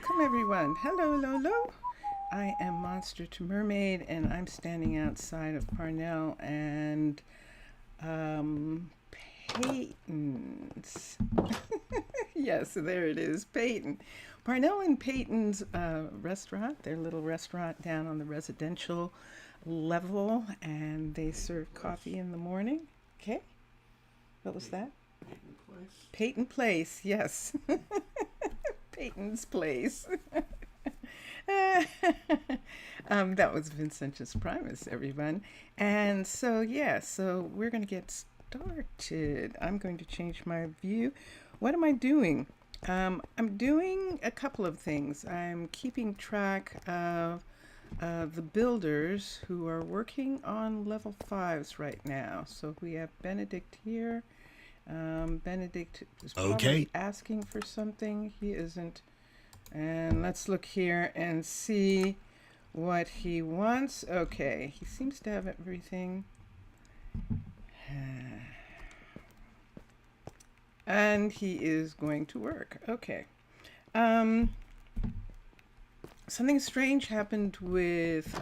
Welcome everyone. Hello, hello, hello. I am Monster to Mermaid and I'm standing outside of Parnell and Peyton's. Yes, there it is, Peyton. Parnell and Peyton's restaurant, their little restaurant down on the residential level, and they serve coffee in the morning. Okay, what was that? Peyton Place. Peyton Place, yes. Peyton's Place. That was Vincentius Primus, everyone. And so, yeah, so we're going to get started. I'm going to change my view. What am I doing? I'm doing a couple of things. I'm keeping track of the builders who are working on level 5s right now. So we have Benedict here. Benedict is probably asking for something. He isn't. And let's look here and see what he wants. Okay, he seems to have everything. And he is going to work. Okay. Something strange happened with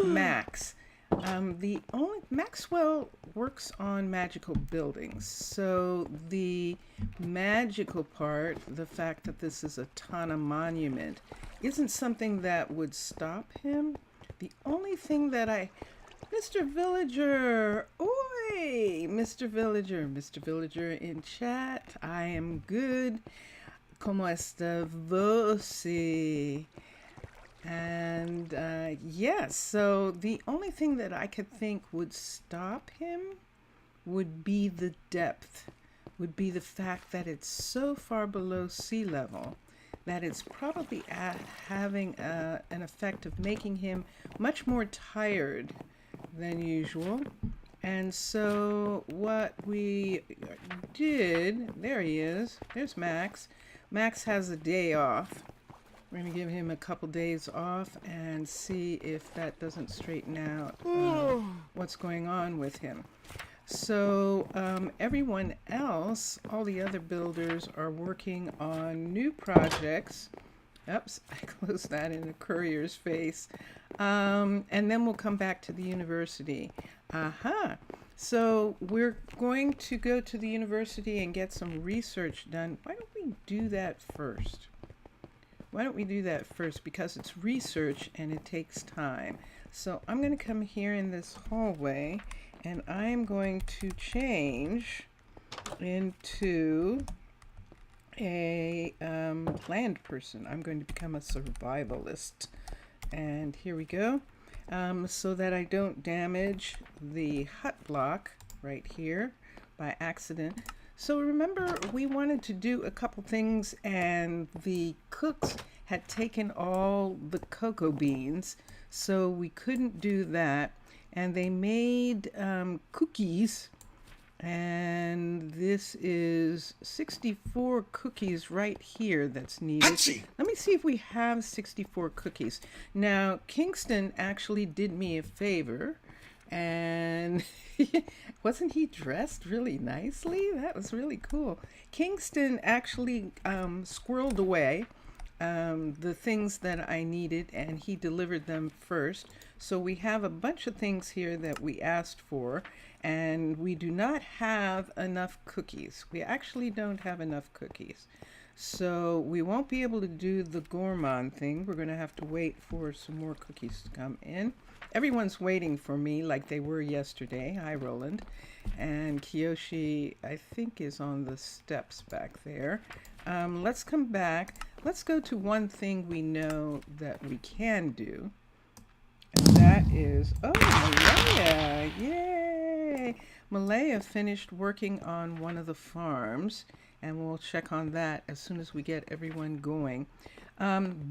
Max. The only Maxwell works on magical buildings, so the magical part, the fact that this is a Tana monument, isn't something that would stop him. The only thing that Mr. Villager, oi, Mr. Villager in chat, I am good. ¿Cómo está você? And yes, so the only thing that I could think would stop him would be the depth, would be the fact that it's so far below sea level that it's probably having an effect of making him much more tired than usual. And so what we did, there he is, there's Max. Max has a day off. We're going to give him a couple days off and see if that doesn't straighten out what's going on with him. So everyone else, all the other builders are working on new projects. Oops, I closed that in the courier's face. And then we'll come back to the university. So we're going to go to the university and get some research done. Why don't we do that first? Because it's research and it takes time. So I'm going to come here in this hallway and I'm going to change into a land person. I'm going to become a survivalist. And here we go. So that I don't damage the hut block right here by accident. So remember, we wanted to do a couple things and the cooks had taken all the cocoa beans, so we couldn't do that. And they made cookies, and this is 64 cookies right here that's needed. Achie. Let me see if we have 64 cookies. Now, Kingston actually did me a favor, and wasn't he dressed really nicely? That was really cool. Kingston actually squirreled away the things that I needed, and he delivered them first. So we have a bunch of things here that we asked for, and we do not have enough cookies. We actually don't have enough cookies. So we won't be able to do the gourmand thing. We're going to have to wait for some more cookies to come in. Everyone's waiting for me like they were yesterday. Hi, Roland. And Kiyoshi, I think, is on the steps back there. Let's come back. Let's go to one thing we know that we can do. And that is, oh, Malaya, yay! Malaya finished working on one of the farms, and we'll check on that as soon as we get everyone going.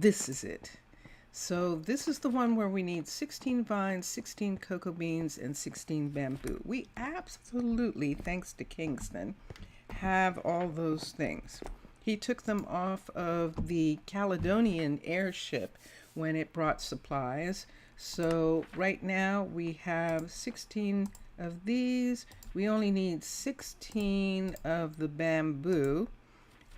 This is it. So this is the one where we need 16 vines, 16 cocoa beans, and 16 bamboo. We absolutely, thanks to Kingston, have all those things. He took them off of the Caledonian airship when it brought supplies. So right now we have 16 of these. We only need 16 of the bamboo.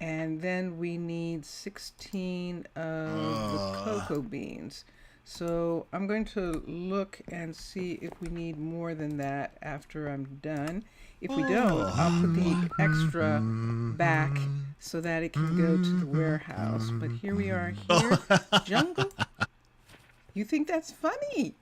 And then we need 16 of the cocoa beans. So I'm going to look and see if we need more than that after I'm done. If we don't, I'll put the extra back so that it can go to the warehouse. But here we are here. Jungle? You think that's funny?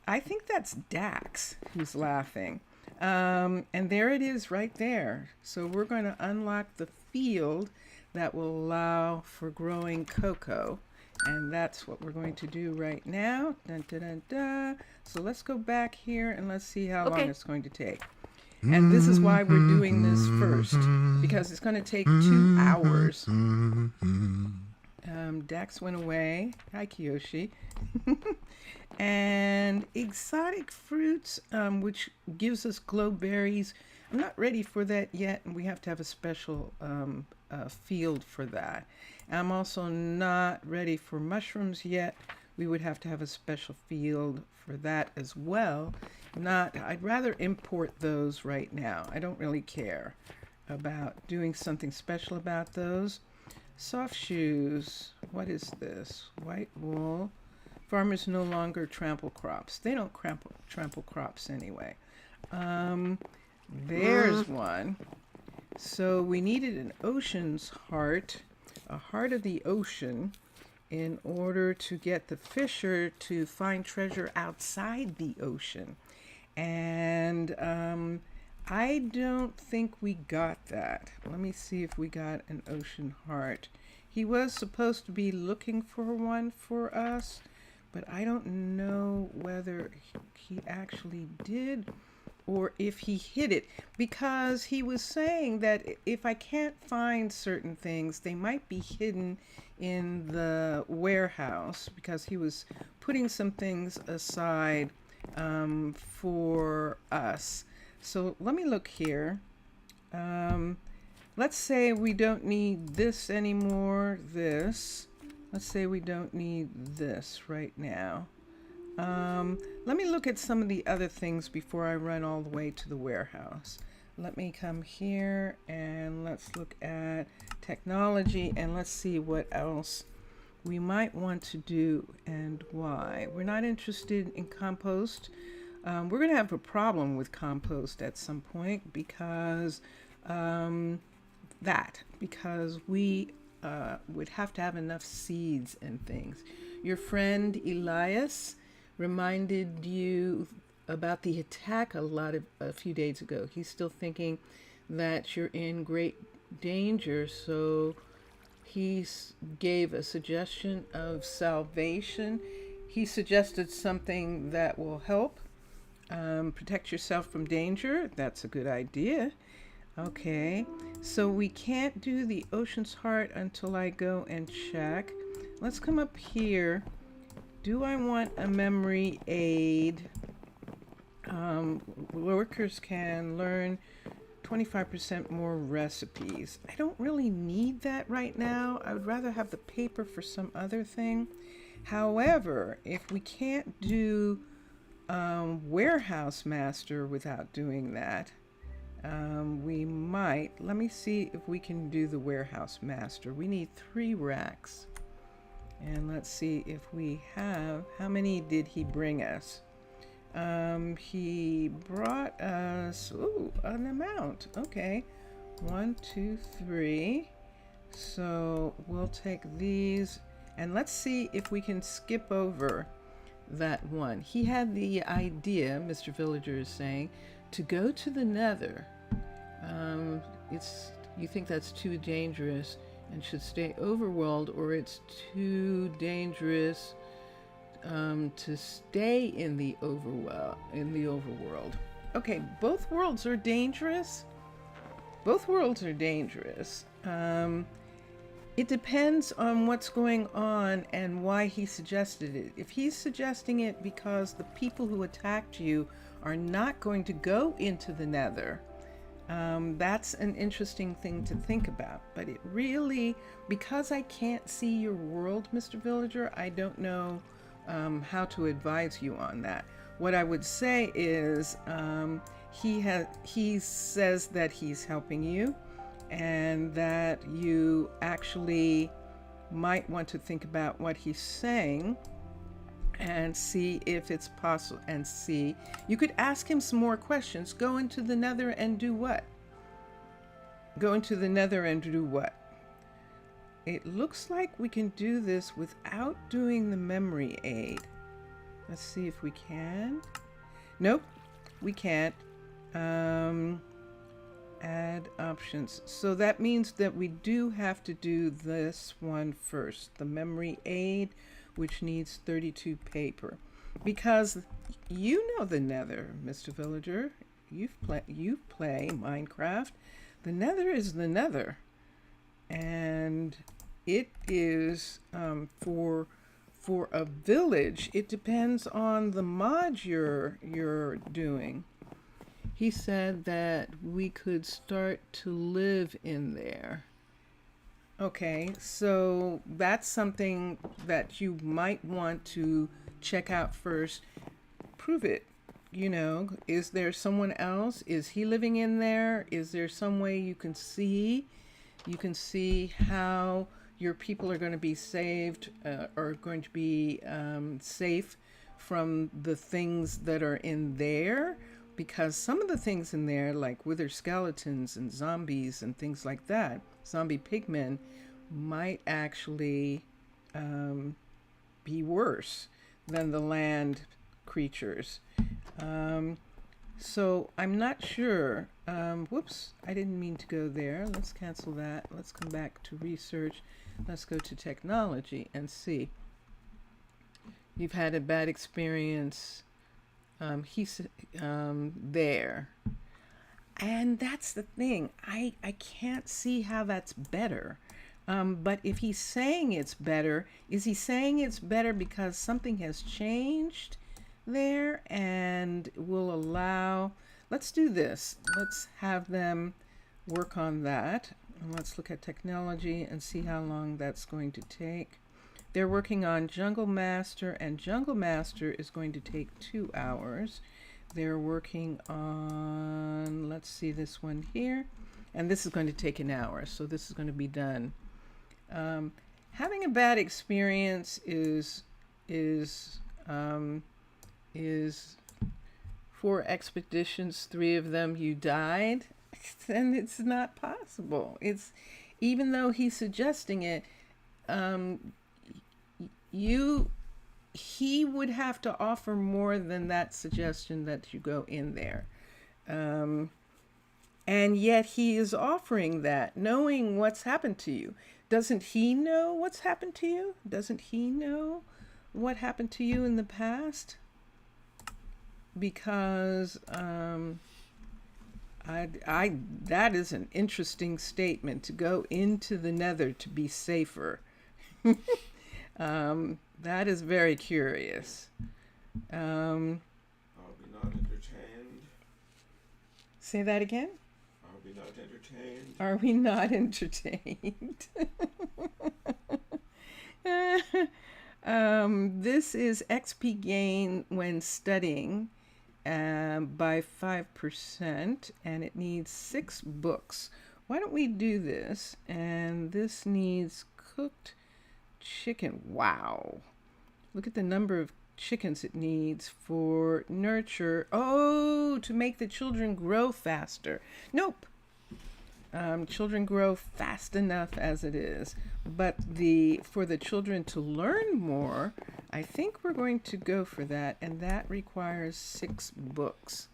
I think that's Dax who's laughing. And there it is right there. So we're going to unlock the field that will allow for growing cocoa. And that's what we're going to do right now. Dun, dun, dun, dun. So let's go back here and let's see how long it's going to take. And this is why we're doing this first, because it's going to take 2 hours. Dax went away. Hi, Kiyoshi. And exotic fruits, which gives us glow berries. I'm not ready for that yet, and we have to have a special field for that. I'm also not ready for mushrooms yet. We would have to have a special field for that as well. I'd rather import those right now. I don't really care about doing something special about those. Soft shoes. What is this? White wool. Farmers no longer trample crops. They don't trample crops anyway. There's one. So we needed an ocean's heart, a heart of the ocean, in order to get the fisher to find treasure outside the ocean. And I don't think we got that. Let me see if we got an ocean heart. He was supposed to be looking for one for us, but I don't know whether he actually did or if he hid it, because he was saying that if I can't find certain things, they might be hidden in the warehouse, because he was putting some things aside for us. So let me look here. Let's say we don't need this anymore, this. Let's say we don't need this right now. Let me look at some of the other things before I run all the way to the warehouse. Let me come here and let's look at technology and let's see what else we might want to do and why. We're not interested in compost. We're going to have a problem with compost at some point because we would have to have enough seeds and things. Your friend Elias reminded you about the attack a few days ago. He's still thinking that you're in great danger, so he gave a suggestion of salvation. He suggested something that will help protect yourself from danger. That's a good idea. Okay, so we can't do the Ocean's Heart until I go and check. Let's come up here. Do I want a memory aid? Workers can learn 25% more recipes. I don't really need that right now. I would rather have the paper for some other thing. However, if we can't do warehouse master without doing that, we might. Let me see if we can do the warehouse master. We need 3 racks. And let's see if we have, how many did he bring us? He brought us, an amount. Okay, 1, 2, 3. So we'll take these and let's see if we can skip over that one. He had the idea, Mr. Villager is saying, to go to the Nether. You think that's too dangerous and should stay overworld, or it's too dangerous to stay in the overworld. Okay, both worlds are dangerous. Both worlds are dangerous. It depends on what's going on and why he suggested it. If he's suggesting it because the people who attacked you are not going to go into the Nether, that's an interesting thing to think about. But it really, because I can't see your world, Mr. Villager, I don't know how to advise you on that. What I would say is he says that he's helping you, and that you actually might want to think about what he's saying and see if it's possible, and see, you could ask him some more questions. Go into the nether and do what? Go into the nether and do what? It looks like we can do this without doing the memory aid. Let's see if we can. Nope, we can't. Add options. So that means that we do have to do this one first, the memory aid, which needs 32 paper. Because you know the nether, Mr. Villager. You play Minecraft. The nether is the nether. And it is for a village, it depends on the mod you're doing. He said that we could start to live in there. Okay, so that's something that you might want to check out first. Prove it. You know, is there someone else? Is he living in there? Is there some way you can see? You can see how your people are going to be saved, or going to be safe from the things that are in there. Because some of the things in there, like wither skeletons and zombies and things like that, zombie pigmen, might actually be worse than the land creatures. So I'm not sure. Whoops, I didn't mean to go there. Let's cancel that. Let's come back to research. Let's go to technology and see. You've had a bad experience. He's there. And that's the thing. I can't see how that's better. But if he's saying it's better, is he saying it's better because something has changed there and will allow... Let's do this. Let's have them work on that. And let's look at technology and see how long that's going to take. They're working on Jungle Master, and Jungle Master is going to take 2 hours. They're working on, let's see, this one here, and this is going to take an hour, so this is going to be done. Having a bad experience is 4 expeditions, 3 of them you died, and it's not possible. It's, even though he's suggesting it, he would have to offer more than that suggestion that you go in there. And yet he is offering that, knowing what's happened to you. Doesn't he know what's happened to you? Doesn't he know what happened to you in the past? Because that is an interesting statement, to go into the nether to be safer. That is very curious. Are we not entertained? Say that again? Are we not entertained? Are we not entertained? This is XP gain when studying by 5%, and it needs 6 books. Why don't we do this? And this needs cooked chicken. Wow. Look at the number of chickens it needs for nurture. Oh, to make the children grow faster. Nope. Children grow fast enough as it is. But for the children to learn more, I think we're going to go for that. And that requires 6 books.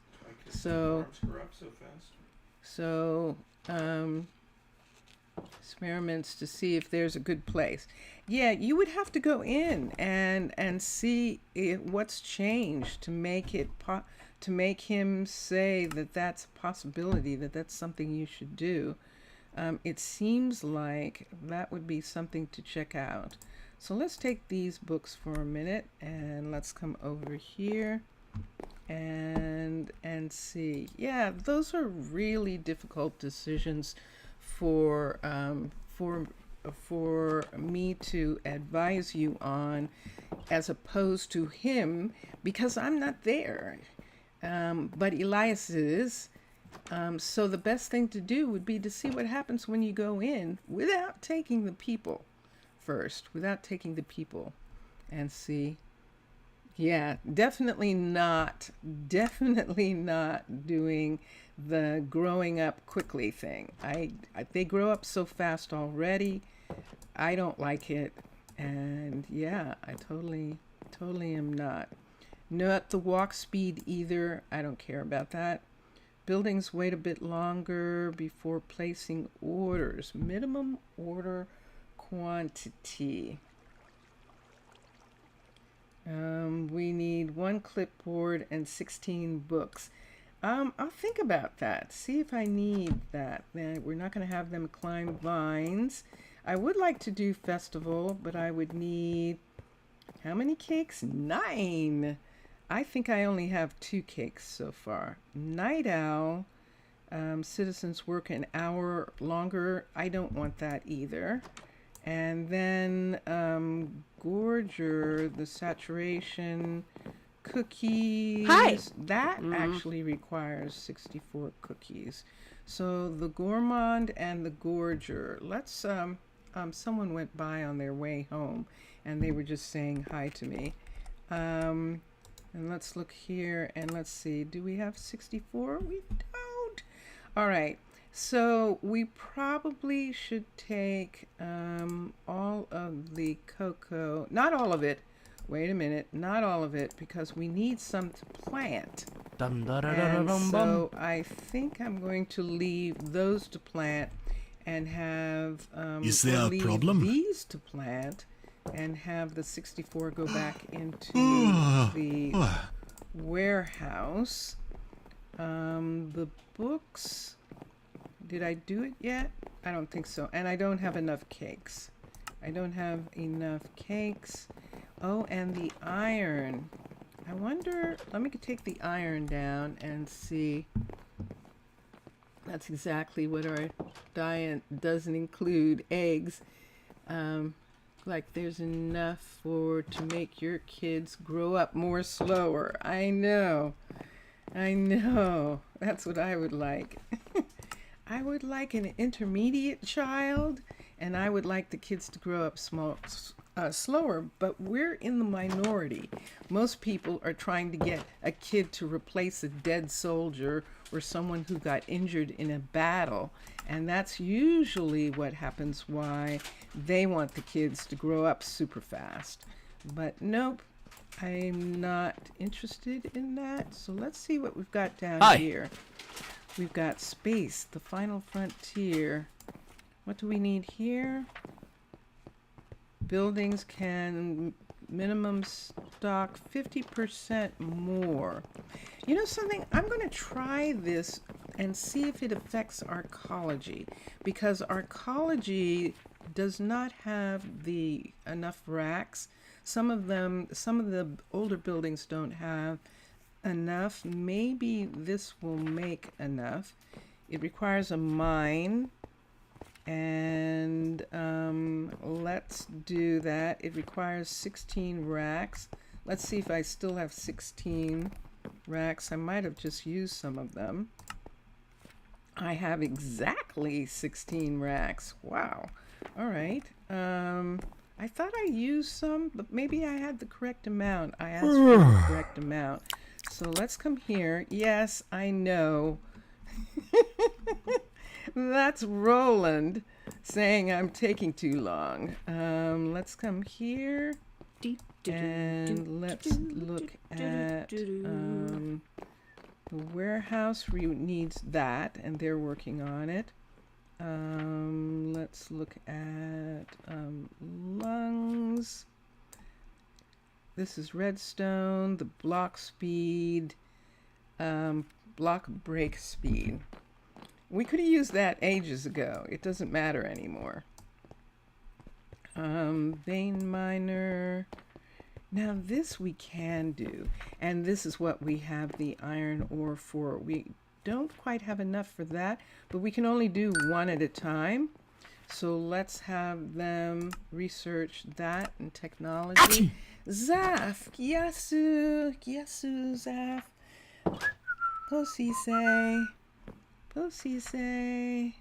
So, experiments to see if there's a good place. Yeah, you would have to go in and see what's changed to make it to make him say that that's a possibility, that that's something you should do. It seems like that would be something to check out. So let's take these books for a minute and let's come over here and see. Yeah, those are really difficult decisions for me to advise you on, as opposed to him, because I'm not there. But Elias is, So the best thing to do would be to see what happens when you go in without taking the people first, without taking the people, and see. Yeah, definitely not doing the growing up quickly thing. They grow up so fast already. I don't like it. And yeah, I totally am not. Not the walk speed either. I don't care about that. Buildings wait a bit longer before placing orders. Minimum order quantity. We need 1 clipboard and 16 books. I'll think about that. See if I need that. We're not going to have them climb vines. I would like to do festival, but I would need how many cakes? 9. I think I only have 2 cakes so far. Night owl. Citizens work an hour longer. I don't want that either. And then Gorger, the saturation cookies. Hi. That actually requires 64 cookies. So the gourmand and the gorger. Let's someone went by on their way home and they were just saying hi to me. And let's look here and let's see. Do we have 64? We don't. All right. So we probably should take all of the cocoa. Not all of it. Wait a minute. Not all of it because we need some to plant. And so I think I'm going to leave those to plant and have Is there a leave problem? these to plant and have the 64 go back into the warehouse. The books, did I do it yet? I don't think so. And I don't have enough cakes. Oh, and the iron. I wonder, let me take the iron down and see. That's exactly what our diet doesn't include, eggs. Like there's enough to make your kids grow up more slower. I know. That's what I would like. I would like an intermediate child, and I would like the kids to grow up slower, but we're in the minority. Most people are trying to get a kid to replace a dead soldier or someone who got injured in a battle, and that's usually what happens why they want the kids to grow up super fast. But nope, I'm not interested in that. So let's see what we've got down here. We've got space, the final frontier. What do we need here? Buildings can minimum stock 50% more. You know something? I'm going to try this and see if it affects arcology, because arcology does not have enough racks. Some of the older buildings don't have enough. Maybe this will make enough. It requires a mine, and let's do that. It requires 16 racks. Let's see if I still have 16 racks. I might have just used some of them. I have exactly 16 racks. Wow. All right. I thought I used some, but maybe I had the correct amount. I asked for the correct amount. So let's come here. Yes, I know. That's Roland saying I'm taking too long. Let's come here and let's look at the warehouse. Needs that, and they're working on it. Let's look at lungs. This is redstone, the block speed, block break speed. We could have used that ages ago. It doesn't matter anymore. Vein miner. Now this we can do, and this is what we have the iron ore for. We don't quite have enough for that, but we can only do one at a time. So let's have them research that and technology. Zaf, Yasu, Zaf. Say. Posise.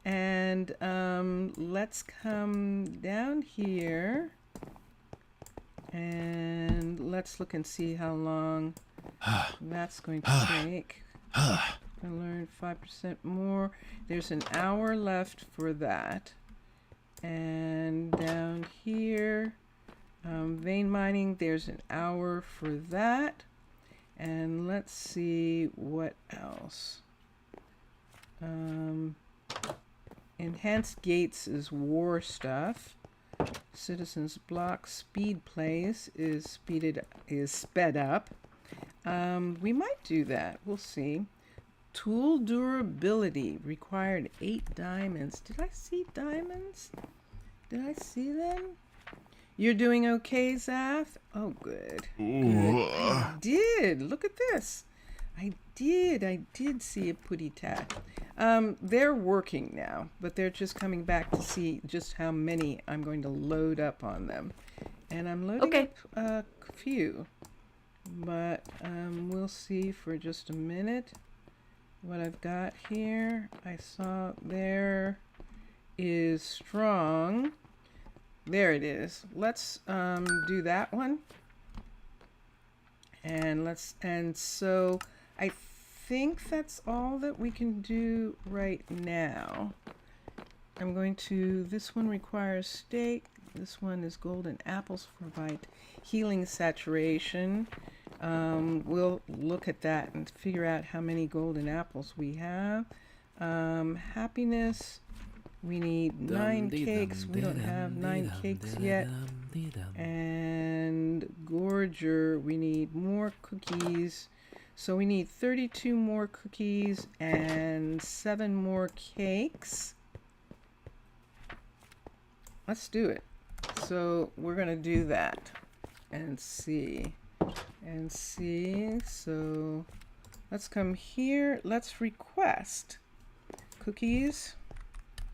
And let's come down here and let's look and see how long that's going to take. I learned 5% more. There's an hour left for that. And down here, vein mining, there's an hour for that. And let's see what else. Enhanced gates is war stuff. Citizens block speed plays is sped up. We might do that. We'll see. Tool durability required 8 diamonds. Did I see diamonds? Did I see them? You're doing okay, Zaf? Oh, good. Good. I did. Look at this. I did see a putty tat. They're working now, but they're just coming back to see just how many I'm going to load up on them. And I'm loading up a few, but we'll see for just a minute what I've got here. I saw there is strong. There it is. Let's do that one. And so I think that's all that we can do right now. I'm going to, this one requires steak. This one is golden apples for provide healing saturation. We'll look at that and figure out how many golden apples we have. Happiness, we need 9 cakes. We don't have 9 cakes yet. And Gorger, we need more cookies. So we need 32 more cookies and 7 more cakes. Let's do it. So we're going to do that and see. So let's come here. Let's request cookies.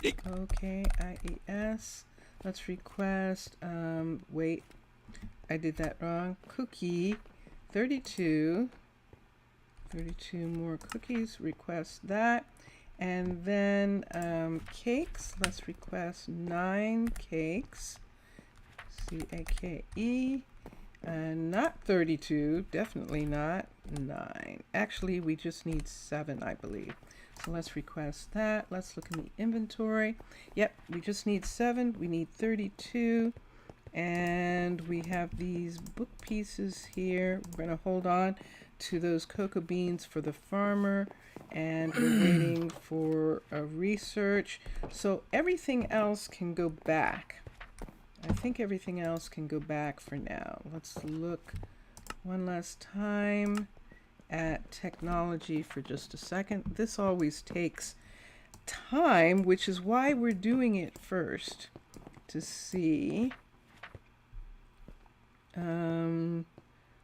Okay, IES. Let's request, wait, I did that wrong. Cookie, 32 more cookies, request that. And then cakes, let's request 9 cakes. C-A-K-E. Not 32, definitely not 9. Actually, we just need 7, I believe. So let's request that. Let's look in the inventory. Yep, we just need 7. We need 32. And we have these book pieces here. We're going to hold on to those cocoa beans for the farmer. And we're waiting for a research. So everything else can go back. I think everything else can go back for now. Let's look one last time at technology for just a second. This always takes time, which is why we're doing it first to see.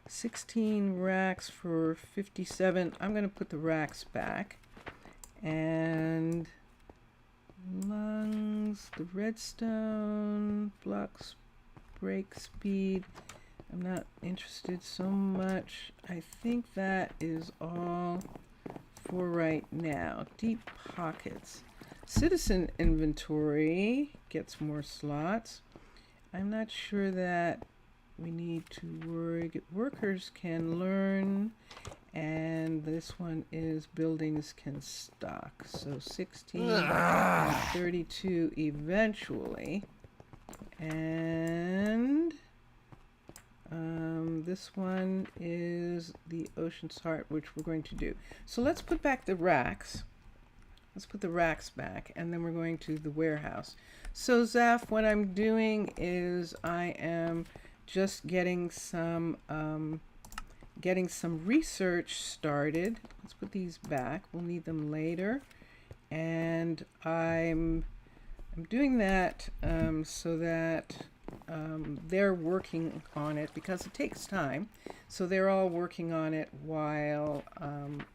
16 racks for 57. I'm going to put the racks back. And lungs, the redstone, blocks, break speed. I'm not interested so much. I think that is all for right now. Deep pockets. Citizen inventory gets more slots. I'm not sure that we need to worry. Workers can learn. And this one is buildings can stock. So 16 and 32 eventually. And this one is the Ocean's Heart, which we're going to do. So let's put back the racks. Let's put the racks back, and then we're going to the warehouse. So Zaf, what I'm doing is I am just getting some research started. Let's put these back. We'll need them later. And I'm doing that so that they're working on it because it takes time. So they're all working on it while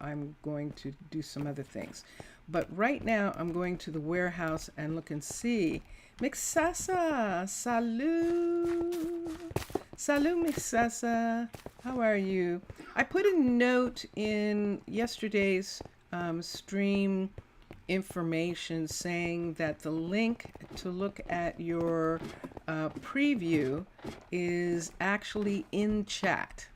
I'm going to do some other things. But right now I'm going to the warehouse and look and see. Mixasa, salut. Salut, Mixasa. How are you? I put a note in yesterday's stream information saying that the link to look at your preview is actually in chat.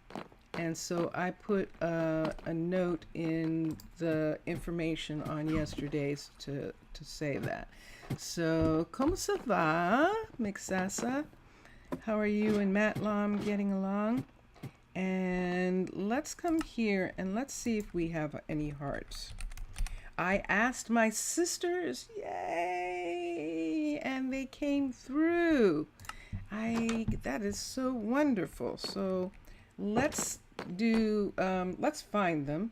And so I put a note in the information on yesterday's to say that. So, como ça va, Mixasa? How are you and Matt Lom getting along? And let's come here and let's see if we have any hearts. I asked my sisters, yay, and they came through. That is so wonderful. So let's find them.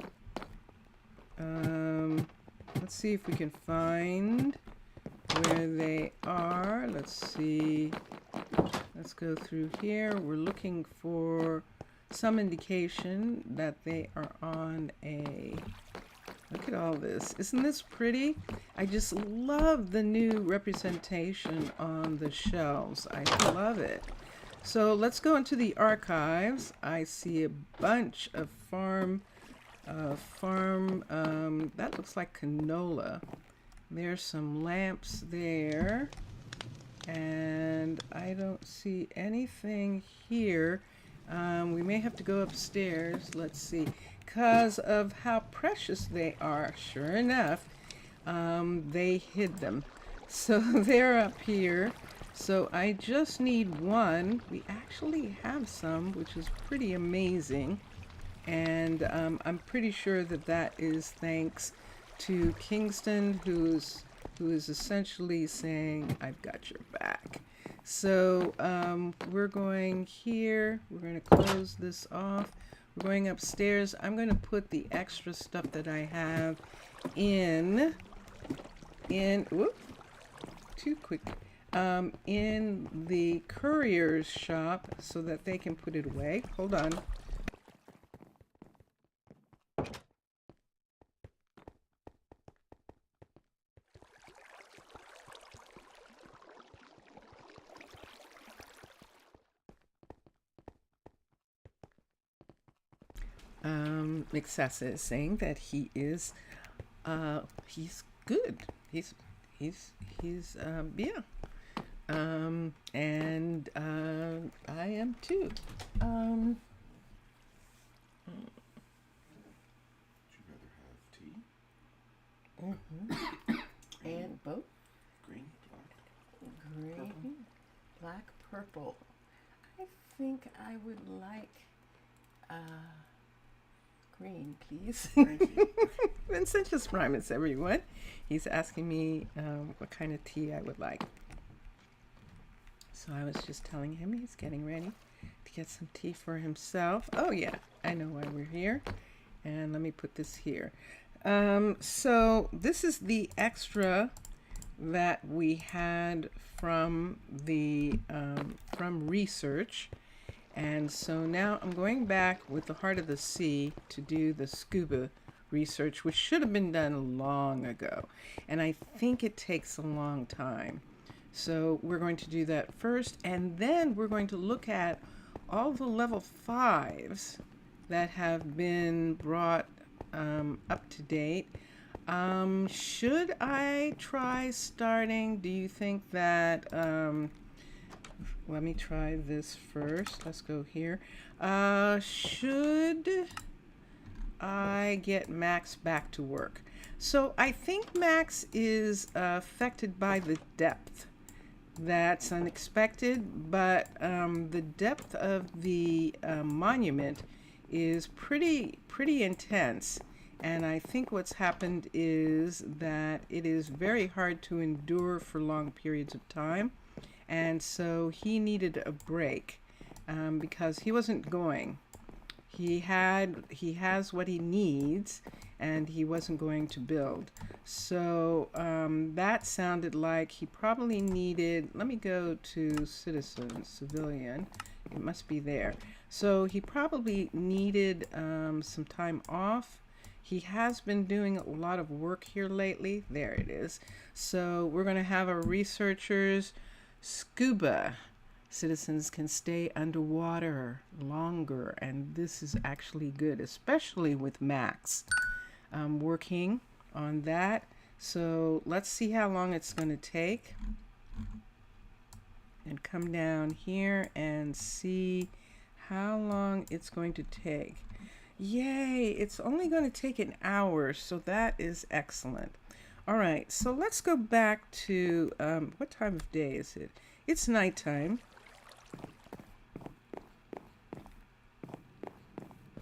Let's see if we can find where they are. Let's see. Let's go through here. We're looking for some indication that they are on a... Look at all this. Isn't this pretty? I just love the new representation on the shelves. I love it. So let's go into the archives. I see a bunch of farm, that looks like canola. There's some lamps there. And I don't see anything here. We may have to go upstairs. Let's see. Because of how precious they are, sure enough, they hid them. So they're up here. So I just need one. We actually have some, which is pretty amazing. And I'm pretty sure that that is thanks to Kingston, who is essentially saying, I've got your back. So we're going here. We're going to close this off. We're going upstairs. I'm going to put the extra stuff that I have in whoop, too quick, in the courier's shop so that they can put it away. Hold on. Mixasa is saying that he is, he's good. He's yeah. And I am too. Would you rather have tea? And both Green, black, green, purple? black, purple. I think I would like green, please. Thank you. Vincentius Primus, everyone. He's asking me what kind of tea I would like. So I was just telling him he's getting ready to get some tea for himself. Oh yeah, I know why we're here. And let me put this here. So this is the extra that we had from the from research. And so now I'm going back with the Heart of the Sea to do the scuba research, which should have been done long ago. And I think it takes a long time. So we're going to do that first, and then we're going to look at all the level 5s that have been brought up to date. Should I try starting? Do you think that... let me try this first. Let's go here. Should I get Max back to work? So I think Max is affected by the depth. That's unexpected, but the depth of the monument is pretty intense. And I think what's happened is that it is very hard to endure for long periods of time. And so he needed a break because he wasn't going. He has what he needs, and he wasn't going to build. So that sounded like he probably needed, let me go to civilian. It must be there. So he probably needed some time off. He has been doing a lot of work here lately. There it is. So we're going to have our researchers scuba. Citizens can stay underwater longer, and this is actually good, especially with Max. working on that. So let's see how long it's going to take. And come down here and see how long it's going to take. Yay, it's only going to take an hour, so that is excellent. All right, so let's go back to, what time of day is it? It's nighttime.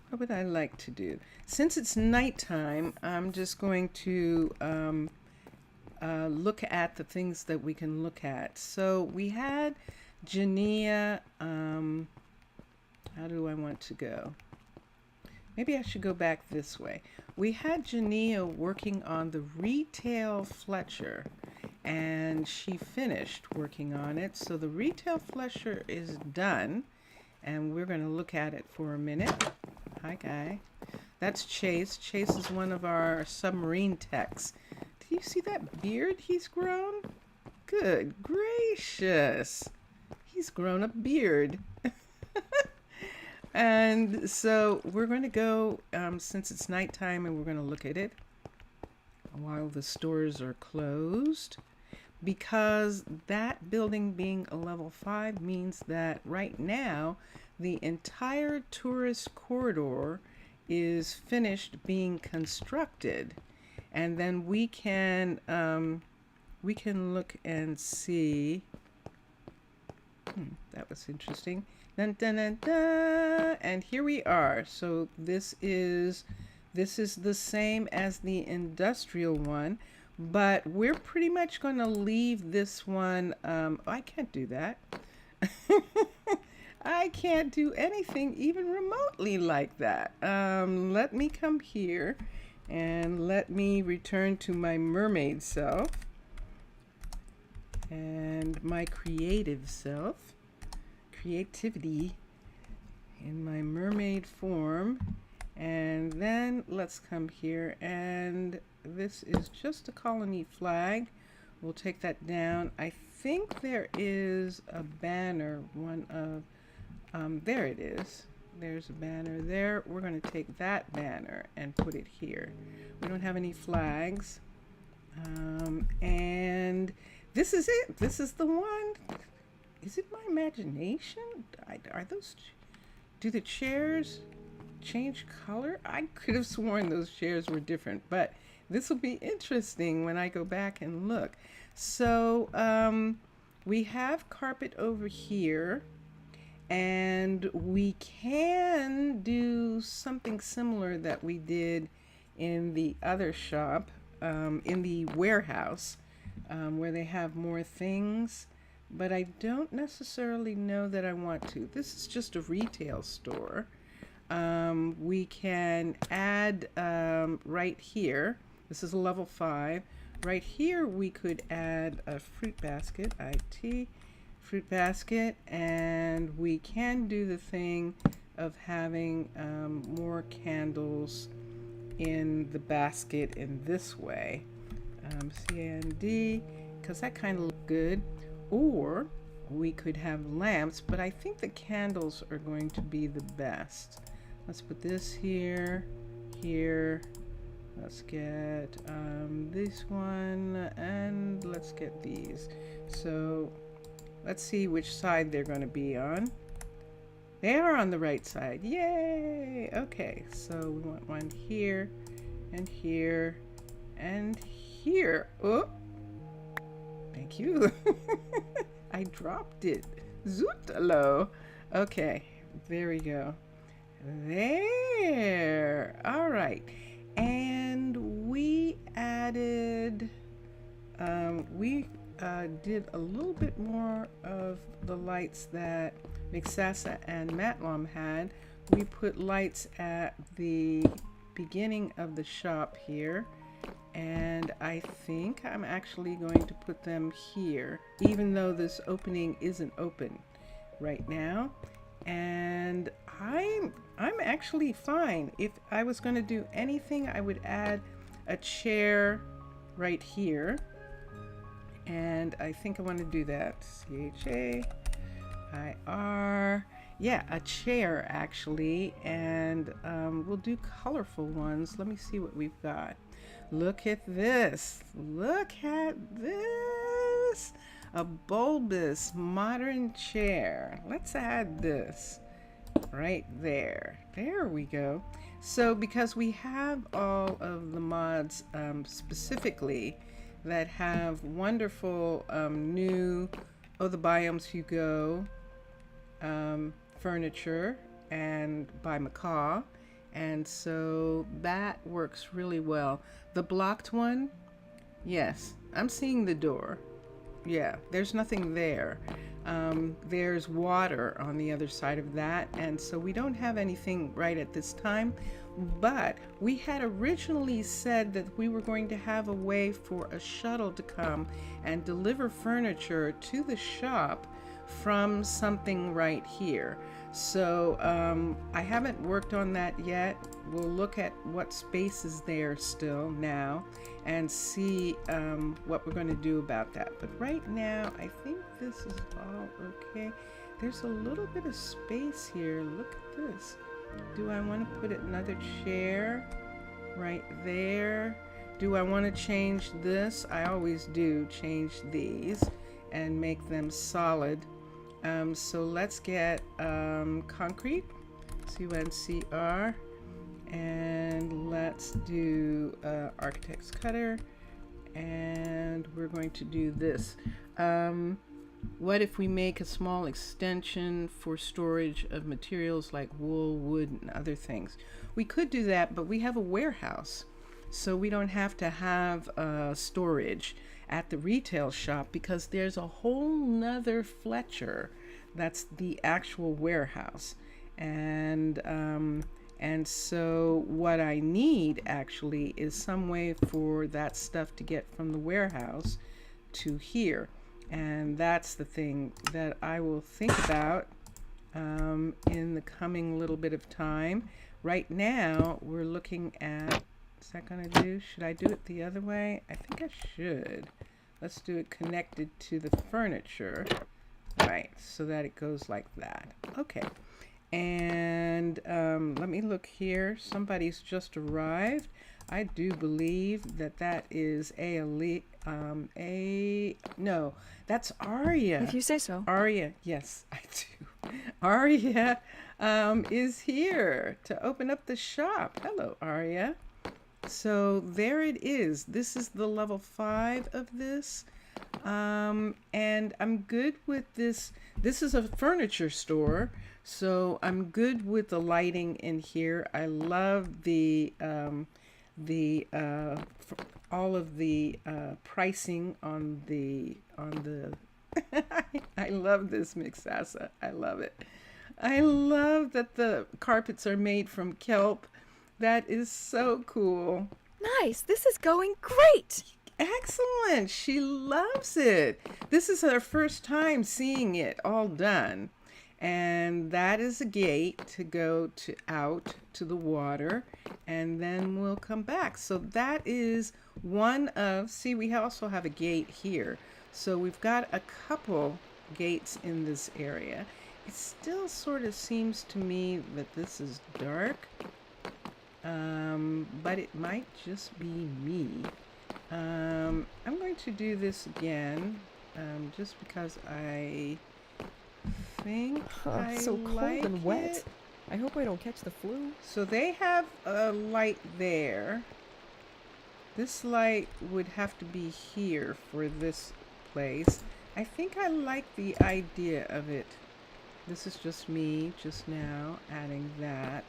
What would I like to do? Since it's nighttime, I'm just going to look at the things that we can look at. So we had Jania, how do I want to go? Maybe I should go back this way. We had Jania working on the retail Fletcher, and she finished working on it. So the retail Fletcher is done, and we're going to look at it for a minute. Hi, Guy. That's Chase. Chase is one of our submarine techs. Do you see that beard he's grown? Good gracious. He's grown a beard. And so we're going to go, since it's nighttime, and we're going to look at it while the stores are closed, because that building being a level 5 means that right now the entire tourist corridor is finished being constructed. And then we can look and see. That was interesting. Dun, dun, dun, dun. And here we are. So this is the same as the industrial one, but we're pretty much going to leave this one. I can't do that. I can't do anything even remotely like that. Let me come here and let me return to my mermaid self and my creative self, creativity in my mermaid form. And then let's come here, and this is just a colony flag. We'll take that down. I think there is a banner, one of, there it is. There's a banner there. We're going to take that banner and put it here. We don't have any flags. And this is it. This is the one. Is it my imagination? Are those, do the chairs change color? I could have sworn those chairs were different, but this will be interesting when I go back and look. So we have carpet over here, and we can do something similar that we did in the other shop, in the warehouse, where they have more things, but I don't necessarily know that I want to. This is just a retail store. We can add right here, this is a level 5, right here we could add a fruit basket, IT, fruit basket, and we can do the thing of having more candles in the basket in this way, CND, because that kind of look good. Or we could have lamps, but I think the candles are going to be the best. Let's put this here, here. Let's get this one, and let's get these. So let's see which side they're going to be on. They are on the right side. Yay! Okay, so we want one here, and here, and here. Oh, thank you. I dropped it. Zootalo. Okay, there we go. There. All right. And we added, we did a little bit more of the lights that Mixasa and Matlom had. We put lights at the beginning of the shop here, and I think I'm actually going to put them here, even though this opening isn't open right now. And I'm actually fine. If I was going to do anything, I would add a chair right here, and I think I want to do that. CHAIR. yeah, a chair actually, and we'll do colorful ones. Let me see what we've got. Look at this. Look at this. A bulbous modern chair. Let's add this right there. There we go. So because we have all of the mods specifically that have wonderful new the Biomes You Go furniture and by Macaw, and so that works really well. The blocked one, yes, I'm seeing the door. Yeah, there's nothing there. There's water on the other side of that, and so we don't have anything right at this time. But we had originally said that we were going to have a way for a shuttle to come and deliver furniture to the shop from something right here. So I haven't worked on that yet. We'll look at what space is there still now and see what we're going to do about that. But right now, I think this is all okay. There's a little bit of space here. Look at this. Do I want to put another chair right there? Do I want to change this? I always do change these and make them solid. So let's get concrete, CNCR, and let's do architect's cutter, and we're going to do this. What if we make a small extension for storage of materials like wool, wood, and other things? We could do that, but we have a warehouse, so we don't have to have storage at the retail shop because there's a whole nother Fletcher that's the actual warehouse. And so what I need actually is some way for that stuff to get from the warehouse to here. And that's the thing that I will think about in the coming little bit of time. Right now, we're looking at, is that going to do? Should I do it the other way? I think I should. Let's do it connected to the furniture. Right, so that it goes like that. Okay. And let me look here. Somebody's just arrived. I do believe that that is no, that's Aria. If you say so. Aria, yes, I do. Aria is here to open up the shop. Hello, Aria. So there it is. This is the level 5 of this. And I'm good with this. This is a furniture store, so I'm good with the lighting in here. I love all of the pricing on the I love this Mixasa. I love it. I love that the carpets are made from kelp. That is so cool. Nice. This is going great. Excellent. She loves it. This is her first time seeing it all done. And that is a gate to go out to the water, and then we'll come back. So that is one of, see, we also have a gate here. So we've got a couple gates in this area. It still sort of seems to me that this is dark, but it might just be me. I'm going to do this again, just because I think I so cold like and wet. it. I hope I don't catch the flu. So they have a light there. This light would have to be here for this place. I think I like the idea of it. This is just me just now adding that.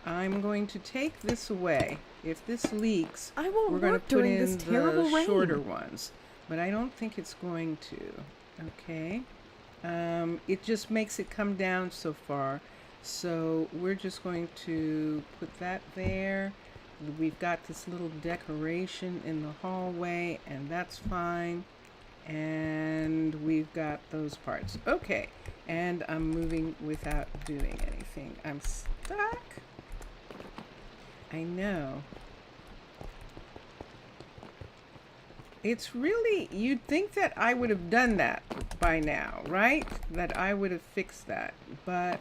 I'm going to take this away. If this leaks, I won't we're going to work put during in this terrible the rain. shorter ones. But I don't think it's going to. Okay. It just makes it come down so far. So we're just going to put that there. We've got this little decoration in the hallway, and that's fine. And we've got those parts. Okay. And I'm moving without doing anything. I'm stuck. I know. It's really, you'd think that I would have done that by now, right? That I would have fixed that. But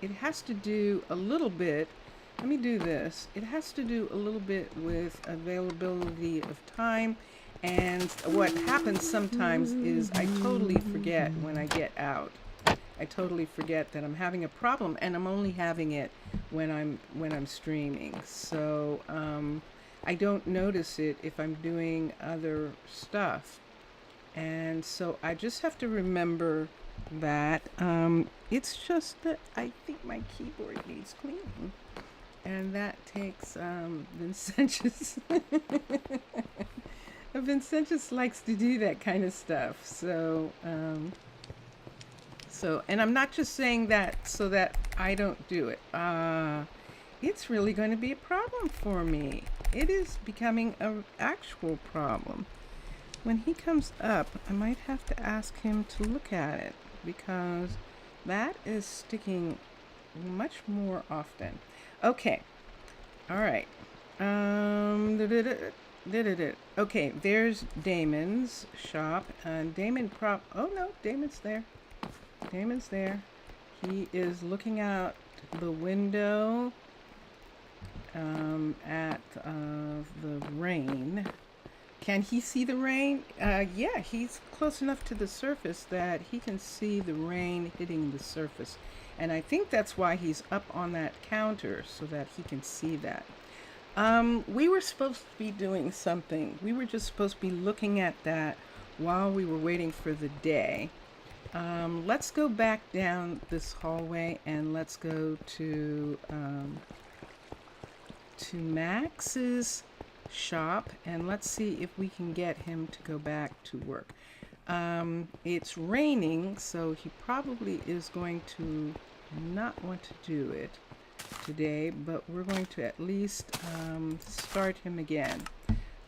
it has to do a little bit, let me do this. It has to do a little bit with availability of time. And what happens sometimes is I totally forget when I get out. I totally forget that I'm having a problem, and I'm only having it when I'm streaming. So I don't notice it if I'm doing other stuff. And so I just have to remember that it's just that I think my keyboard needs cleaning. And that takes Vincentius. Vincentius likes to do that kind of stuff. So, and I'm not just saying that so that I don't do it. It's really going to be a problem for me. It is becoming an actual problem. When he comes up, I might have to ask him to look at it because that is sticking much more often. Okay. All right. Okay, there's Damon's shop. And oh no, Damon's there. Damon's there. He is looking out the window at the rain. Can he see the rain? Yeah, he's close enough to the surface that he can see the rain hitting the surface. And I think that's why he's up on that counter, so that he can see that. We were supposed to be doing something. We were just supposed to be looking at that while we were waiting for the day. Let's go back down this hallway and let's go to Max's shop, and let's see if we can get him to go back to work. It's raining, so he probably is going to not want to do it today, but we're going to at least start him again.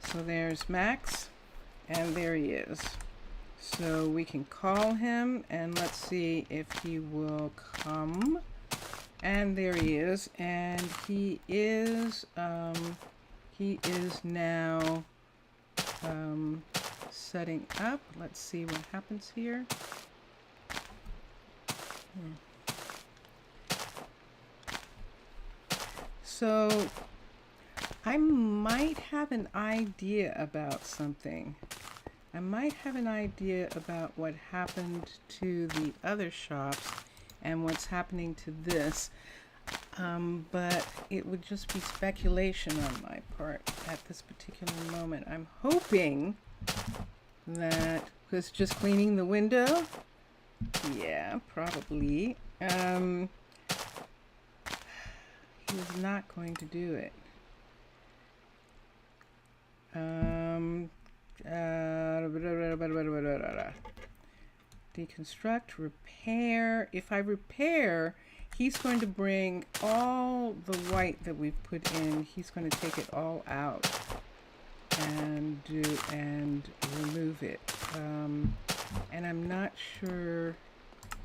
So there's Max, and there he is. So we can call him, and let's see if he will come. And there he is, and he is now setting up. Let's see what happens here. So I might have an idea about something. I might have an idea about what happened to the other shops and what's happening to this. But it would just be speculation on my part at this particular moment. I'm hoping that was just cleaning the window. Yeah, probably. He's not going to do it. Deconstruct, repair. If I repair, he's going to bring all the white that we've put in. He's going to take it all out and remove it. And I'm not sure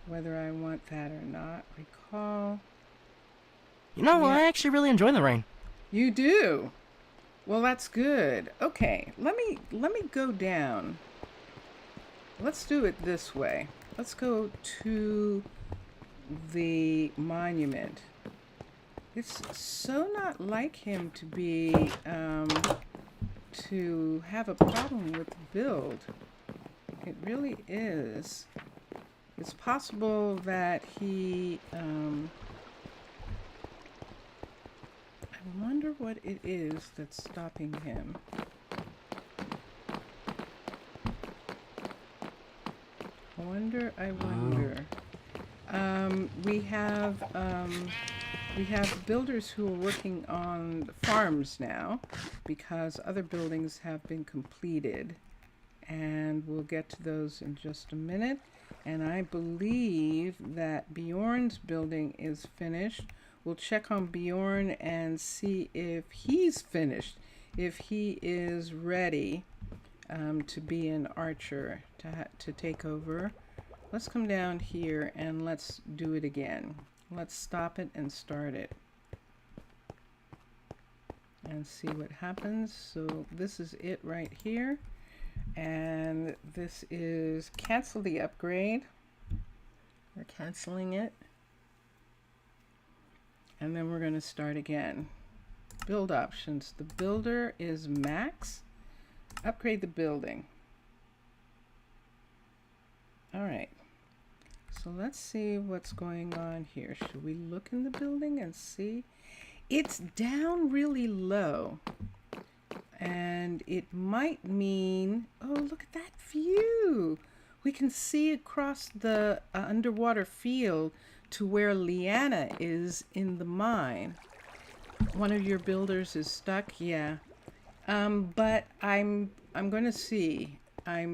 whether I want that or not. Recall. You know, Yeah. I actually really enjoy the rain. You do? Well, that's good. Okay, let me go down. Let's do it this way. Let's go to the monument. It's so not like him to be to have a problem with the build. It really is. It's possible that he I wonder what it is that's stopping him. I wonder. We have builders who are working on farms now because other buildings have been completed, and we'll get to those in just a minute. And I believe that Bjorn's building is finished. We'll check on Bjorn and see if he's finished, if he is ready to be an archer, to take over. Let's come down here and let's do it again. Let's stop it and start it and see what happens. So this is it right here. And this is cancel the upgrade. We're canceling it. And then we're going to start again. Build options. The builder is max. Upgrade the building. All right. So let's see what's going on here. Should we look in the building and see? It's down really low. And it might mean, oh, look at that view. We can see across the underwater field to where Leanna is in the mine. One of your builders is stuck, yeah. But I'm going to see. I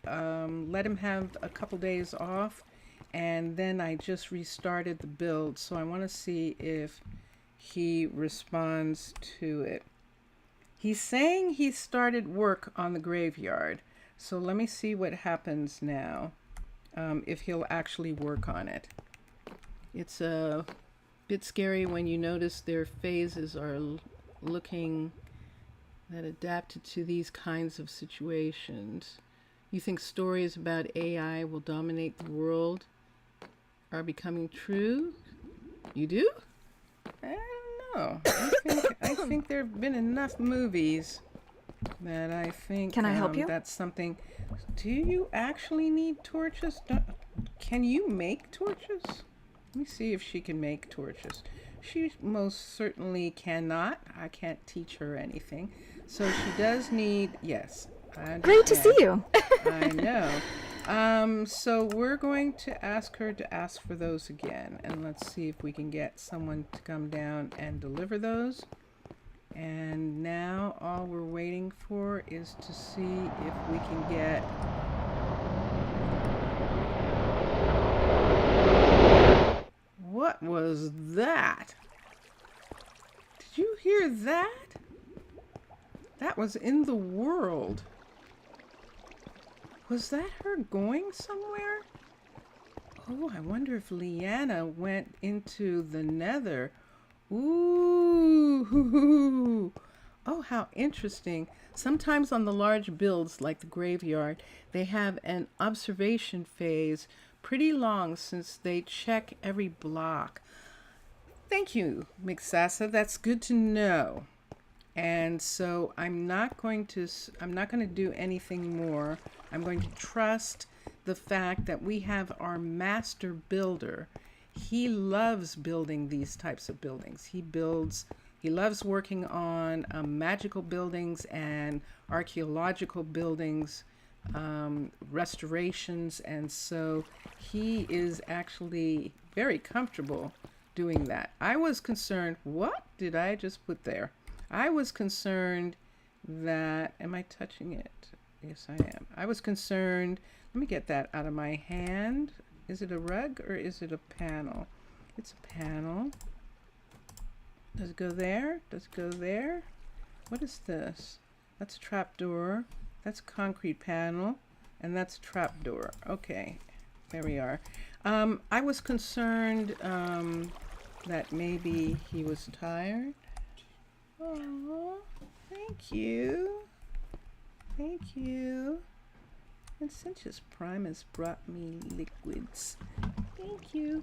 let him have a couple days off, and then I just restarted the build. So I want to see if he responds to it. He's saying he started work on the graveyard. So let me see what happens now, if he'll actually work on it. It's a bit scary when you notice their phases are looking that adapted to these kinds of situations. You think stories about AI will dominate the world are becoming true? You do? I don't know. I think there have been enough movies that I think Can I help you? that's something. Do you actually need torches? Can you make torches? Let me see if she can make torches. She most certainly cannot. I can't teach her anything. So she does need, yes. Great to see you. I know. So we're going to ask her to ask for those again. And let's see if we can get someone to come down and deliver those. And now all we're waiting for is to see if we can get... What was that? Did you hear that? That was in the world. Was that her going somewhere? Oh, I wonder if Leanna went into the nether. Ooh. Oh, how interesting. Sometimes on the large builds like the graveyard, they have an observation phase pretty long since they check every block. Thank you, Mixasa. That's good to know. And so I'm not going to do anything more. I'm going to trust the fact that we have our master builder. He loves building these types of buildings. He loves working on magical buildings and archaeological buildings, restorations, and so he is actually very comfortable doing that. I was concerned, what did I just put there? I was concerned that, am I touching it? Yes, I am. I was concerned, let me get that out of my hand. Is it a rug or is it a panel? It's a panel. Does it go there? Does it go there? What is this? That's a trapdoor. That's a concrete panel. And that's a trapdoor. Okay, there we are. I was concerned that maybe he was tired. Oh, thank you. Thank you. And Cinch's Prime has brought me liquids. Thank you.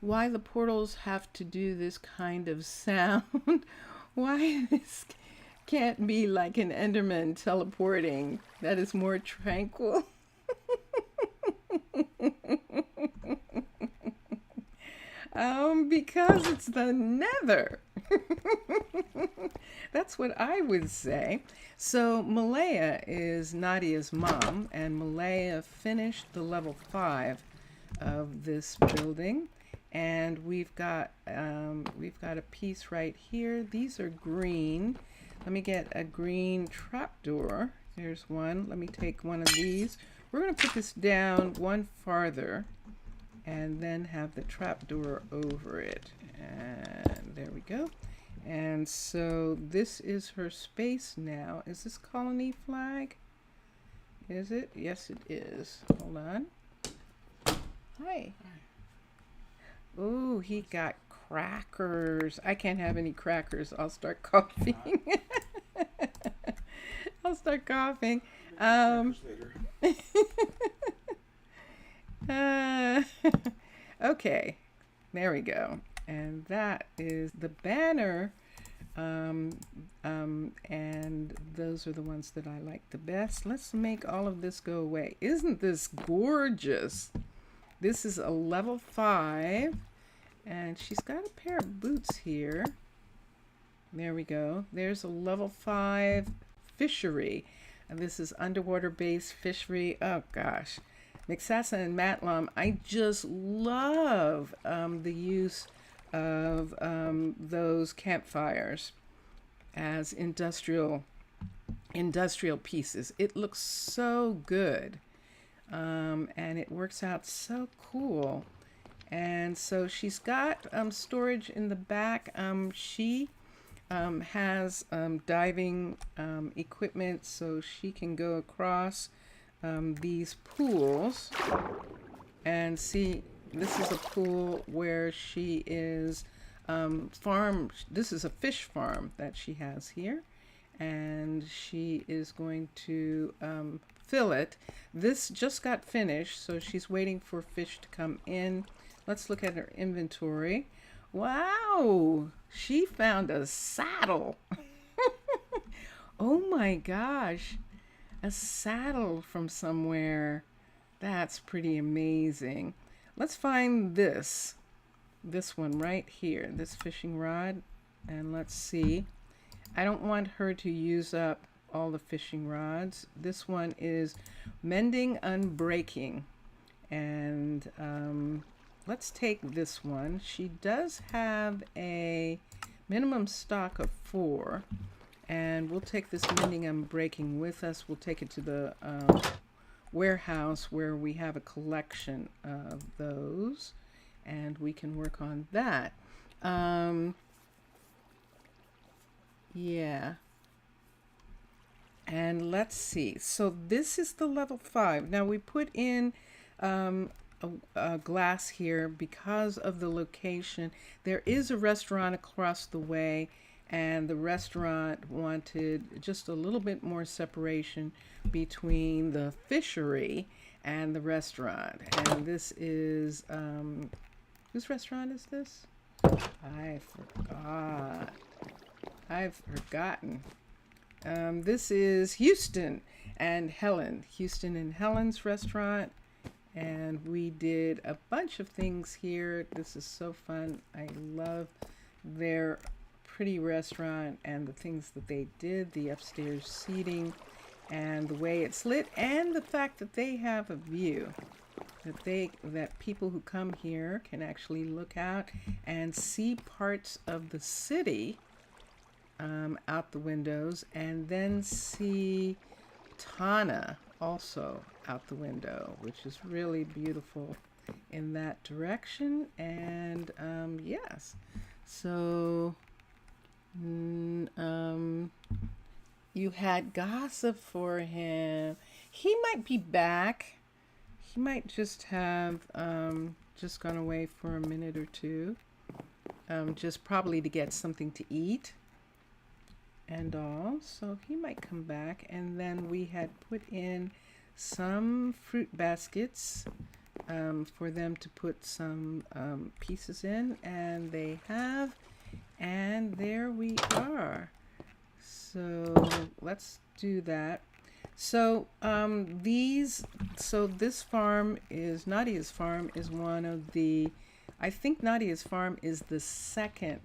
Why the portals have to do this kind of sound? Why this can't be like an Enderman teleporting that is more tranquil? Because it's the nether. That's what I would say. So Malaya is Nadia's mom, and Malaya finished the level 5 of this building, and we've got a piece right here. These are green. Let me get a green trapdoor. There's one. Let me take one of these. We're going to put this down one farther and then have the trapdoor over it. And there we go. And so this is her space now. Is this colony flag? Is it? Yes, it is. Hold on. Hi. Oh, he got crackers. I can't have any crackers. I'll start coughing. I'll start coughing. Later. Uh, okay, there we go. And that is the banner. And those are the ones that I like the best. Let's make all of this go away. Isn't this gorgeous? This is a level 5. And she's got a pair of boots here. There we go. There's a level 5 fishery. And this is underwater based fishery. Oh gosh. McSassa and Matlom, I just love the use of those campfires as industrial pieces. It looks so good. And it works out so cool. And so she's got storage in the back. She has diving equipment, so she can go across these pools and see. This is a pool where she is this is a fish farm that she has here, and she is going to fill it. This just got finished, so she's waiting for fish to come in. Let's look at her inventory. Wow, she found a saddle. Oh my gosh, a saddle from somewhere. That's pretty amazing. Let's find this one right here, this fishing rod, and let's see. I don't want her to use up all the fishing rods. This one is mending unbreaking, and let's take this one. She does have a minimum stock of 4, and we'll take this mending unbreaking with us. We'll take it to the warehouse where we have a collection of those, and we can work on that. Yeah. And let's see. So this is the level 5. Now we put in a glass here because of the location. There is a restaurant across the way, and the restaurant wanted just a little bit more separation between the fishery and the restaurant. And this is, whose restaurant is this? I've forgotten. This is Houston and Helen's restaurant. And we did a bunch of things here. This is so fun. I love their pretty restaurant and the things that they did, the upstairs seating and the way it's lit, and the fact that they have a view that people who come here can actually look out and see parts of the city out the windows, and then see Tana also out the window, which is really beautiful in that direction. And yes, so you had gossip for him. He might be back. He might just have just gone away for a minute or two, just probably to get something to eat and all. So he might come back. And then we had put in some fruit baskets for them to put some pieces in, and they have, and there we are. So let's do that. So this farm is Nadia's farm, is one of the, I think Nadia's farm is the second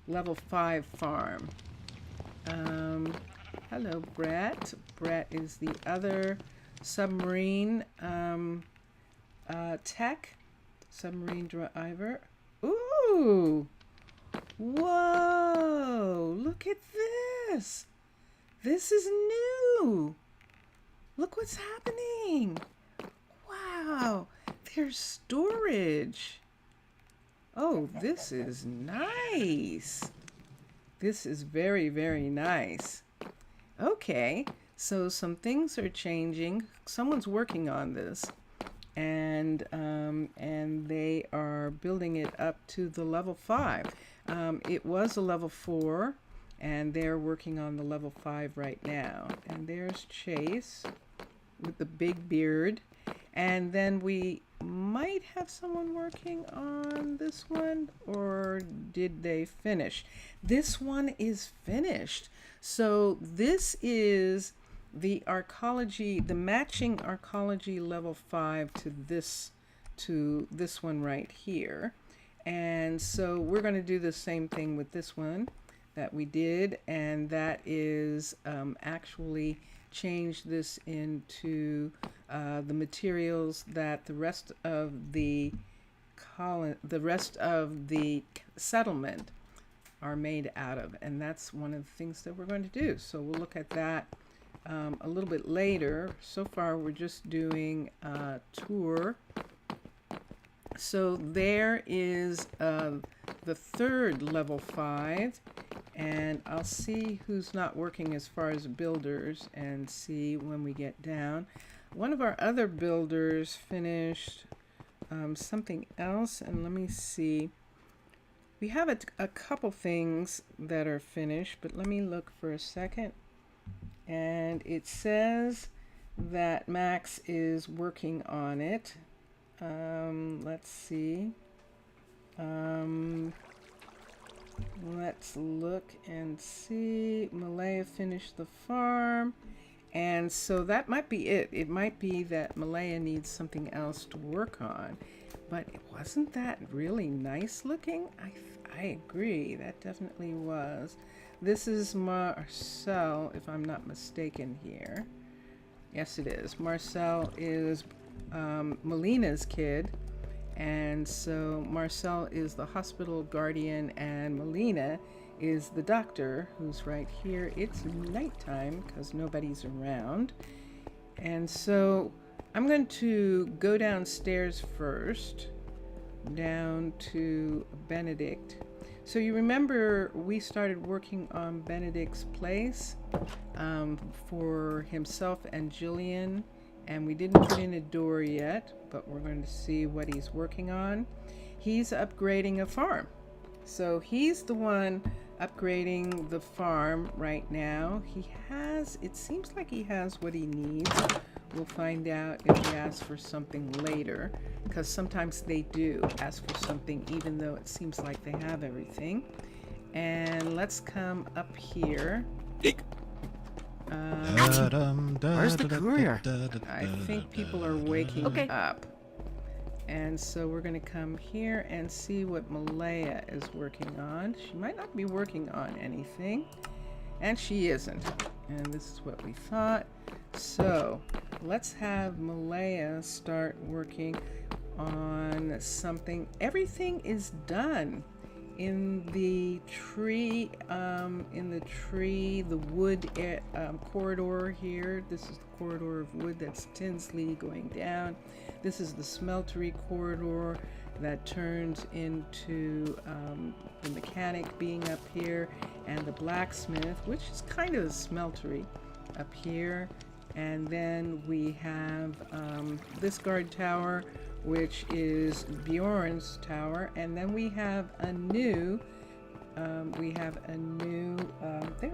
level 5 farm. Hello, Brett. Brett is the other submarine submarine driver. Ooh! Whoa! Look at this! This is new! Look what's happening! Wow! There's storage! Oh, this is nice! This is very, very nice. Okay, so some things are changing. Someone's working on this, and they are building it up to the level 5. It was a level 4, and they're working on the level 5 right now. And there's Chase with the big beard. And then we might have someone working on this one, or did they finish? This one is finished. So this is the arcology, the matching arcology level 5 to this one right here. And so we're going to do the same thing with this one that we did, and that is actually change this into the materials that the rest of the settlement are made out of, and that's one of the things that we're going to do. So we'll look at that a little bit later. So far we're just doing a tour. So there is the third level 5, and I'll see who's not working as far as builders and see when we get down. One of our other builders finished something else, and let me see. We have a couple things that are finished, but let me look for a second. And it says that Max is working on it. Let's see. Let's look and see. Malaya finished the farm. And so that might be it. It might be that Malaya needs something else to work on. But wasn't that really nice looking? I agree. That definitely was. This is Marcel, if I'm not mistaken here. Yes, it is. Marcel is Melina's kid. And so Marcel is the hospital guardian, and Melina is the doctor, who's right here. It's nighttime because nobody's around. And so I'm going to go downstairs first, down to Benedict. So you remember we started working on Benedict's place for himself and Jillian, and we didn't put in a door yet, but we're going to see what he's working on. He's upgrading a farm. So he's the one upgrading the farm right now. It seems like he has what he needs. We'll find out if he asks for something later, because sometimes they do ask for something even though it seems like they have everything. And let's come up here. Where's the courier? I think people are waking up. And so we're going to come here and see what Malaya is working on. She might not be working on anything, and she isn't. And this is what we thought. So let's have Malaya start working on something. Everything is done in the tree, the wood corridor here. This is the corridor of wood that's Tinsley going down. This is the smeltery corridor that turns into the mechanic being up here, and the blacksmith, which is kind of a smeltery, up here. And then we have this guard tower, which is Bjorn's tower. And then we have a new, there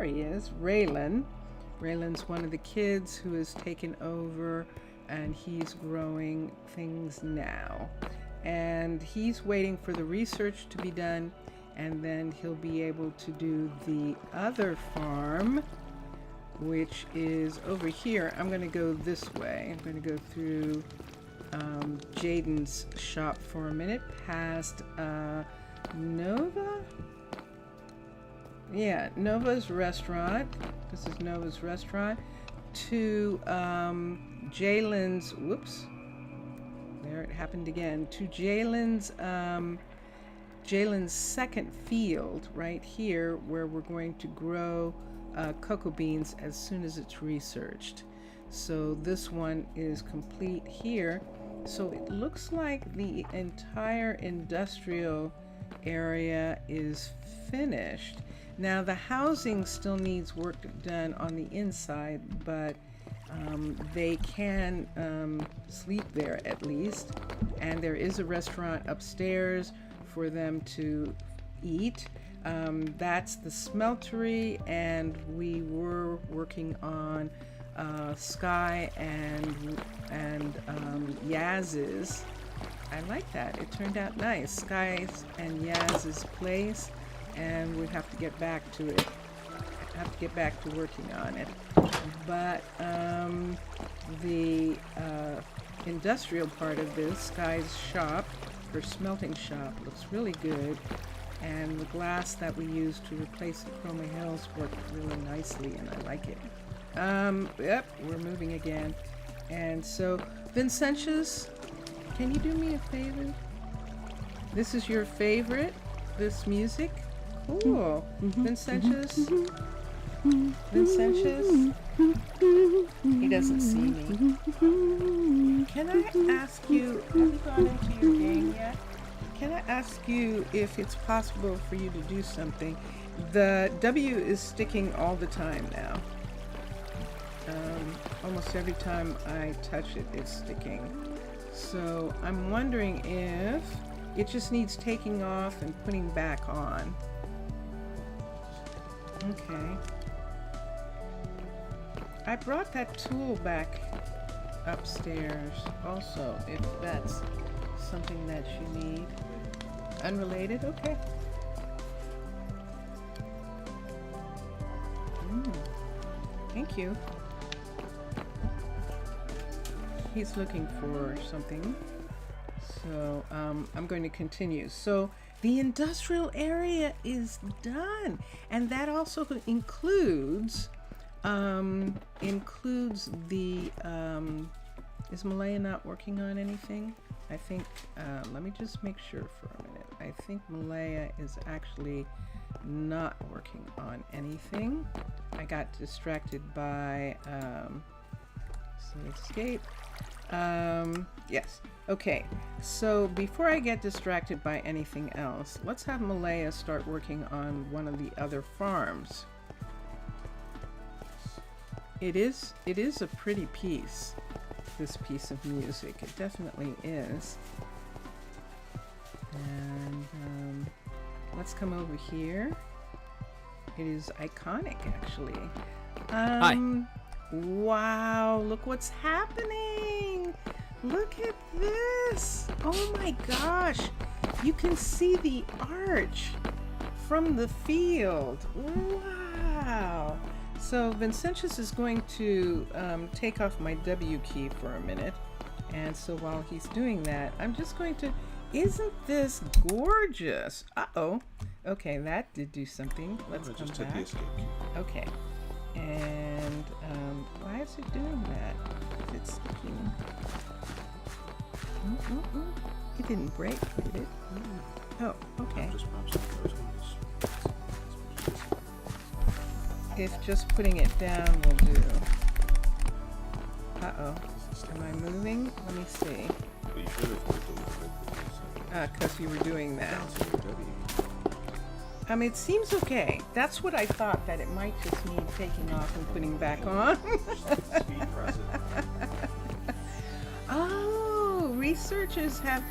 he is, Raylan. Raylan's one of the kids who has taken over, and he's growing things now. And he's waiting for the research to be done, and then he'll be able to do the other farm, which is over here. I'm going to go this way. I'm going to go through Jaden's shop for a minute, past Nova? Yeah, Nova's restaurant. This is Nova's restaurant. To Jalen's, whoops, there it happened again. To Jalen's second field right here, where we're going to grow cocoa beans as soon as it's researched. So this one is complete here. So it looks like the entire industrial area is finished. Now the housing still needs work done on the inside, but they can sleep there at least. And there is a restaurant upstairs for them to eat. That's the smeltery, and we were working on Sky and Yaz's. I like that. It turned out nice. Sky's and Yaz's place, and we have to get back to it. Have to get back to working on it. But the industrial part of this, Sky's shop, her smelting shop, looks really good. And the glass that we used to replace the Chroma Hills worked really nicely, and I like it. Yep, we're moving again. And so, Vincentius, can you do me a favor? This is your favorite, this music? Cool. Vincentius? Vincentius? He doesn't see me. Can I ask you, have you gone into your game yet? Can I ask you if it's possible for you to do something? The W is sticking all the time now. Almost every time I touch it, it's sticking. So I'm wondering if it just needs taking off and putting back on. Okay. I brought that tool back upstairs also, if that's something that you need. Unrelated? Okay. Thank you. He's looking for something. So I'm going to continue. So the industrial area is done. And that also includes the is Malaya not working on anything? I think, let me just make sure for a minute. I think Malaya is actually not working on anything. I got distracted by, so escape. Yes. Okay. So before I get distracted by anything else, let's have Malaya start working on one of the other farms. It is a pretty piece. This piece of music. It definitely is. And let's come over here. It is iconic, actually. Hi. Wow, look what's happening. Look at this. Oh my gosh. You can see the arch from the field. Wow. So Vincentius is going to take off my W key for a minute. And so while he's doing that, I'm just going to, isn't this gorgeous? Uh-oh. Okay, that did do something. Let's come just hit the back. escape key. Okay. And why is it doing that? Is it sticking? It didn't break, did it? Oh, okay. Just pops up those ones. If just putting it down will do. Uh-oh. Am I moving? Let me see. But you should have worked on the Because you were doing that. bouncing your W. It seems okay. That's what I thought, that it might just need taking off and putting back on. Speed press it. Oh, researchers have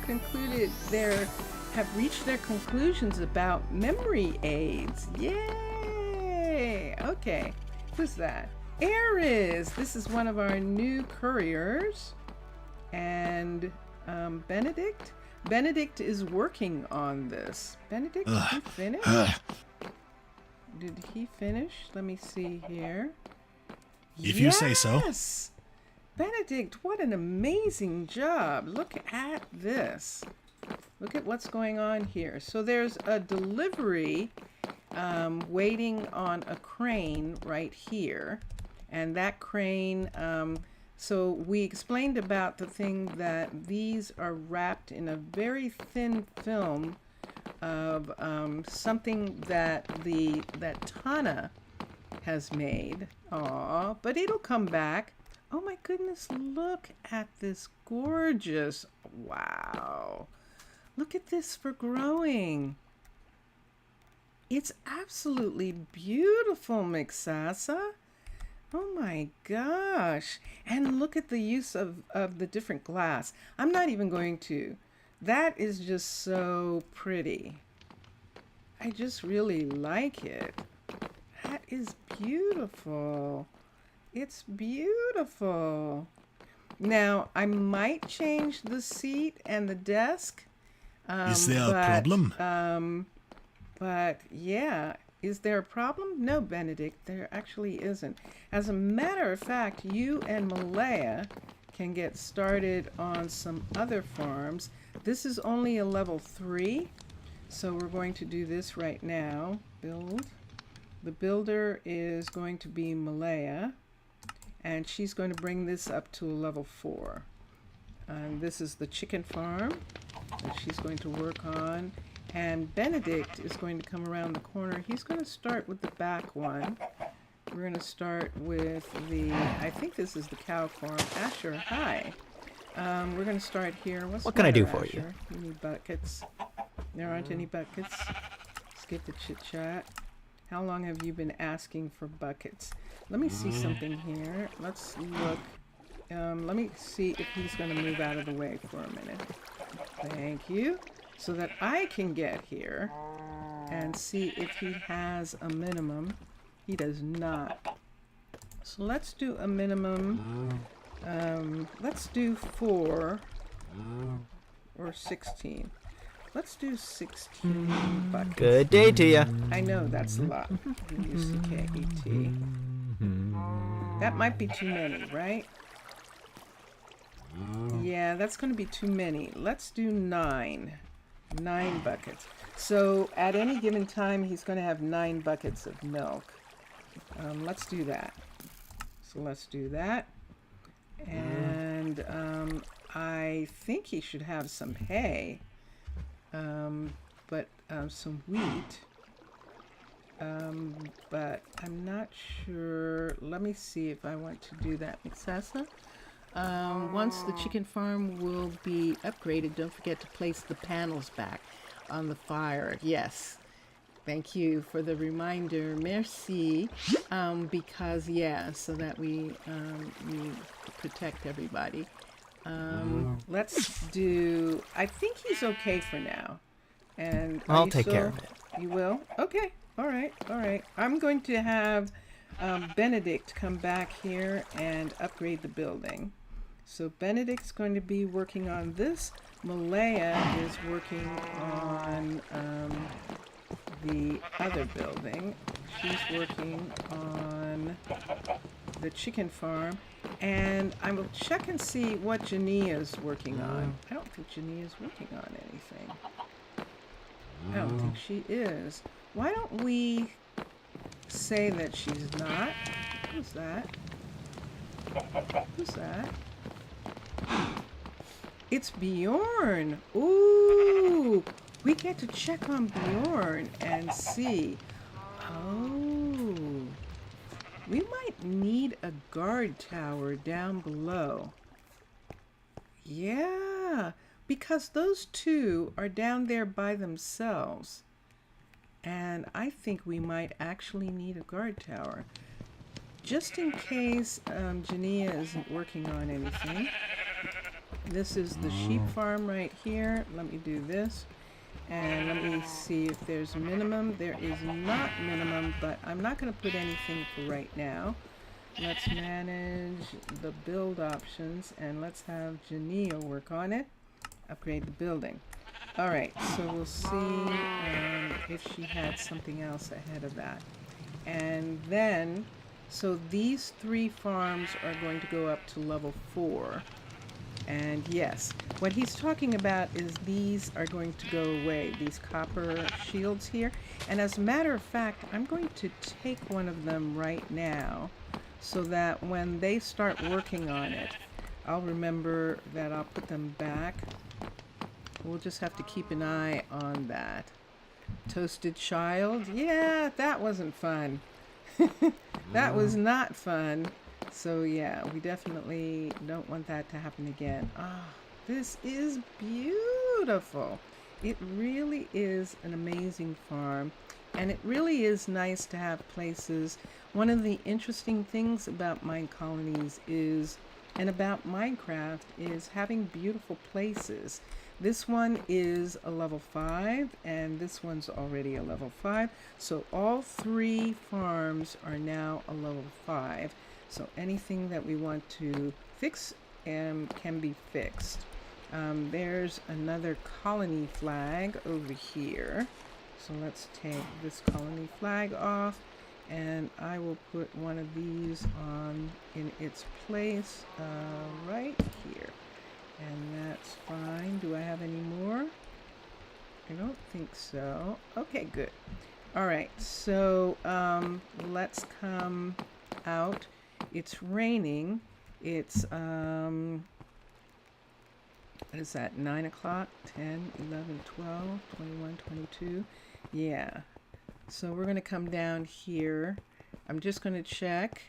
reached their conclusions about memory aids. Yay! Okay, who's that? Aries. This is one of our new couriers. And Benedict? Benedict is working on this. Benedict, did he finish? Did he finish? Let me see here. If you say so. Yes! Benedict, what an amazing job. Look at this. Look at what's going on here. So there's a delivery waiting on a crane right here. And that crane, so we explained about the thing that these are wrapped in a very thin film of something that Tana has made. Aw, but it'll come back. Oh my goodness, look at this gorgeous, wow. Look at this for growing. It's absolutely beautiful, Mixasa. Oh my gosh. And look at the use of the different glass. I'm not even going to. That is just so pretty. I just really like it. That is beautiful. It's beautiful. Now, I might change the seat and the desk. Is there a problem? But yeah, is there a problem? No, Benedict, there actually isn't. As a matter of fact, you and Malaya can get started on some other farms. This is only a level 3, so we're going to do this right now. Build. The builder is going to be Malaya, and she's going to bring this up to a level 4. This is the chicken farm that she's going to work on. And Benedict is going to come around the corner. He's going to start with the back one. We're going to start with the, I think this is the cow farm. Asher, hi. We're going to start here. What can I do matter, for you? Asher? You need buckets. There aren't any buckets. Skip the chit chat. How long have you been asking for buckets? Let me see something here. Let's look. Let me see if he's going to move out of the way for a minute. Thank you. So that I can get here and see if he has a minimum. He does not. So let's do a minimum. Let's do 4 or 16. Let's do 16 buckets. Good day to you. I know that's a lot. B-U-C-K-E-T. That might be too many, right? Yeah, that's going to be too many. Let's do 9. 9 buckets. So at any given time, he's going to have 9 buckets of milk. Let's do that. So let's do that. And I think he should have some hay, but some wheat. But I'm not sure. Let me see if I want to do that, Mixasa. Once the chicken farm will be upgraded, don't forget to place the panels back on the fire. Yes. Thank you for the reminder. Merci. Because, yeah, so that we protect everybody. Let's do... I think he's okay for now. And I'll take care of it. You will? Okay. All right. All right. I'm going to have Benedict come back here and upgrade the building. So Benedict's going to be working on this. Malaya is working on the other building. She's working on the chicken farm. And I will check and see what Jania's working on. I don't think Jania's working on anything. I don't think she is. Why don't we say that she's not? Who's that? Who's that? It's Bjorn. Ooh, we get to check on Bjorn and see. Oh, we might need a guard tower down below. Yeah, because those two are down there by themselves. And I think we might actually need a guard tower. Just in case Jania isn't working on anything. This is the sheep farm right here. Let me do this. And let me see if there's minimum. There is not minimum, but I'm not going to put anything for right now. Let's manage the build options and let's have Jania work on it. Upgrade the building. All right, so we'll see if she had something else ahead of that. And then, so these 3 farms are going to go up to level 4. And yes, what he's talking about is these are going to go away, these copper shields here. And as a matter of fact, I'm going to take one of them right now so that when they start working on it, I'll remember that I'll put them back. We'll just have to keep an eye on that. Toasted child? Yeah, that wasn't fun. That was not fun. So yeah, we definitely don't want that to happen again. Ah, this is beautiful. It really is an amazing farm. And it really is nice to have places. One of the interesting things about Minecolonies is, and about Minecraft, is having beautiful places This one is a level 5, and this one's already a level 5. So all 3 farms are now a level 5. So anything that we want to fix can be fixed. There's another colony flag over here. So let's take this colony flag off, and I will put one of these on in its place right here. And that's fine. Do I have any more? I don't think so. Okay, good. All right, so let's come out. It's raining. It's what is that, 9 o'clock, 10, 11, 12, 21, 22. Yeah. So we're going to come down here. I'm just going to check.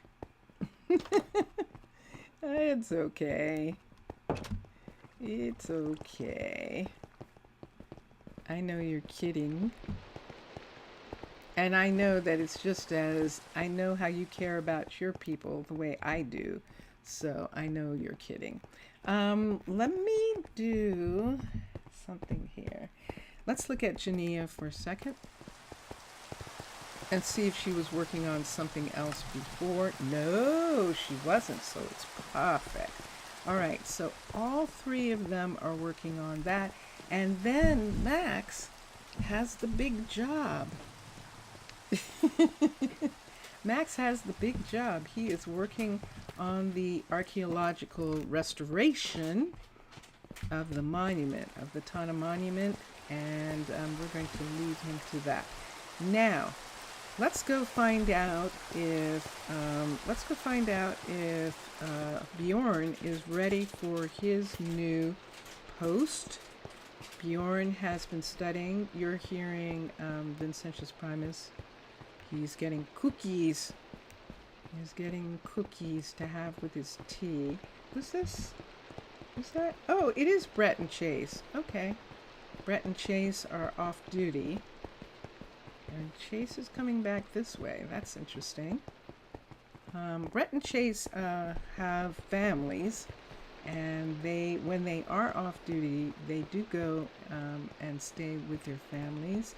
It's okay. It's okay. I know you're kidding. And I know that it's just as I know how you care about your people the way I do. So I know you're kidding. Let me do something here. Let's look at Jania for a second and see if she was working on something else before. No, she wasn't, so it's perfect. All right, so all 3 of them are working on that. And then Max has the big job. Max has the big job. He is working on the archaeological restoration of the monument, of the Tana monument, and we're going to lead him to that. Now, let's go find out if Bjorn is ready for his new post. Bjorn has been studying. You're hearing Vincentius Primus. He's getting cookies. He's getting cookies to have with his tea. Who's this? Who's that? Oh, it is Brett and Chase. Okay. Brett and Chase are off duty. And Chase is coming back this way. That's interesting. Brett and Chase have families, and when they are off duty, they do go and stay with their families.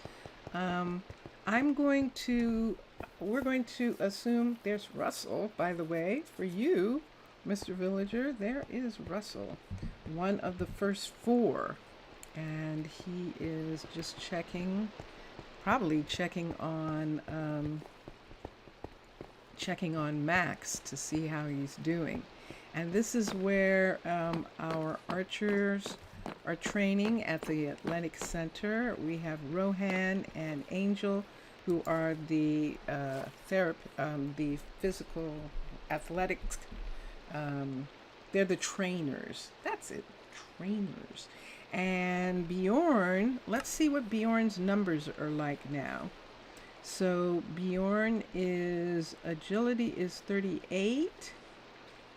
We're going to assume there's Russell, by the way, for you, Mr. Villager. There is Russell, one of the first 4, and he is just probably checking on Max to see how he's doing. And this is where our archers are training at the Athletic Center. We have Rohan and Angel, who are the physical athletics. They're the trainers. That's it, trainers. And Bjorn, let's see what Bjorn's numbers are like now. So Bjorn is agility is 38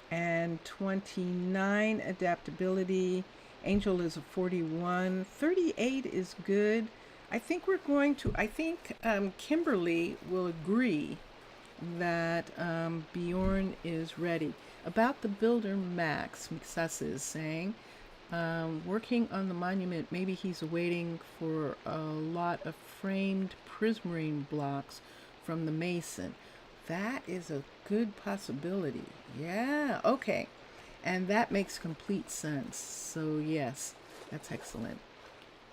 and 29 adaptability. Angel is a 41. 38 is good. I think Kimberly will agree that Bjorn is ready. About the builder Max, Mixas is saying, working on the monument, maybe he's waiting for a lot of framed prismarine blocks from the mason. That is a good possibility. Yeah, okay. And that makes complete sense. So yes, that's excellent.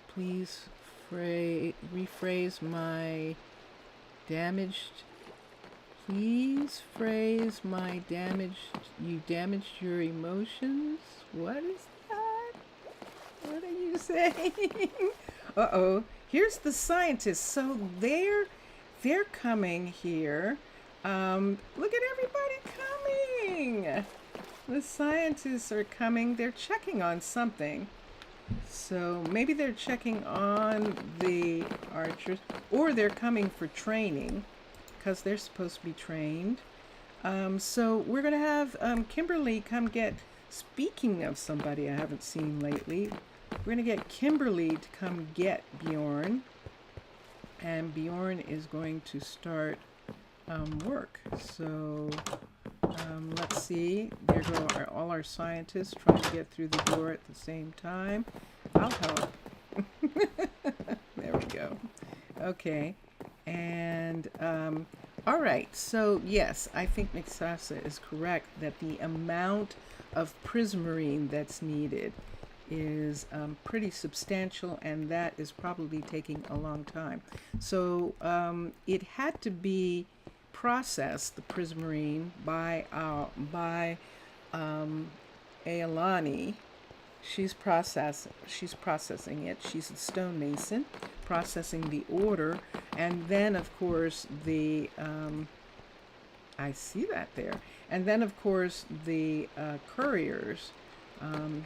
Please rephrase my damaged. Please phrase my damaged. You damaged your emotions? What is that? What are you saying? Uh-oh. Here's the scientists. So they're coming here. Look at everybody coming. The scientists are coming. They're checking on something. So maybe they're checking on the archers, or they're coming for training because they're supposed to be trained. So we're going to have Kimberly come get, speaking of somebody I haven't seen lately, we're going to get Kimberly to come get Bjorn. And Bjorn is going to start work. So let's see. There go all our scientists trying to get through the door at the same time. I'll help. There we go. Okay. And, all right. So, yes, I think Mixasa is correct that the amount of prismarine that's needed is pretty substantial, and that is probably taking a long time. So it had to be processed, the prismarine, by Ailani. She's processing it. She's a stonemason, processing the order, and then of course the I see that there, and then of course the couriers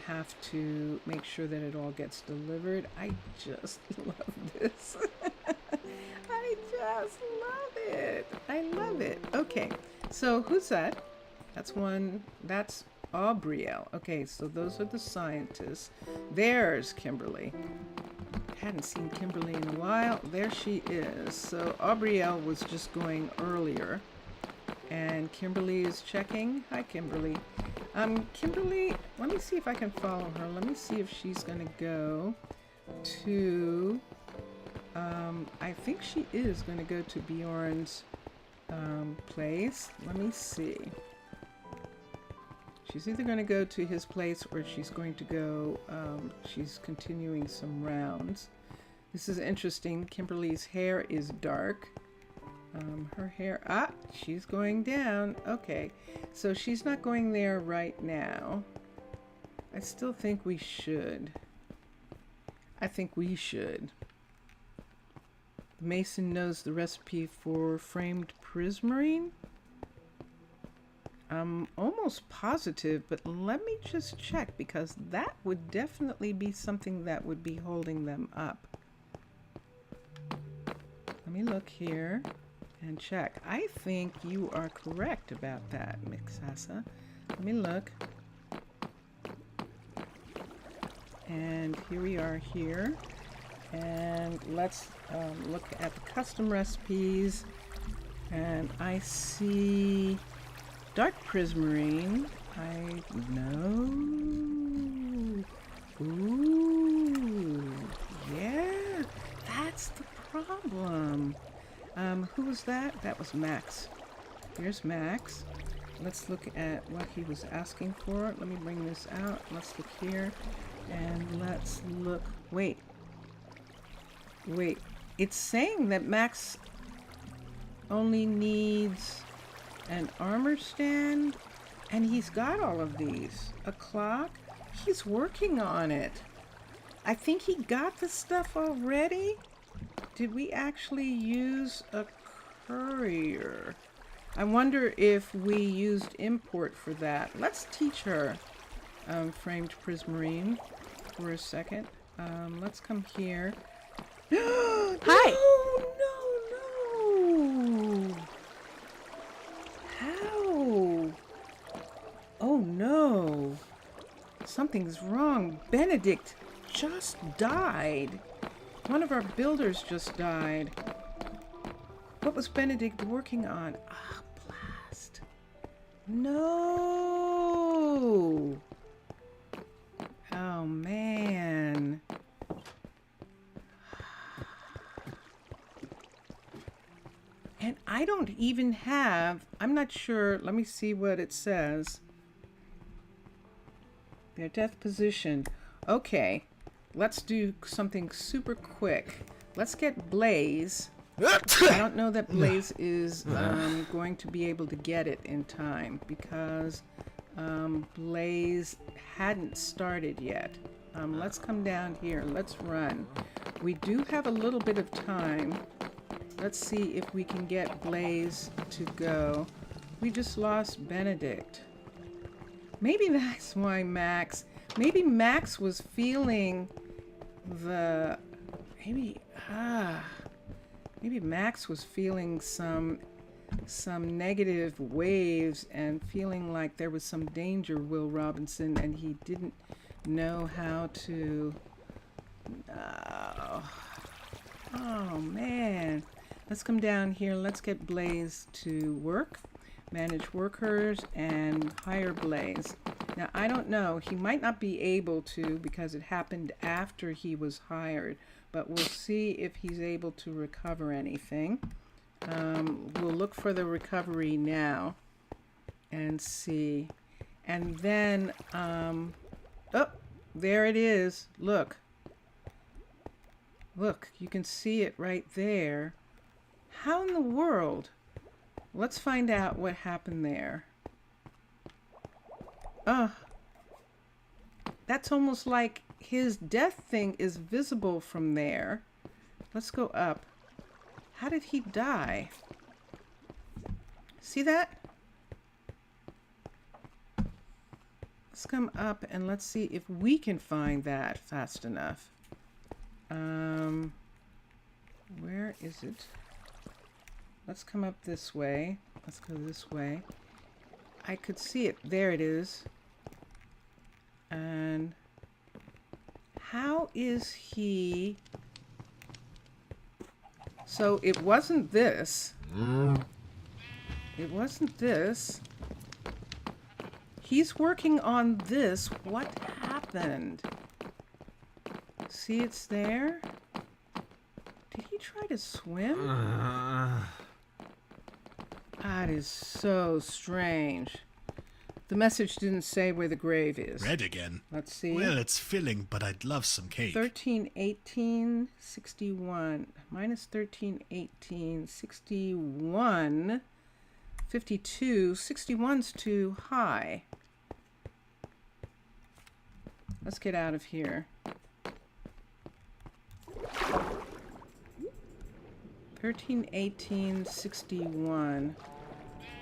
have to make sure that it all gets delivered. I just love this. I just love it. I love it. Okay, so who's that? That's one. That's Aubrielle. Okay, so those are the scientists. There's Kimberly. Hadn't seen Kimberly in a while. There she is. So Aubrielle was just going earlier, and Kimberly is checking. Hi, Kimberly. Kimberly, let me see if I can follow her. Let me see if she's gonna go to, I think she is gonna go to Bjorn's place. Let me see. She's either gonna go to his place or she's going to go, she's continuing some rounds. This is interesting. Kimberly's hair is dark. Her hair, she's going down. Okay, so she's not going there right now. I still think we should. I think we should. The Mason knows the recipe for framed prismarine. I'm almost positive, but let me just check, because that would definitely be something that would be holding them up. Let me look here and check. I think you are correct about that, Mixasa. Let me look. And here we are here. And let's look at the custom recipes. And I see dark prismarine. I know. Ooh, yeah, that's the problem. Who was that? That was Max. Here's Max. Let's look at what he was asking for. Let me bring this out. Let's look here. And let's look. Wait. It's saying that Max only needs an armor stand, and he's got all of these. A clock. He's working on it. I think he got the stuff already. Did we actually use a courier? I wonder if we used import for that. Let's teach her framed prismarine for a second. Let's come here. Hi. No. How? Oh no. Something's wrong. Benedict just died. One of our builders just died. What was Benedict working on? Blast. No. Oh, man. And I don't even have, I'm not sure, let me see what it says. Their death position. Okay. Let's do something super quick. Let's get Blaze. I don't know that Blaze is going to be able to get it in time, because Blaze hadn't started yet. Let's come down here. Let's run. We do have a little bit of time. Let's see if we can get Blaze to go. We just lost Benedict. Maybe that's why Max... Maybe Max was feeling... maybe Max was feeling some negative waves and feeling like there was some danger, Will Robinson, and he didn't know how to. Oh man, let's come down here. Let's get Blaze to work, manage workers, and hire Blaze. Now, I don't know. He might not be able to because it happened after he was hired. But we'll see if he's able to recover anything. We'll look for the recovery now and see. And then, oh, there it is. Look. Look, you can see it right there. How in the world? Let's find out what happened there. That's almost like his death thing is visible from there. Let's go up. How did he die? See that? Let's come up and let's see if we can find that fast enough. Where is it? Let's come up this way. Let's go this way. I could see it. There it is. And how is he? So it wasn't this. It wasn't this. He's working on this. What happened? See, it's there. Did he try to swim? That is so strange. The message didn't say where the grave is. Red again. Let's see. Well, it's filling, but I'd love some cake. 13, 18, 61. Minus 13, 18, 61. 52. 61's too high. Let's get out of here. 13, 18, 61.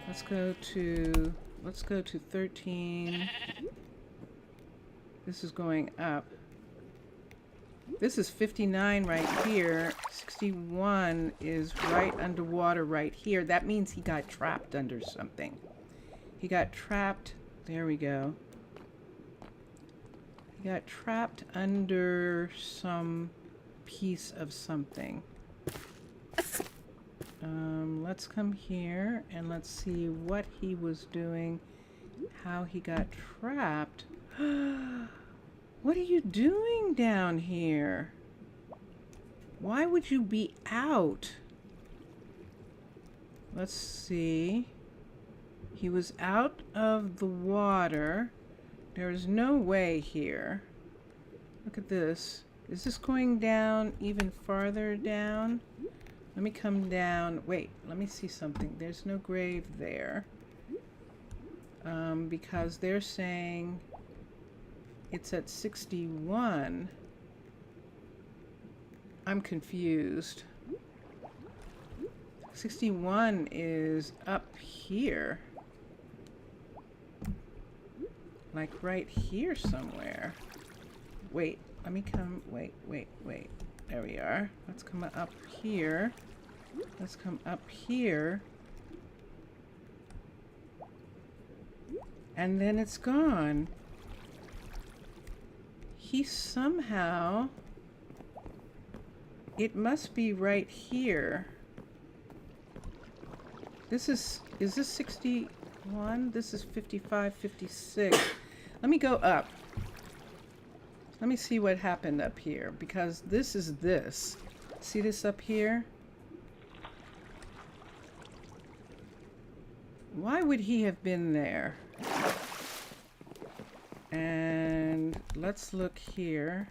Let's go to 13. This is going up. This is 59 right here. 61 is right underwater right here. That means he got trapped under something. He got trapped. There we go. He got trapped under some piece of something. Let's come here and let's see what he was doing, how he got trapped. What are you doing down here? Why would you be out? Let's see. He was out of the water. There is no way here. Look at this. Is this going down even farther down? Let me come down. Wait, let me see something. There's no grave there. Because they're saying it's at 61. I'm confused. 61 is up here. Like right here somewhere. Wait, let me come. Wait. There we are. Let's come up here. Let's come up here. And then it's gone. He somehow... It must be right here. This is this 61? This is 55, 56. Let me go up. Let me see what happened up here, because this is this. See this up here? Why would he have been there? And let's look here.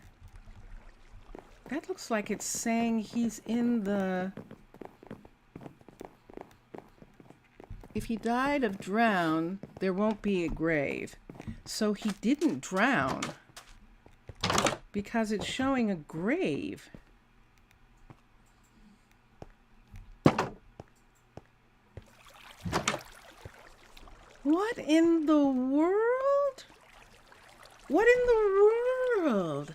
That looks like it's saying he's in the... If he died of drown, there won't be a grave. So he didn't drown. Because it's showing a grave. What in the world? What in the world?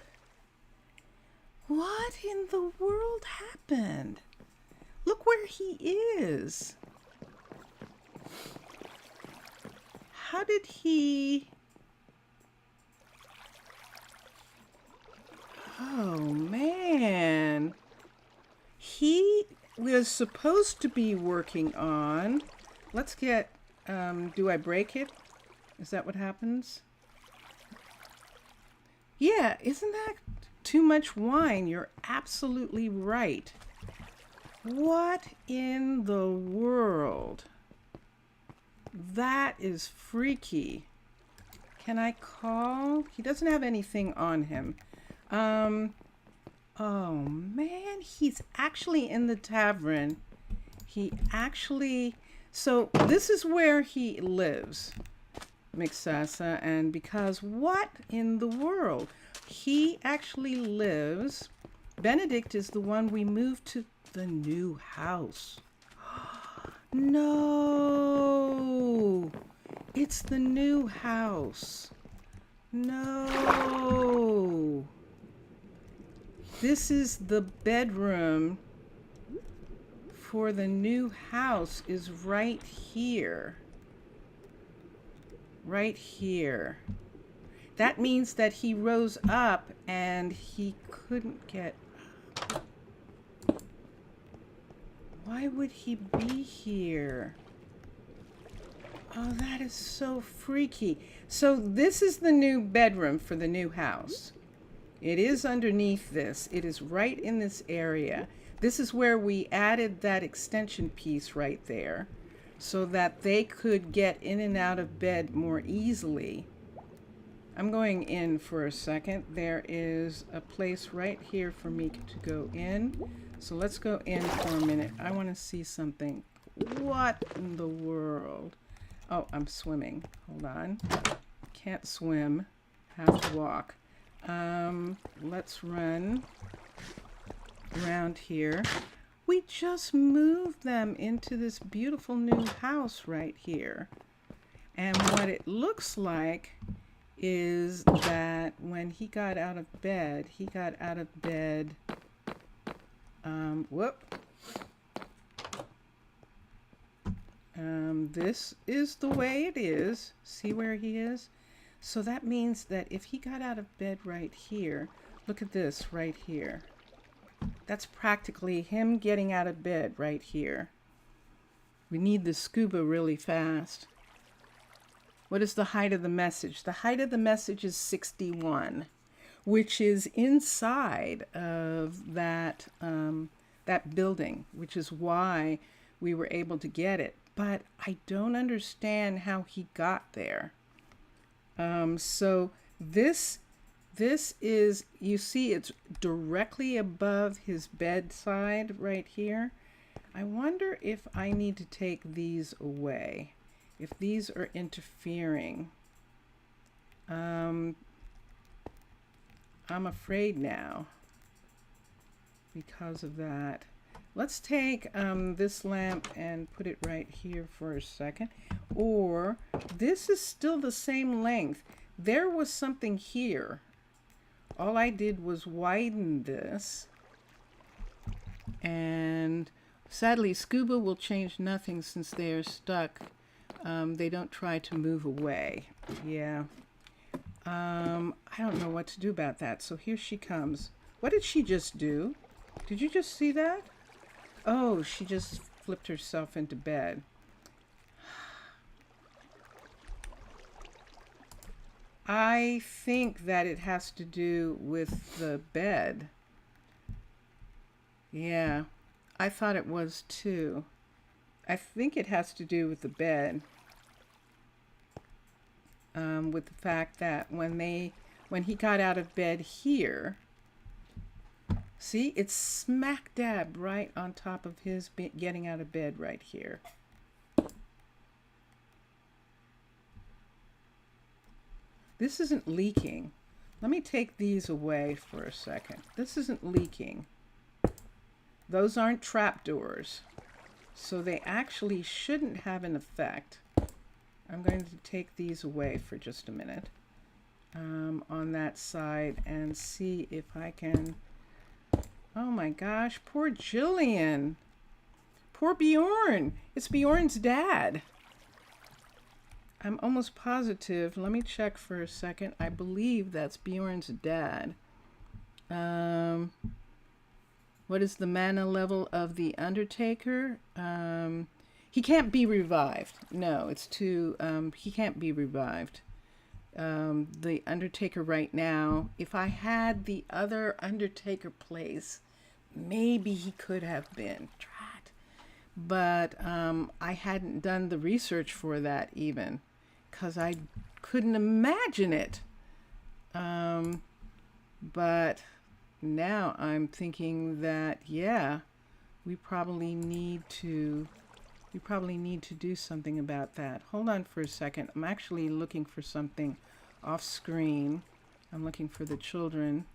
What in the world happened? Look where he is. How did he... Oh, man. He was supposed to be working on... Let's get... do I break it? Is that what happens? Yeah, isn't that too much wine? You're absolutely right. What in the world? That is freaky. Can I call? He doesn't have anything on him. Oh man, he's actually in the tavern. He actually, so this is where he lives, Mixasa, and because what in the world? He actually lives, Benedict is the one we moved to the new house. No, it's the new house. No. This is the bedroom for the new house is right here. Right here. That means that he rose up and he couldn't get up. Why would he be here? Oh, that is so freaky. So this is the new bedroom for the new house. It is underneath this. It is right in this area. This is where we added that extension piece right there so that they could get in and out of bed more easily. I'm going in for a second. There is a place right here for me to go in. So let's go in for a minute. I want to see something. What in the world? Oh, I'm swimming. Hold on. Can't swim. Have to walk. Let's run around here. We just moved them into this beautiful new house right here. And what it looks like is that when he got out of bed, this is the way it is. See where he is? So that means that if he got out of bed right here, look at this right here. That's practically him getting out of bed right here. We need the scuba really fast. What is the height of the message? The height of the message is 61, which is inside of that, that building, which is why we were able to get it. But I don't understand how he got there. So this is, you see it's directly above his bedside right here. I wonder if I need to take these away, if these are interfering. I'm afraid now because of that. Let's take this lamp and put it right here for a second. Or this is still the same length. There was something here. All I did was widen this. And sadly, scuba will change nothing since they are stuck. They don't try to move away. Yeah. I don't know what to do about that. So here she comes. What did she just do? Did you just see that? Oh, she just flipped herself into bed. I think that it has to do with the bed. Yeah, I thought it was too. I think it has to do with the bed. With the fact that when he got out of bed here, see, it's smack dab right on top of his getting out of bed right here. This isn't leaking. Let me take these away for a second. This isn't leaking. Those aren't trapdoors. So they actually shouldn't have an effect. I'm going to take these away for just a minute on that side and see if I can... Oh my gosh, poor Jillian. Poor Bjorn. It's Bjorn's dad. I'm almost positive. Let me check for a second. I believe that's Bjorn's dad. What is the mana level of the Undertaker? He can't be revived. No, it's too... he can't be revived. the Undertaker right now. If I had the other Undertaker place, maybe he could have been. Drat. But I hadn't done the research for that even, because I couldn't imagine it. But now I'm thinking that, yeah, we probably need to do something about that. Hold on for a second. I'm actually looking for something off screen. I'm looking for the children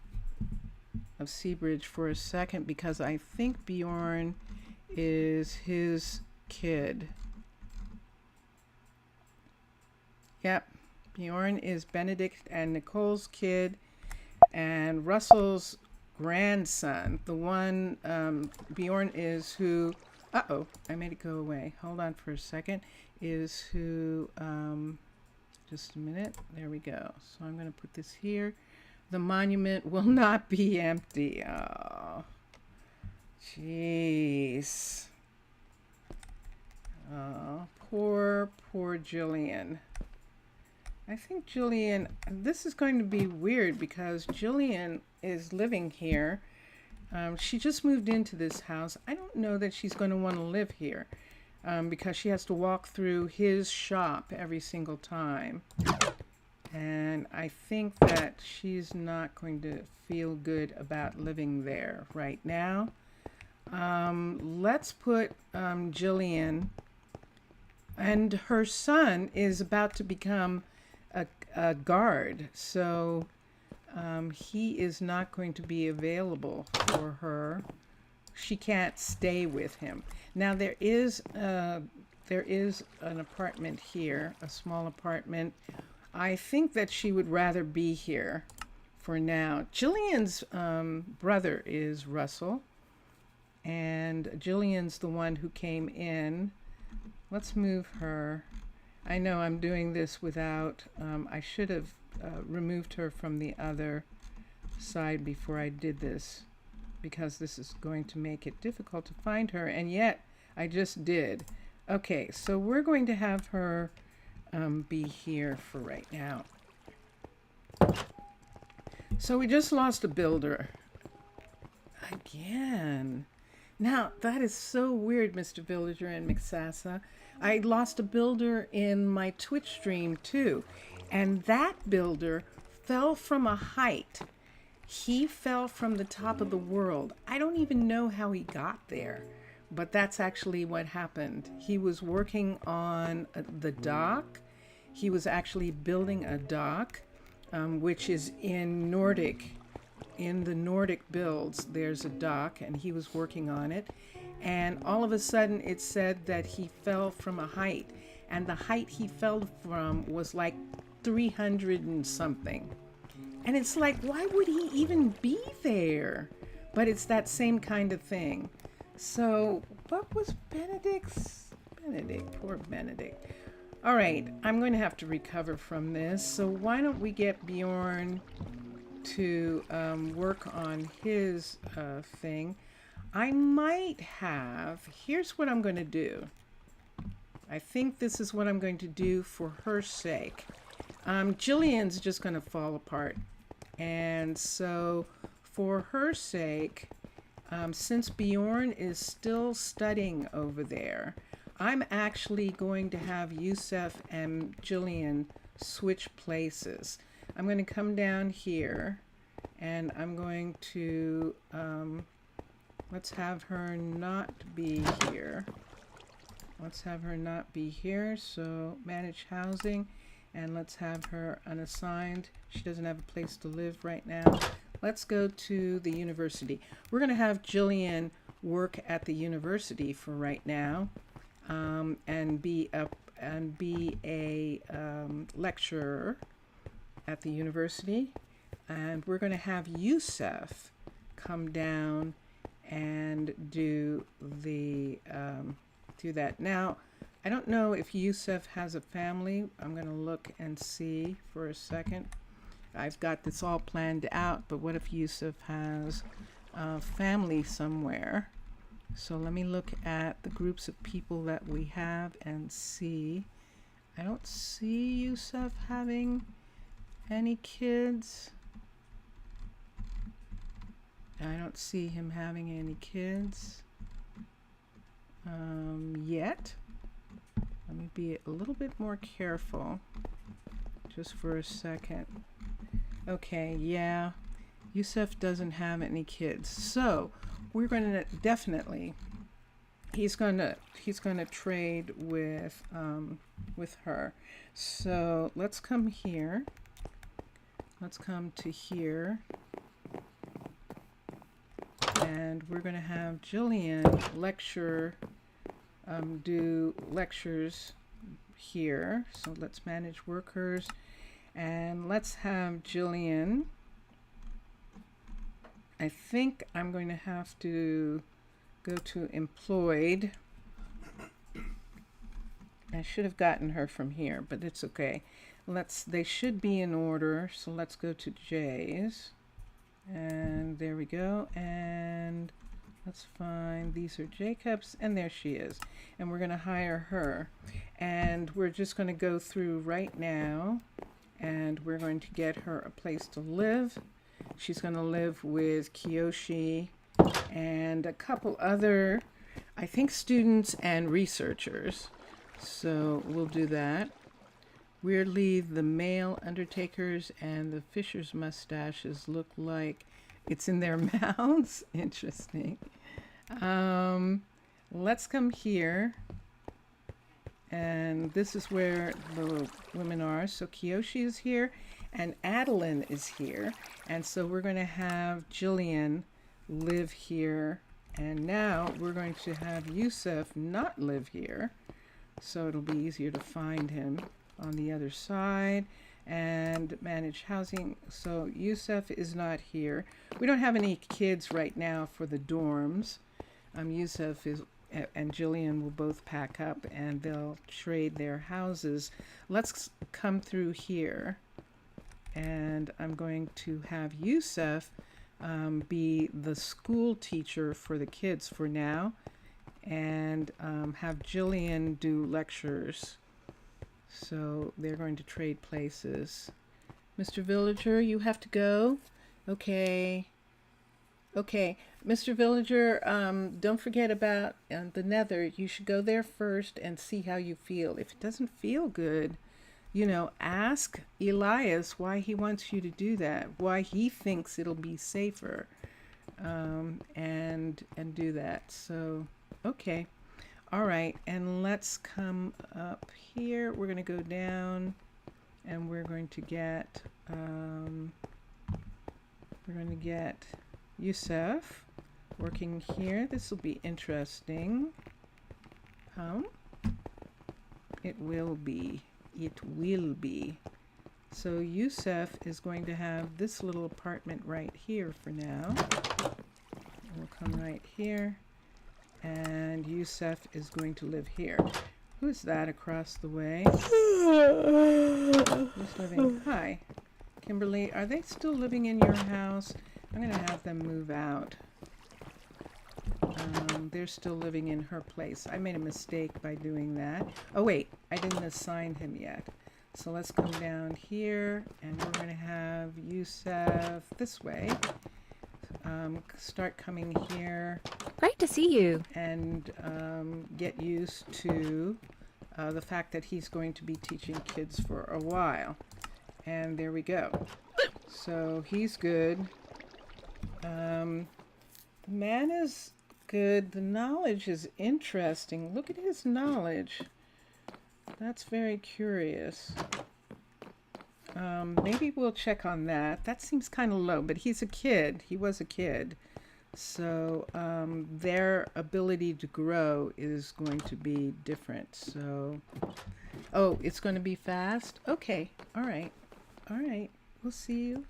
of Seabridge for a second, because I think Bjorn is his kid. Yep, Bjorn is Benedict and Nicole's kid, and Russell's grandson. The one, Bjorn is who, uh-oh, I made it go away. Hold on for a second. Is who, just a minute. There we go. So I'm going to put this here. The monument will not be empty. Oh, jeez. Oh, poor Jillian. I think Jillian, this is going to be weird because Jillian is living here. She just moved into this house. I don't know that she's going to want to live here because she has to walk through his shop every single time. And I think that she's not going to feel good about living there right now. Let's put Jillian, and her son is about to become a guard, so he is not going to be available for her. She can't stay with him. Now there is an apartment here, a small apartment. I think that she would rather be here for now. Jillian's brother is Russell, and Jillian's the one who came in. Let's move her. I know I'm doing this without, I should have removed her from the other side before I did this, because this is going to make it difficult to find her, and yet I just did. Okay, so we're going to have her be here for right now. So we just lost a builder. Again. Now, that is so weird, Mr. Villager and McSassa. I lost a builder in my Twitch stream too, and that builder fell from a height. He fell from the top of the world. I don't even know how he got there, but that's actually what happened. He was working on the dock. He was actually building a dock, which is in Nordic. In the Nordic builds, there's a dock, and he was working on it. And all of a sudden, it said that he fell from a height. And the height he fell from was like 300 and something. And it's like, why would he even be there? But it's that same kind of thing. So, what was Benedict, poor Benedict. All right, I'm going to have to recover from this. So why don't we get Bjorn to work on his thing. I might have, here's what I'm going to do. I think this is what I'm going to do for her sake. Jillian's just going to fall apart. And so for her sake, since Bjorn is still studying over there, I'm actually going to have Yusef and Jillian switch places. I'm going to come down here and I'm going to, let's have her not be here. Let's have her not be here. So manage housing, and let's have her unassigned. She doesn't have a place to live right now. Let's go to the university. We're going to have Jillian work at the university for right now, and be a lecturer at the university. And we're going to have Yusef come down and do the do that. Now, I don't know if Yusef has a family. I'm going to look and see for a second. I've got this all planned out, but what if Yusef has a family somewhere? So let me look at the groups of people that we have and see. I don't see Yusef having any kids. I don't see him having any kids yet. Let me be a little bit more careful just for a second. Okay, yeah, Yusuf doesn't have any kids, so we're going to definitely, he's going to trade with her. So let's come here. Let's come to here. And we're going to have Jillian do lectures here. So let's manage workers. And let's have Jillian. I think I'm going to have to go to employed. I should have gotten her from here, but it's okay. They should be in order. So let's go to J's. And there we go. And let's find, these are Jacobs, and there she is. And we're going to hire her. And we're just going to go through right now. And we're going to get her a place to live. She's going to live with Kiyoshi and a couple other, I think, students and researchers. So we'll do that. Weirdly, the male undertakers and the Fisher's mustaches look like it's in their mouths. Interesting. Let's come here. And this is where the women are. So Kiyoshi is here and Adeline is here. And so we're going to have Jillian live here. And now we're going to have Yusuf not live here. So it'll be easier to find him on the other side and manage housing. So Yusuf is not here. We don't have any kids right now for the dorms. Yusuf is and Jillian will both pack up and they'll trade their houses. Let's come through here, and I'm going to have Yusuf be the school teacher for the kids for now, and have Jillian do lectures. So they're going to trade places. Mr. Villager, you have to go. Okay. Okay, Mr. Villager, don't forget about the nether. You should go there first and see how you feel. If it doesn't feel good, ask Elias why he wants you to do that, why he thinks it'll be safer, and do that. So, okay. All right, and let's come up here. We're going to go down, and we're going to get Yusuf working here. This will be interesting. It will be. It will be. So Yusuf is going to have this little apartment right here for now. We'll come right here. And Yusuf is going to live here. Who's that across the way? Who's living? Hi. Kimberly, are they still living in your house? I'm going to have them move out. They're still living in her place. I made a mistake by doing that. Oh, wait. I didn't assign him yet. So let's come down here, and we're going to have Yusuf this way. Start coming here. Great to see you. And get used to the fact that he's going to be teaching kids for a while. And there we go. So he's good. The man is good. The knowledge is interesting. Look at his knowledge. That's very curious. Maybe we'll check on that. That seems kind of low, but he's a kid. He was a kid. So their ability to grow is going to be different. So, oh, it's going to be fast? Okay. All right. All right. We'll see you.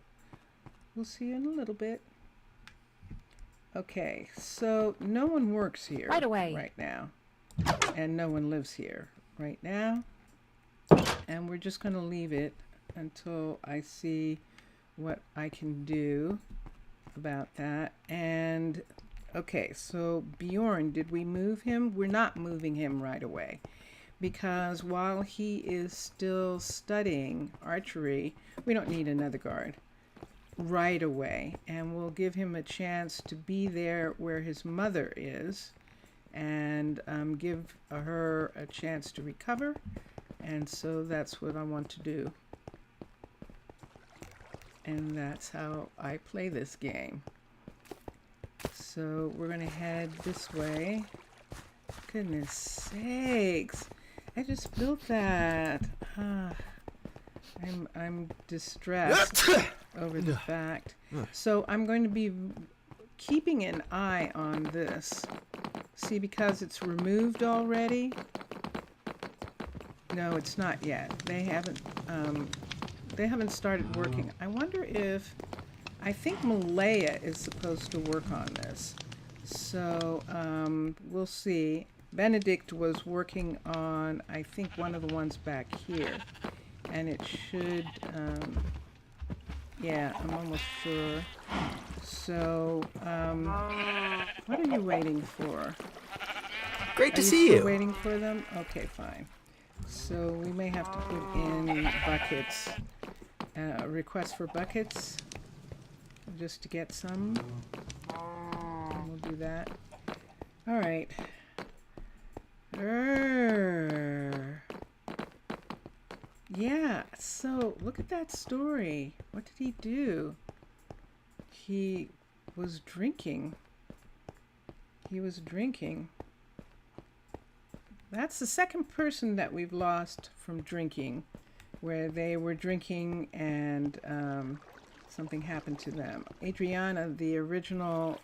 We'll see you in a little bit. Okay. So no one works here Right away. right now. And no one lives here right now. And we're just going to leave it until I see what I can do about that. And okay, so Bjorn, did we move him? We're not moving him right away. because while he is still studying archery, we don't need another guard right away, and we'll give him a chance to be there where his mother is, and give her a chance to recover. And so that's what I want to do, and that's how I play this game. So we're gonna head this way. Goodness sakes, I just built that. I'm distressed over the fact. So I'm going to be keeping an eye on this. See, because it's removed already. No, it's not yet. They haven't started working. I wonder if, I think Malaya is supposed to work on this. So we'll see. Benedict was working on, I think, one of the ones back here. And it should, yeah, I'm almost sure. So, what are you waiting for? Great to Are see still you. waiting for them? Okay, fine. So we may have to put in buckets, request for buckets, just to get some. And we'll do that. All right. Yeah, so look at that story. What did he do? He was drinking. He was drinking. That's the second person that we've lost from drinking, where they were drinking and something happened to them. Adriana, the original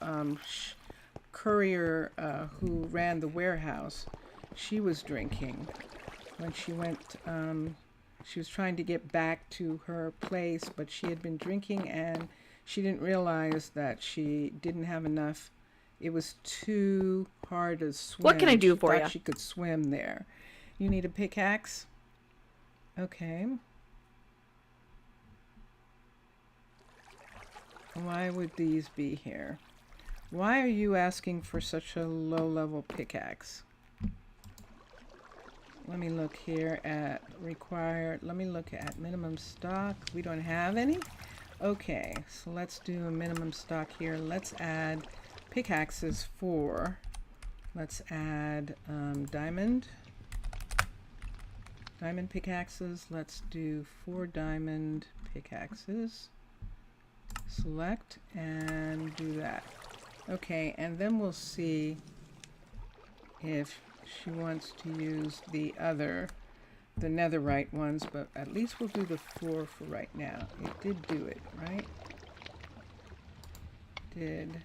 courier who ran the warehouse, she was drinking when she went. She was trying to get back to her place, but she had been drinking and she didn't realize that she didn't have enough. It was too hard to swim. What can I do for She thought you? she could swim there. You need a pickaxe? Okay. Why would these be here? Why are you asking for such a low-level pickaxe? Let me look here at required. Let me look at minimum stock. We don't have any. Okay, so let's do a minimum stock here. Let's add pickaxes for. Let's add diamond pickaxes. Let's do 4 diamond pickaxes. Select and do that. Okay, and then we'll see if she wants to use the netherite ones, but at least we'll do the 4 for right now. It did do it, right? Did.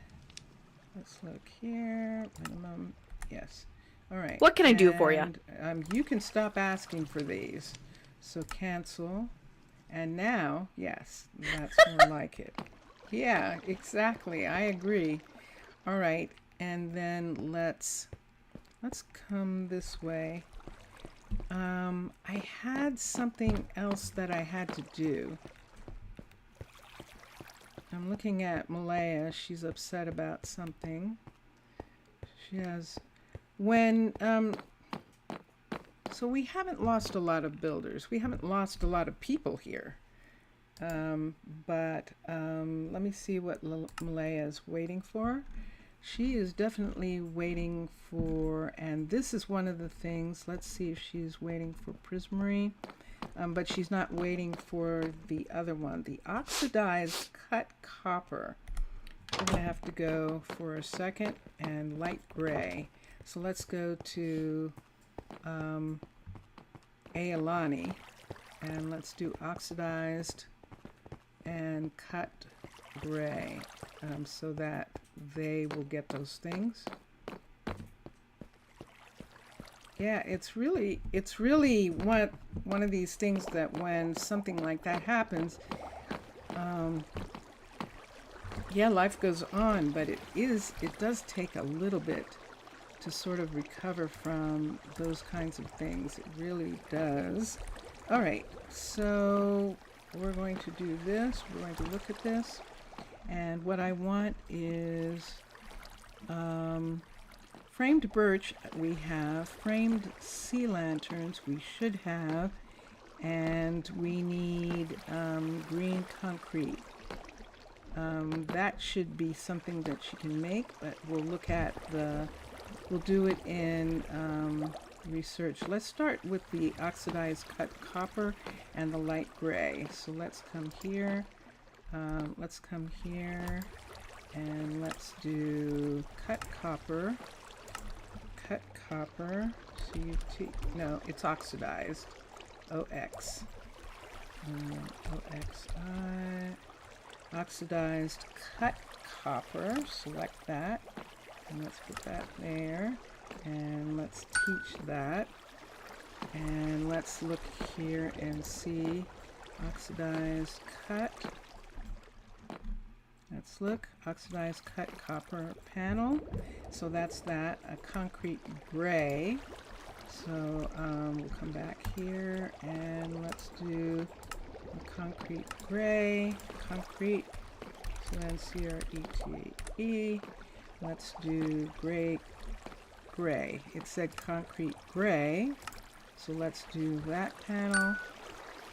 Let's look here. Minimum. Yes. All right. What can I do for you? You can stop asking for these. So cancel. And now, yes, that's more like it. Yeah, exactly. I agree. All right. And then let's come this way. I had something else that I had to do. I'm looking at Malaya. She's upset about something. She has, so we haven't lost a lot of builders. We haven't lost a lot of people here. But let me see what Malaya is waiting for. She is definitely waiting for, and this is one of the things, let's see if she's waiting for prismarine, but she's not waiting for the other one, the oxidized cut copper. We're going to have to go for a second, and light gray. So let's go to Aelani, and let's do oxidized and cut gray, so that they will get those things. Yeah, it's really one of these things that when something like that happens, yeah, life goes on, but it does take a little bit to sort of recover from those kinds of things. It really does. All right, so we're going to do this. We're going to look at this. And what I want is framed birch we have, framed sea lanterns we should have, and we need green concrete. That should be something that she can make, but we'll do it in research. Let's start with the oxidized cut copper and the light gray. So let's come here, and let's do cut copper, CUT, no, it's oxidized, OX, OXI, oxidized cut copper, select that, and let's put that there, and let's teach that, and let's look here and see oxidized cut. Let's look, oxidized cut copper panel. So that's that, a concrete gray. So we'll come back here and let's do a concrete gray, concrete, so then CRETE. Let's do gray. It said concrete gray, so let's do that panel.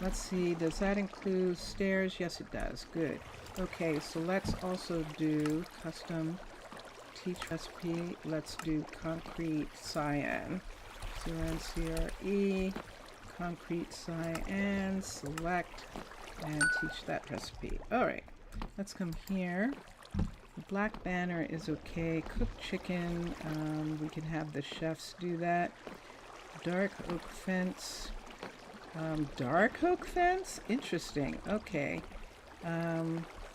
Let's see, does that include stairs? Yes, it does. Good. Okay, so let's also do custom teach recipe. Let's do concrete cyan. CNCRE, concrete cyan, select, and teach that recipe. All right, let's come here. The black banner is okay. Cooked chicken, we can have the chefs do that. Dark oak fence. Dark oak fence? Interesting. Okay.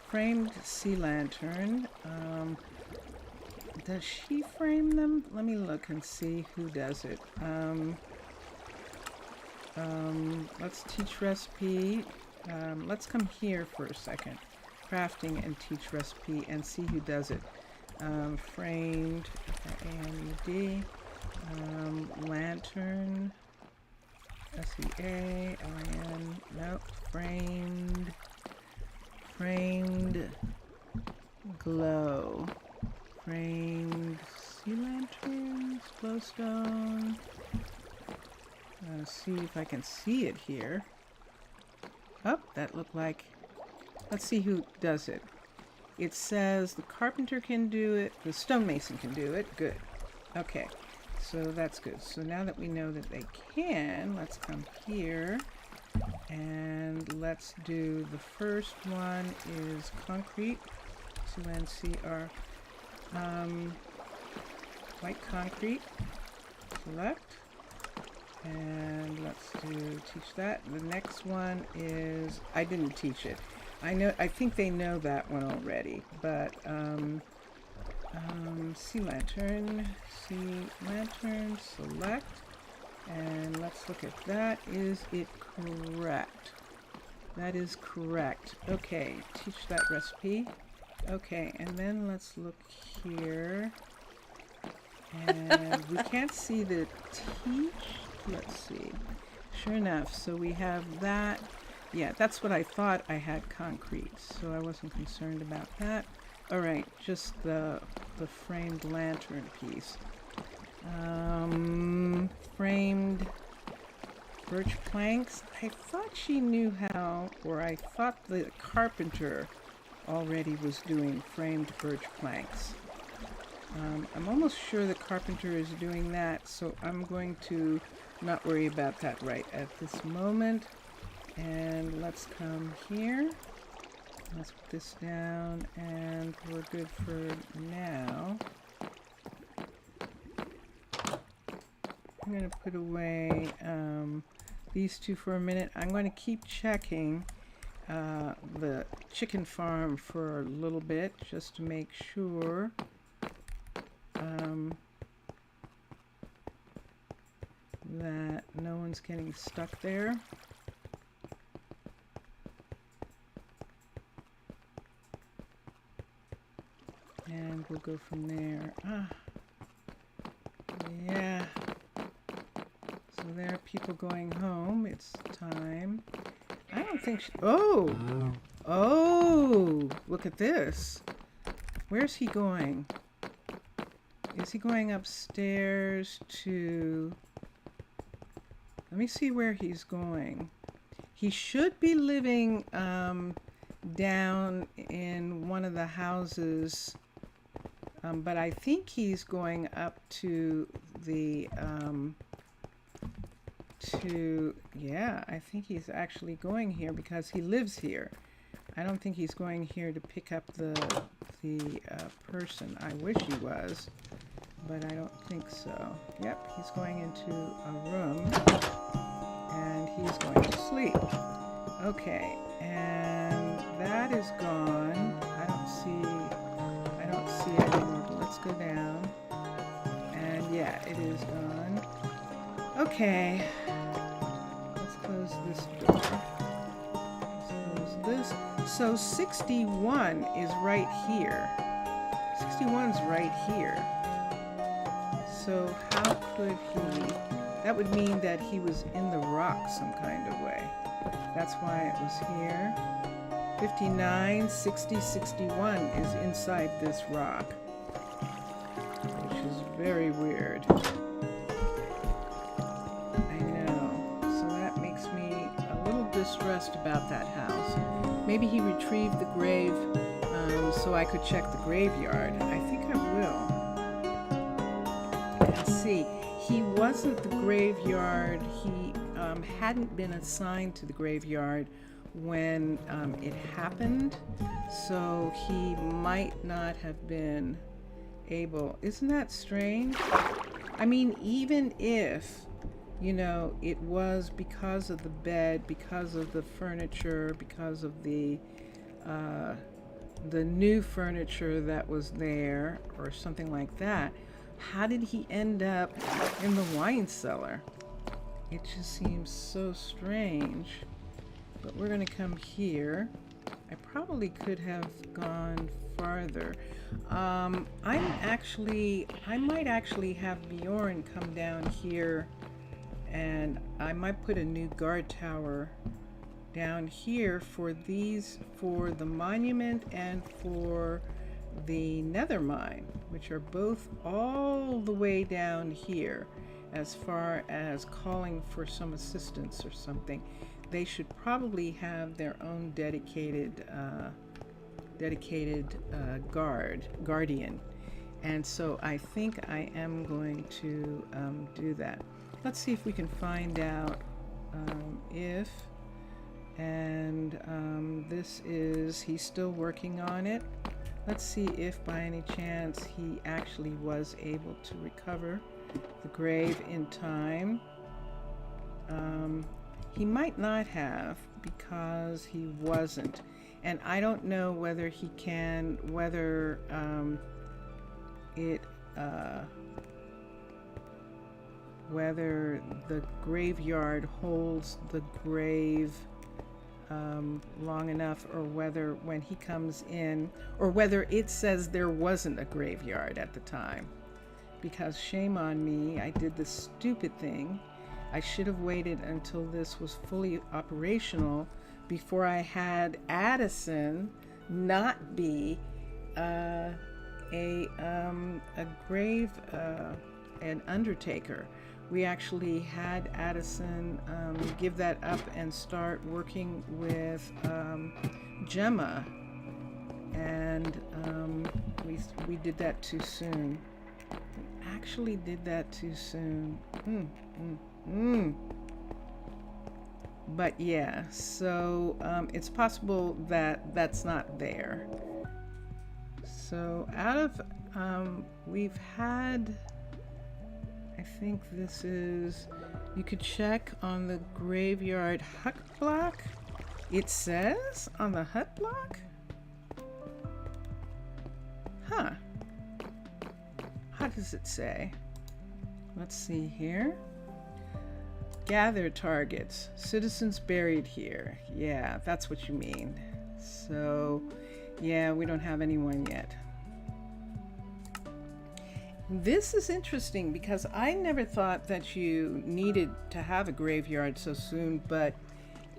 Framed sea lantern. Does she frame them? Let me look and see who does it. Let's teach recipe. Let's come here for a second. Crafting and teach recipe and see who does it. Framed, AMUD. Lantern. SEALN. Nope. Framed glow. Framed sea lanterns, glowstone. See if I can see it here. Oh, that looked like. Let's see who does it. It says the carpenter can do it, the stonemason can do it. Good. Okay, so that's good. So now that we know that they can, let's come here and let's do the first one is concrete. CNCR. White concrete, select, and let's teach that. The next one is, I didn't teach it. I think they know that one already, but sea lantern, select, and let's look at that. Is it correct? That is correct. Okay, teach that recipe. Okay, and then let's look here. And we can't see the teach. Let's see. Sure enough, so we have that. Yeah, that's what I thought I had concrete, so I wasn't concerned about that. All right, just the framed lantern piece. Framed birch planks. I thought she knew how, or I thought the carpenter already was doing framed birch planks. I'm almost sure the carpenter is doing that, so I'm going to not worry about that right at this moment. And let's come here. Let's put this down, and we're good for now. I'm going to put away these two for a minute. I'm going to keep checking the chicken farm for a little bit just to make sure that no one's getting stuck there. And we'll go from there. Yeah. So there are people going home. It's time. I don't think she... Oh! Oh! Look at this. Where's he going? Is he going upstairs to... Let me see where he's going. He should be living down in one of the houses, but I think he's going up to the... yeah, I think he's actually going here because he lives here. I don't think he's going here to pick up the person. I wish he was, but I don't think so. Yep, he's going into a room and he's going to sleep. Okay, and that is gone. I don't see it anymore, but let's go down. And yeah, it is gone. Okay, let's close this door. Let's close this. So 61 is right here. 61's right here. So how could he... That would mean that he was in the rock some kind of way. That's why it was here. 59, 60, 61 is inside this rock, which is very weird. I know. So that makes me a little distressed about that house. Maybe he retrieved the grave so I could check the graveyard. I think I will. Let's see. He wasn't the graveyard. He hadn't been assigned to the graveyard when it happened, so he might not have been able. Isn't that strange? I mean, even if, you know, it was because of the bed, because of the furniture, because of the new furniture that was there or something like that, how did he end up in the wine cellar? It just seems so strange. But we're going to come here. I probably could have gone farther. I might actually have Bjorn come down here, and I might put a new guard tower down here for the monument and for the nether mine, which are both all the way down here. As far as calling for some assistance or something, they should probably have their own dedicated guardian, and so I think I am going to do that. Let's see if we can find out if, and this is, he's still working on it. Let's see if by any chance he actually was able to recover the grave in time. He might not have, because he wasn't, and I don't know whether he can, whether the graveyard holds the grave long enough, or whether when he comes in, or whether it says there wasn't a graveyard at the time. Because shame on me, I did the stupid thing. I should have waited until this was fully operational before I had Addison not be an undertaker. We actually had Addison give that up and start working with Gemma, and we did that too soon. Actually did that too soon. But yeah, so it's possible that that's not there. So out of we've had, I think this is, you could check on the graveyard hut block. It says on the hut block? Huh. How does it say? Let's see here. Gather targets. Citizens buried here. Yeah, that's what you mean. So, yeah, we don't have anyone yet. This is interesting because I never thought that you needed to have a graveyard so soon, but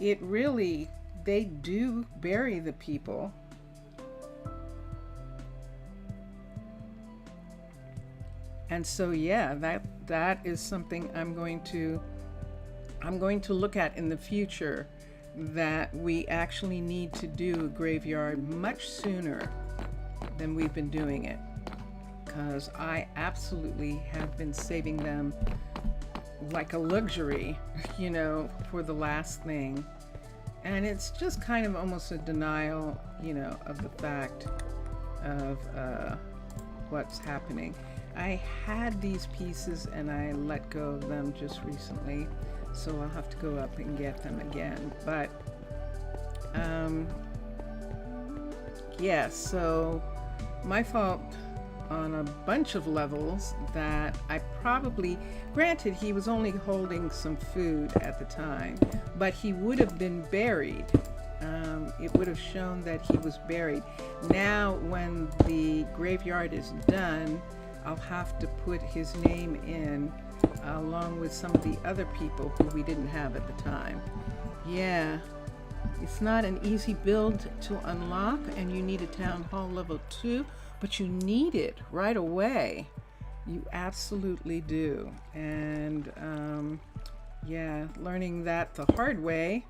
it really, they do bury the people. And so yeah, that is something I'm going to look at in the future, that we actually need to do a graveyard much sooner than we've been doing it, because I absolutely have been saving them like a luxury, for the last thing. And it's just kind of almost a denial, of the fact of what's happening. I had these pieces and I let go of them just recently, so I'll have to go up and get them again. But yeah, so my fault on a bunch of levels, that I probably, granted he was only holding some food at the time, but he would have been buried. It would have shown that he was buried. Now when the graveyard is done, I'll have to put his name in along with some of the other people who we didn't have at the time. Yeah, it's not an easy build to unlock, and you need a town hall level 2, but you need it right away. You absolutely do. And yeah, learning that the hard way,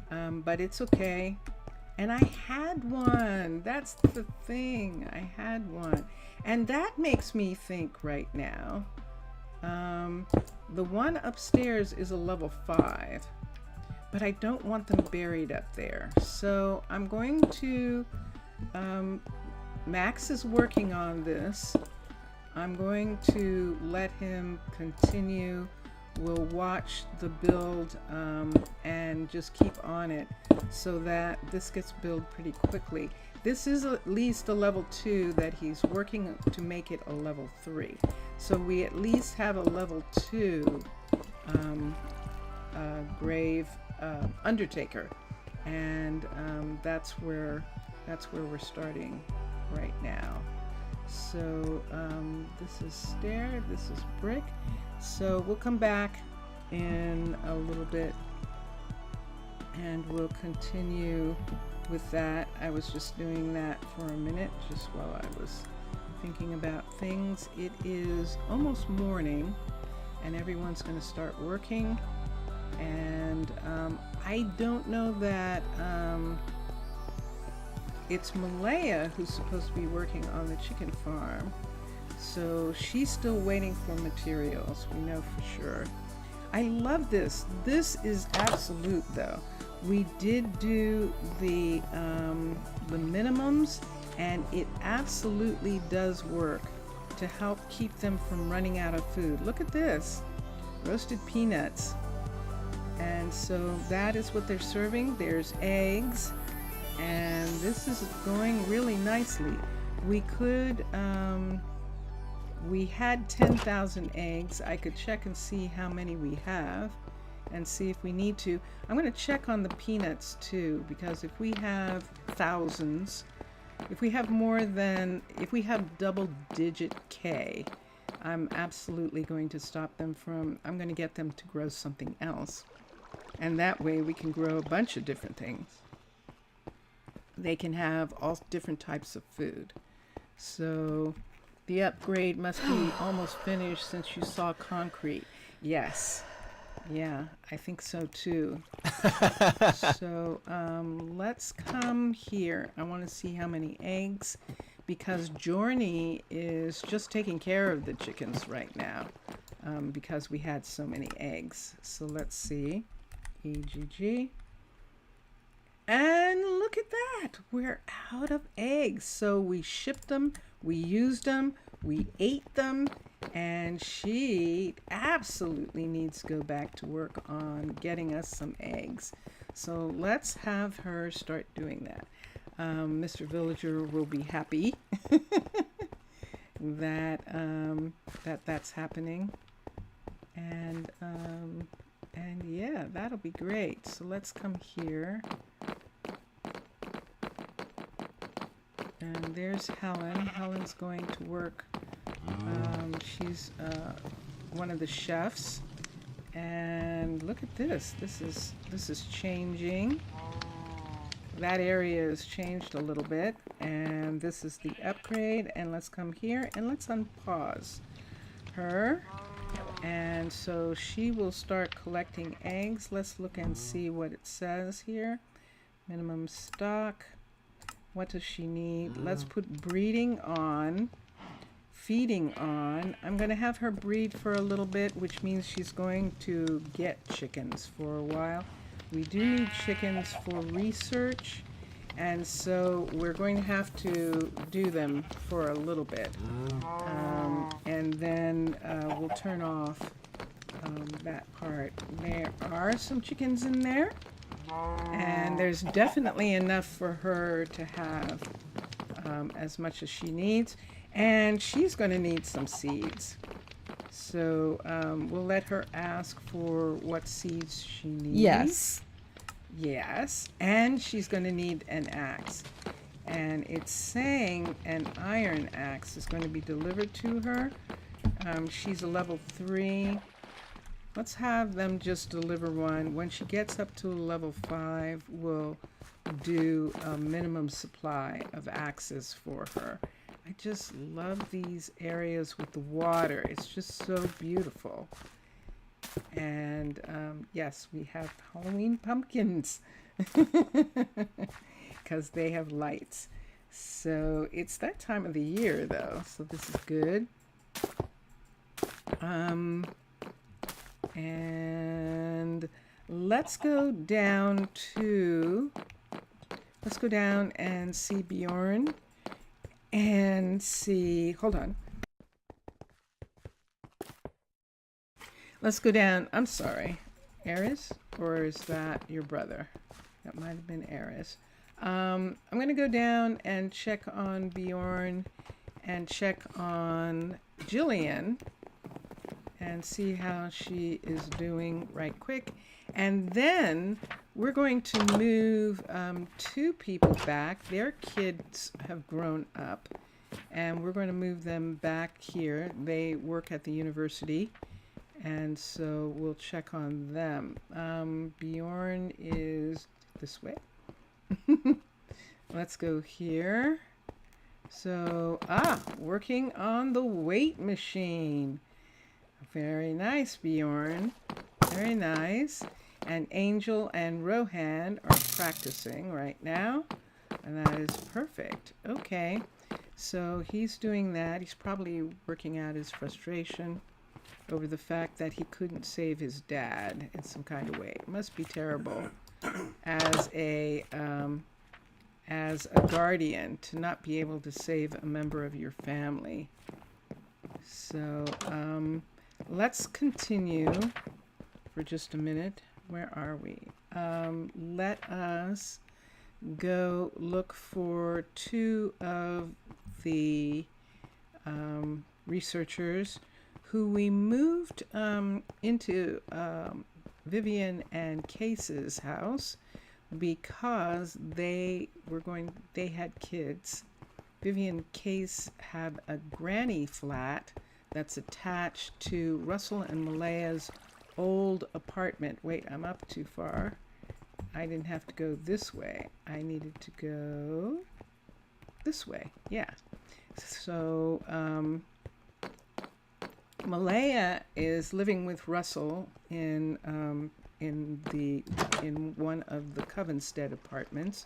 but it's okay. And I had one. That's the thing. I had one. And that makes me think right now. The one upstairs is a level 5, but I don't want them buried up there. So I'm going to, Max is working on this. I'm going to let him continue. We'll watch the build and just keep on it so that this gets built pretty quickly. This is at least a level 2 that he's working to make it a level 3. So we at least have a level 2 grave undertaker, and that's where we're starting right now. So this is stair, this is brick. So we'll come back in a little bit and we'll continue with that. I was just doing that for a minute just while I was thinking about things. It is almost morning and everyone's going to start working, and I don't know that it's Malaya who's supposed to be working on the chicken farm. So she's still waiting for materials, we know for sure. I love this. This is absolute though. We did do the minimums, and it absolutely does work to help keep them from running out of food. Look at this, roasted peanuts. And so that is what they're serving. There's eggs, and this is going really nicely. We could, we had 10,000 eggs. I could check and see how many we have and see if we need to. I'm going to check on the peanuts too, because if we have thousands, if we have more than, if we have double-digit K, I'm absolutely going to stop them from, I'm going to get them to grow something else. And that way we can grow a bunch of different things. They can have all different types of food. So the upgrade must be almost finished since you saw concrete. Yes. Yeah, I think so too. So let's come here. I want to see how many eggs, because Journey is just taking care of the chickens right now because we had so many eggs. So let's see. EGG. And look at that. We're out of eggs. So we shipped them, we used them, we ate them, and she absolutely needs to go back to work on getting us some eggs. So let's have her start doing that. Mr. Villager will be happy that that's happening. And yeah, that'll be great. So let's come here. And there's Helen. Helen's going to work. She's one of the chefs. And look at this. This is changing. That area is changed a little bit. And this is the upgrade. And let's come here and let's unpause. her. And so she will start collecting eggs. Let's look and see what it says here. Minimum stock. What does she need? Let's put breeding on, feeding on. I'm going to have her breed for a little bit, which means she's going to get chickens for a while. We do need chickens for research, and so we're going to have to do them for a little bit. And then we'll turn off that part. There are some chickens in there, and there's definitely enough for her to have as much as she needs, and she's going to need some seeds. So we'll let her ask for what seeds she needs. Yes. Yes, and she's going to need an axe. And it's saying an iron axe is going to be delivered to her. She's a level 3. Let's have them just deliver one. When she gets up to level 5, we'll do a minimum supply of axes for her. I just love these areas with the water. It's just so beautiful. And yes, we have Halloween pumpkins because they have lights. So it's that time of the year though, so this is good. And let's go down and see Bjorn and see, hold on. Let's go down. I'm sorry. Ares? Or is that your brother? That might have been Ares. I'm going to go down and check on Bjorn and check on Jillian and see how she is doing right quick. And then we're going to move 2 people back. Their kids have grown up, and we're going to move them back here. They work at the university. And so we'll check on them. Bjorn is this way. Let's go here. So, working on the weight machine. Very nice, Bjorn. Very nice. And Angel and Rohan are practicing right now. And that is perfect. Okay. So he's doing that. He's probably working out his frustration over the fact that he couldn't save his dad in some kind of way. It must be terrible as a guardian to not be able to save a member of your family. So let's continue for just a minute. Where are we? Let us go look for 2 of the researchers who we moved into Vivian and Case's house because they had kids. Vivian and Case have a granny flat that's attached to Russell and Malaya's old apartment. Wait, I'm up too far. I didn't have to go this way. I needed to go this way. Yeah. So, Malaya is living with Russell in one of the Covenstead apartments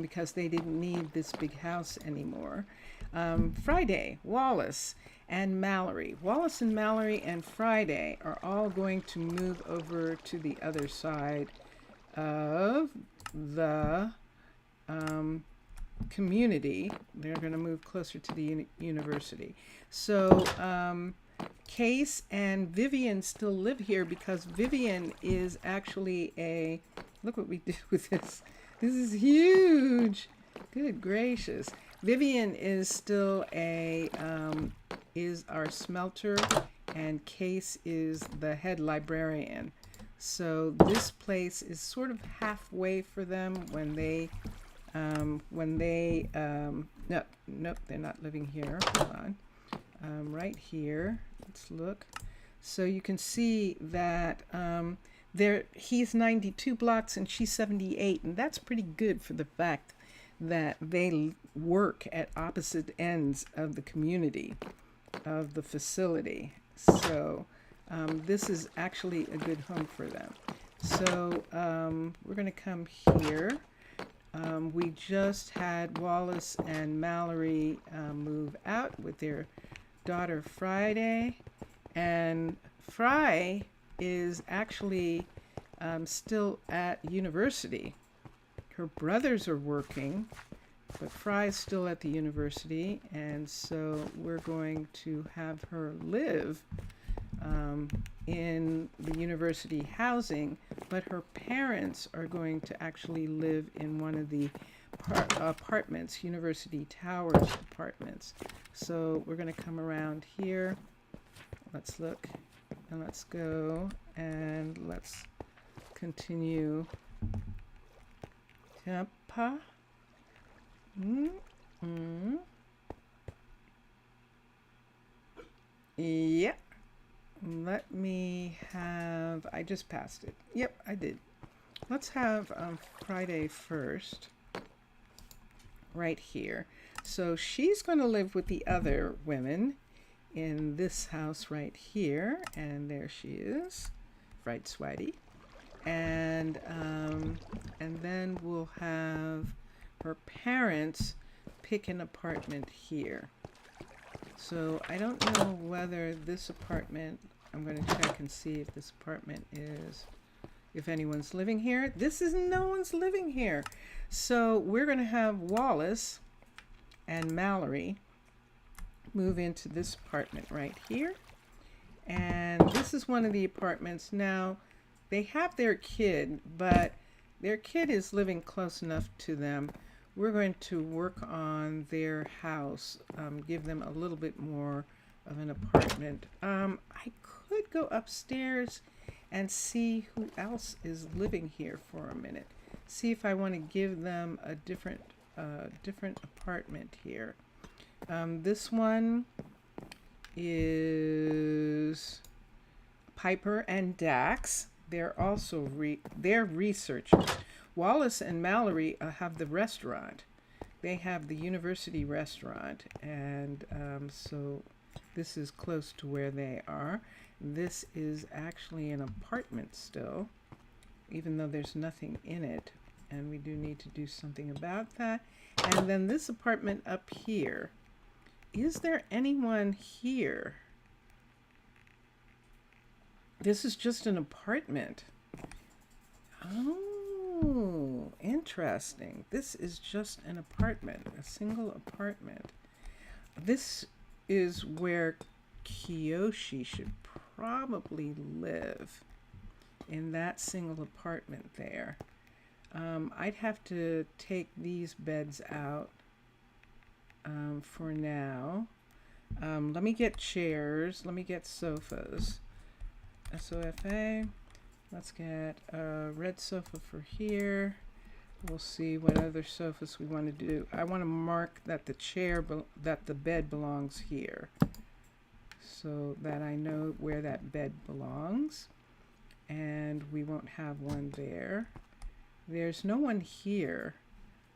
because they didn't need this big house anymore. Friday, Wallace and Mallory. Wallace and Mallory and Friday are all going to move over to the other side of the community. They're going to move closer to the university. So Case and Vivian still live here because Vivian is actually look what we did with this. This is huge. Good gracious. Vivian is still is our smelter, and Case is the head librarian. So this place is sort of halfway for them when they nope, they're not living here. Hold on. Right here, let's look. So you can see that he's 92 blocks and she's 78, and that's pretty good for the fact that they work at opposite ends of the community. of the facility. So this is actually a good home for them. So we're going to come here. We just had Wallace and Mallory move out with their daughter Friday, and Fry is actually still at university. Her brothers are working, but Fry's still at the university, and so we're going to have her live in the university housing, but her parents are going to actually live in one of the apartments, University Towers apartments. So we're going to come around here. Let's look and let's go and let's continue. Yapa. Yep. Let me have, I just passed it. Yep, I did. Let's have Friday first, right here. So she's going to live with the other women in this house right here. And there she is, right, Swatty. And then we'll have her parents pick an apartment here. So I don't know whether this apartment, I'm going to check and see if this apartment is, if anyone's living here. This is, no one's living here. So we're going to have Wallace and Mallory move into this apartment right here. And this is one of the apartments. Now, they have their kid, but their kid is living close enough to them. We're going to work on their house, give them a little bit more of an apartment. I could go upstairs and see who else is living here for a minute. See if I want to give them a different apartment here. This one is Piper and Dax. They're also they're researchers. Wallace and Mallory have the restaurant. They have the university restaurant, and so this is close to where they are. This is actually an apartment still, even though there's nothing in it, and we do need to do something about that. And then this apartment up here. Is there anyone here? This is just an apartment. Oh, interesting. This is just an apartment, a single apartment. This is where Kiyoshi should probably live, in that single apartment there. I'd have to take these beds out for now. Let me get chairs. Let me get sofas. SOFA. Let's get a red sofa for here. We'll see what other sofas we want to do. I want to mark that that the bed belongs here, so that I know where that bed belongs. And we won't have one there. There's no one here,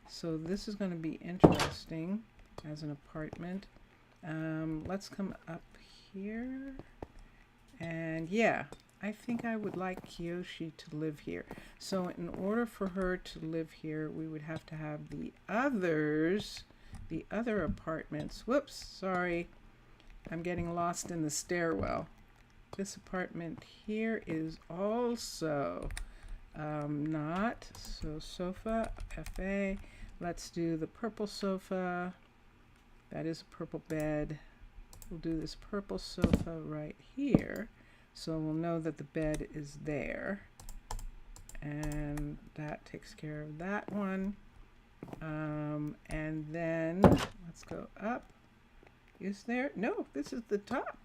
so this is going to be interesting as an apartment. Let's come up here. And yeah, I think I would like Kiyoshi to live here. So in order for her to live here, we would have to have the other apartments. Whoops, sorry. I'm getting lost in the stairwell. This apartment here is also not. So sofa, FA. Let's do the purple sofa. That is a purple bed. We'll do this purple sofa right here, so we'll know that the bed is there. And that takes care of that one. And then let's go up. Is there? No, this is the top.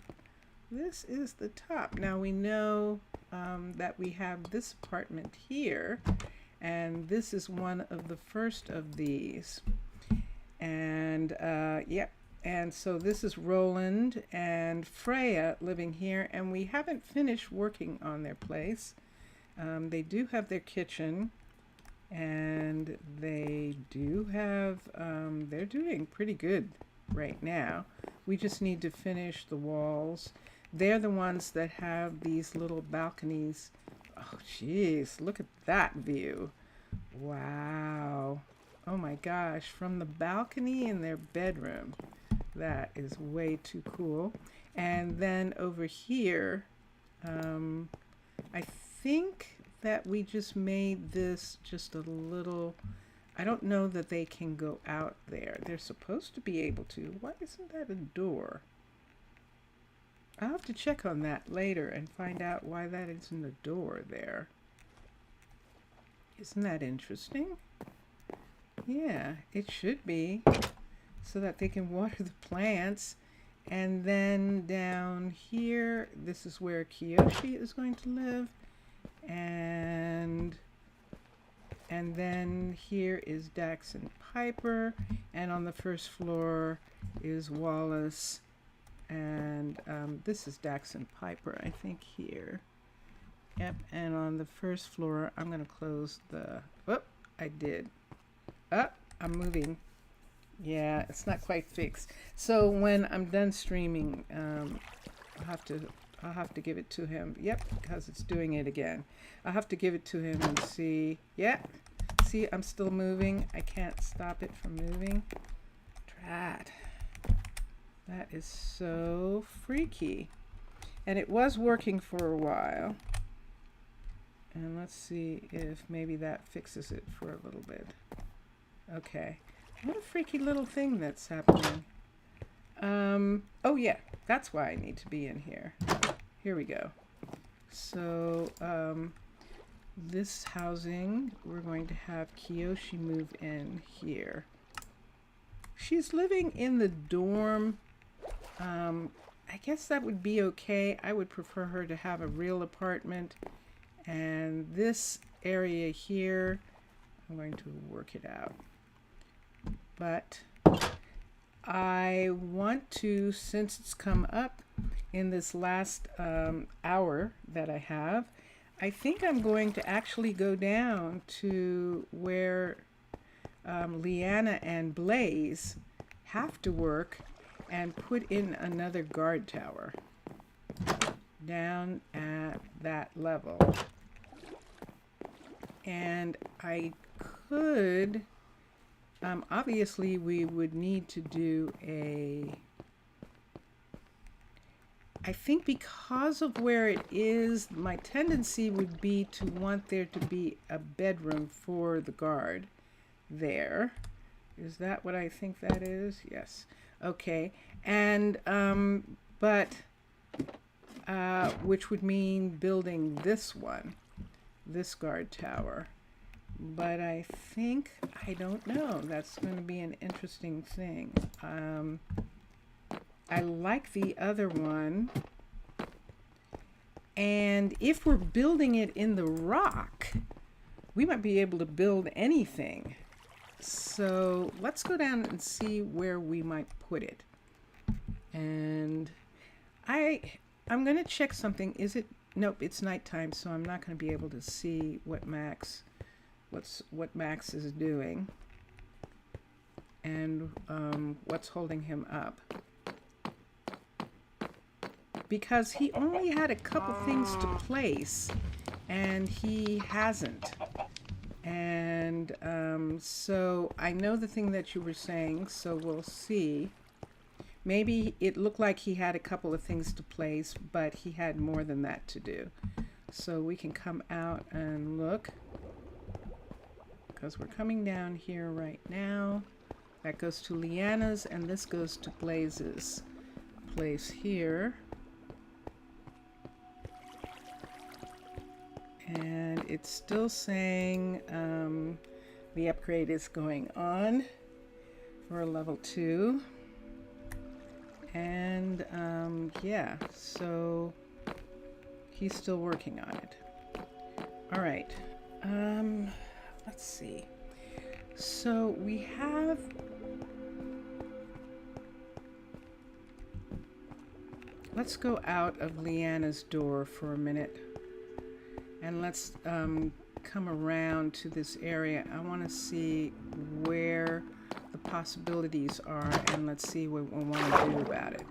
This is the top. Now we know that we have this apartment here, and this is one of the first of these. And yep. And so this is Roland and Freya living here, and we haven't finished working on their place. They do have their kitchen, and they do have, they're doing pretty good. right now. We just need to finish the walls. They're the ones that have these little balconies. Oh, geez, look at that view. Wow. Oh my gosh, from the balcony in their bedroom. That is way too cool. And then over here, I think that we just made this just a little, I don't know that they can go out there. They're supposed to be able to. Why isn't that a door? I'll have to check on that later and find out why that isn't a door there. Isn't that interesting? Yeah, it should be, so that they can water the plants. And then down here, this is where Kiyoshi is going to live. And then here is Dax and Piper. And on the first floor is Wallace. And this is Dax and Piper, I think, here. Yep, and on the first floor, I'm going to close the... Oh, I did. Oh, I'm moving. Yeah, it's not quite fixed. So when I'm done streaming, I'll have to give it to him. Yep, because it's doing it again. I'll have to give it to him and see. Yeah, see, I'm still moving. I can't stop it from moving. Drat. That is so freaky. And it was working for a while. And let's see if maybe that fixes it for a little bit. Okay. What a freaky little thing that's happening. Oh yeah, that's why I need to be in here. Here we go. So, this housing, we're going to have Kiyoshi move in here. She's living in the dorm. I guess that would be okay. I would prefer her to have a real apartment. And this area here, I'm going to work it out. But I want to, since it's come up in this last hour that I have, I think I'm going to actually go down to where Leanna and Blaze have to work and put in another guard tower down at that level. And I could... obviously, we would need to do I think because of where it is, my tendency would be to want there to be a bedroom for the guard there. Is that what I think that is? Yes. Okay. And, which would mean building this one, this guard tower. But I think, I don't know, that's going to be an interesting thing. I like the other one. And if we're building it in the rock, we might be able to build anything. So let's go down and see where we might put it. And I'm going to check something. Is it? Nope, it's nighttime, so I'm not going to be able to see what Max is doing and what's holding him up, because he only had a couple things to place and he hasn't. And so I know the thing that you were saying, so we'll see. Maybe it looked like he had a couple of things to place, but he had more than that to do. So we can come out and look, because we're coming down here right now. That goes to Leanna's, and this goes to Blaze's place here. And it's still saying the upgrade is going on for level 2. And yeah, so he's still working on it. All right. Let's see. So we have... Let's go out of Leanna's door for a minute. And let's come around to this area. I want to see where the possibilities are, and let's see what we want to do about it.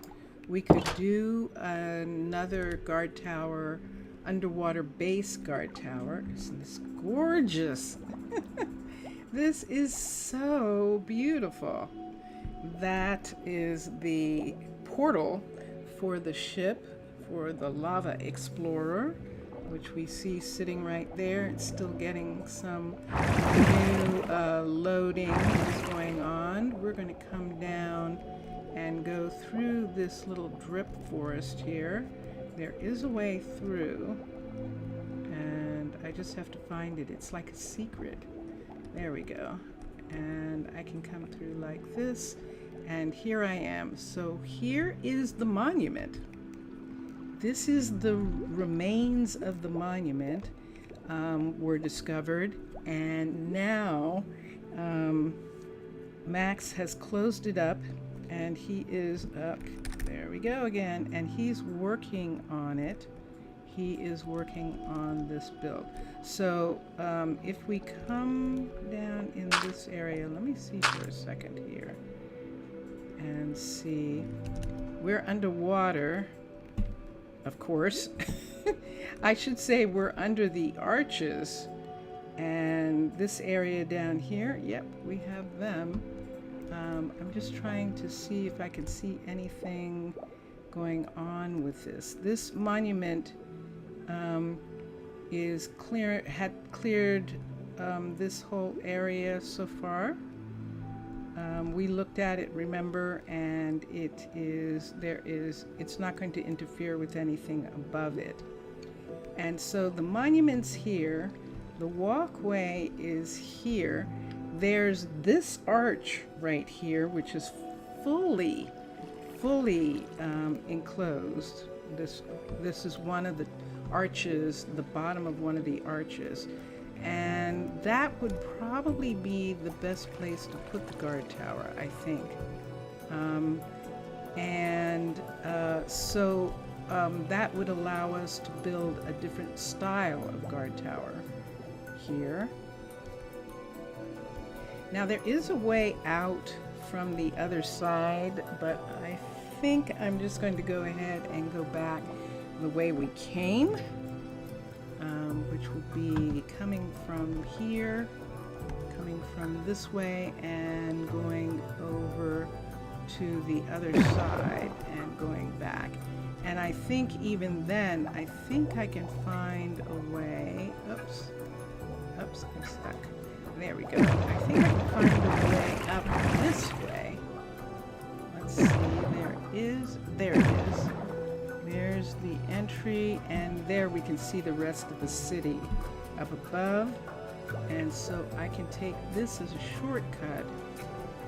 We could do another guard tower, underwater base guard tower. Isn't this gorgeous? This is so beautiful. That is the portal for the ship, for the Lava Explorer, which we see sitting right there. It's still getting some new loading is going on. We're going to come down and go through this little drip forest here. There is a way through, and I just have to find it. It's like a secret. There we go. And I can come through like this, and here I am. So here is the monument. This is the remains of the monument were discovered, and now Max has closed it up, and he is up. There we go again, and he's working on it. He is working on this build. So if we come down in this area, let me see for a second here and see. We're underwater, of course. I should say we're under the arches, and this area down here, yep, we have them. I'm just trying to see if I can see anything going on with this. This monument had cleared this whole area so far. We looked at it, remember, and it's not going to interfere with anything above it. And so the monument's here, the walkway is here. There's this arch right here, which is fully enclosed. This is one of the arches, the bottom of one of the arches. And that would probably be the best place to put the guard tower, I think. So that would allow us to build a different style of guard tower here. Now there is a way out from the other side, but I think I'm just going to go ahead and go back the way we came. Which would be coming from here, coming from this way, and going over to the other side and going back. And I think even then, I think I can find a way. Oops, I'm stuck. There we go. I think I can find a way up this way. Let's see, there it is. There's the entry, and there we can see the rest of the city up above. And so I can take this as a shortcut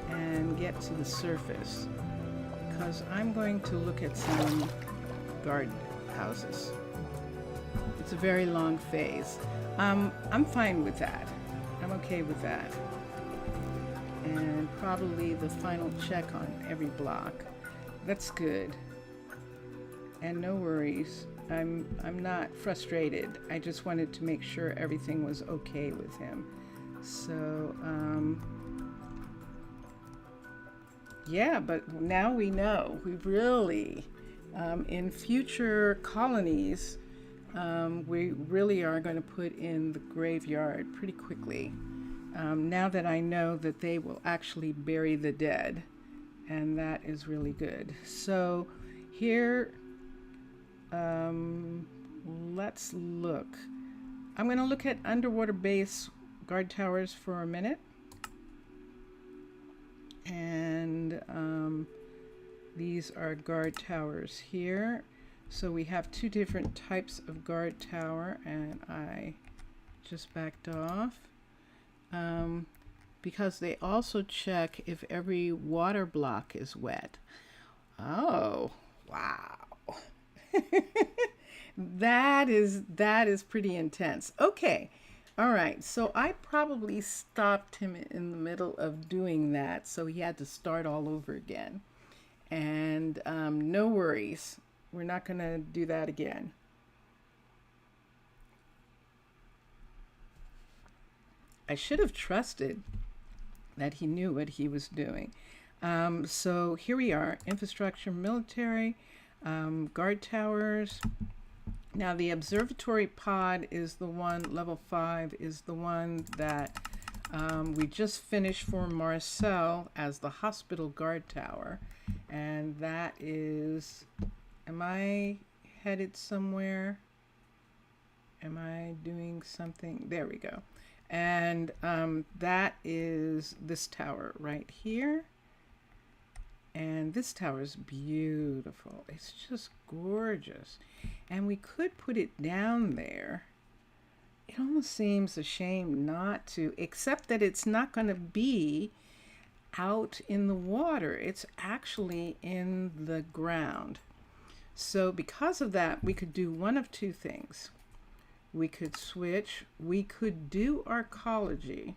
and get to the surface, because I'm going to look at some guard houses. It's a very long phase. I'm fine with that. I'm okay with that. And probably the final check on every block. That's good. And no worries, I'm not frustrated. I just wanted to make sure everything was okay with him. So, yeah, but now we know. We really, in future colonies, we really are going to put in the graveyard pretty quickly. Now that I know that they will actually bury the dead, and that is really good. So here, let's look. I'm going to look at underwater base guard towers for a minute. And these are guard towers here. So we have two different types of guard tower, and I just backed off. Because they also check if every water block is wet. Oh, wow. That is pretty intense. Okay. All right. So I probably stopped him in the middle of doing that, so he had to start all over again. And no worries. We're not going to do that again. I should have trusted that he knew what he was doing. So here we are, infrastructure, military, guard towers. Now the observatory pod is the one, level 5 is the one that we just finished for Marcel as the hospital guard tower. And that is, am I headed somewhere? Am I doing something? There we go. And that is this tower right here. And this tower is beautiful. It's just gorgeous. And we could put it down there. It almost seems a shame not to, except that it's not going to be out in the water. It's actually in the ground. So because of that, we could do one of two things. We could switch. We could do arcology.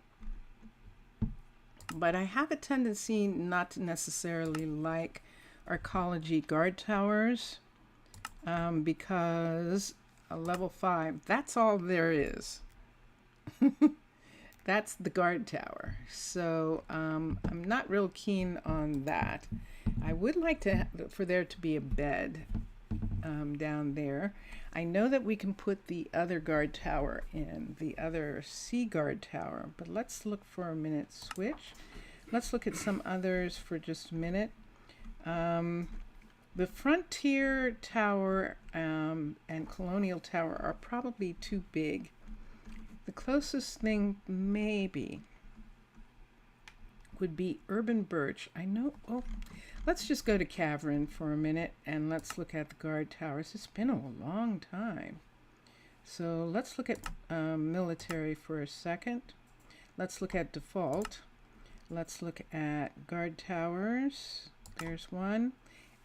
But I have a tendency not to necessarily like arcology guard towers because a level 5, that's all there is. That's the guard tower. So I'm not real keen on that. I would like for there to be a bed down there. I know that we can put the other guard tower in, the other sea guard tower, but let's look for a minute. Switch. Let's look at some others for just a minute. The Frontier Tower and Colonial Tower are probably too big. The closest thing maybe would be Urban Birch. I know, oh, let's just go to Cavern for a minute and let's look at the guard towers. It's been a long time. So let's look at military for a second. Let's look at default. Let's look at guard towers. There's one.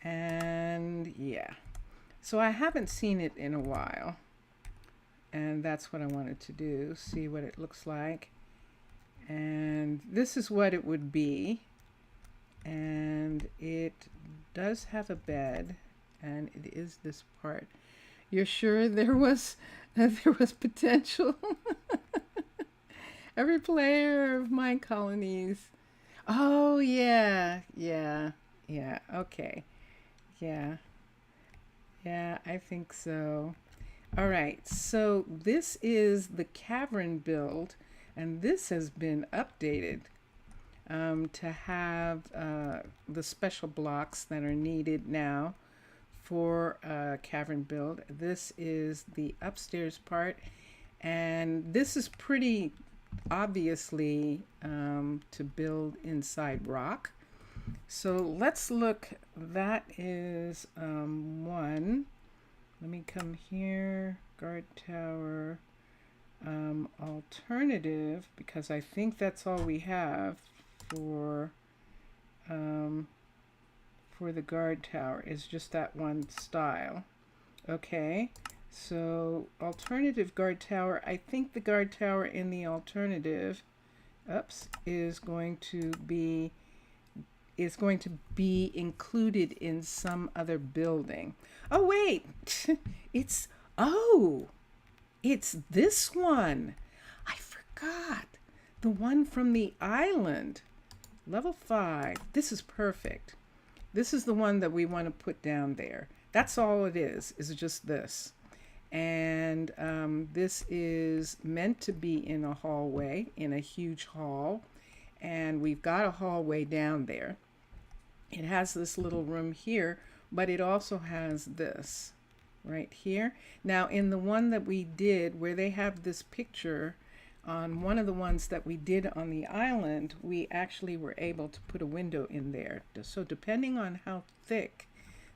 And yeah. So I haven't seen it in a while. And that's what I wanted to do. See what it looks like. And this is what it would be. And it does have a bed. And it is this part. You're sure there was potential? Every player of Minecolonies. Oh yeah, okay. Yeah, I think so. All right, so this is the cavern build, and this has been updated to have the special blocks that are needed now for cavern build. This is the upstairs part, and this is pretty obviously to build inside rock. So let's look. That is one. Let me come here. Guard tower. Alternative, because I think that's all we have for the guard tower, is just that one style. Okay. So alternative guard tower, I think the guard tower in the alternative, is going to be included in some other building. Oh wait, it's this one. I forgot. The one from the island. Level 5. This is perfect. This is the one that we want to put down there. That's all it is just this. And this is meant to be in a hallway, in a huge hall. And we've got a hallway down there. It has this little room here, but it also has this right here. Now, in the one that we did, where they have this picture, on one of the ones that we did on the island, we actually were able to put a window in there. So depending on how thick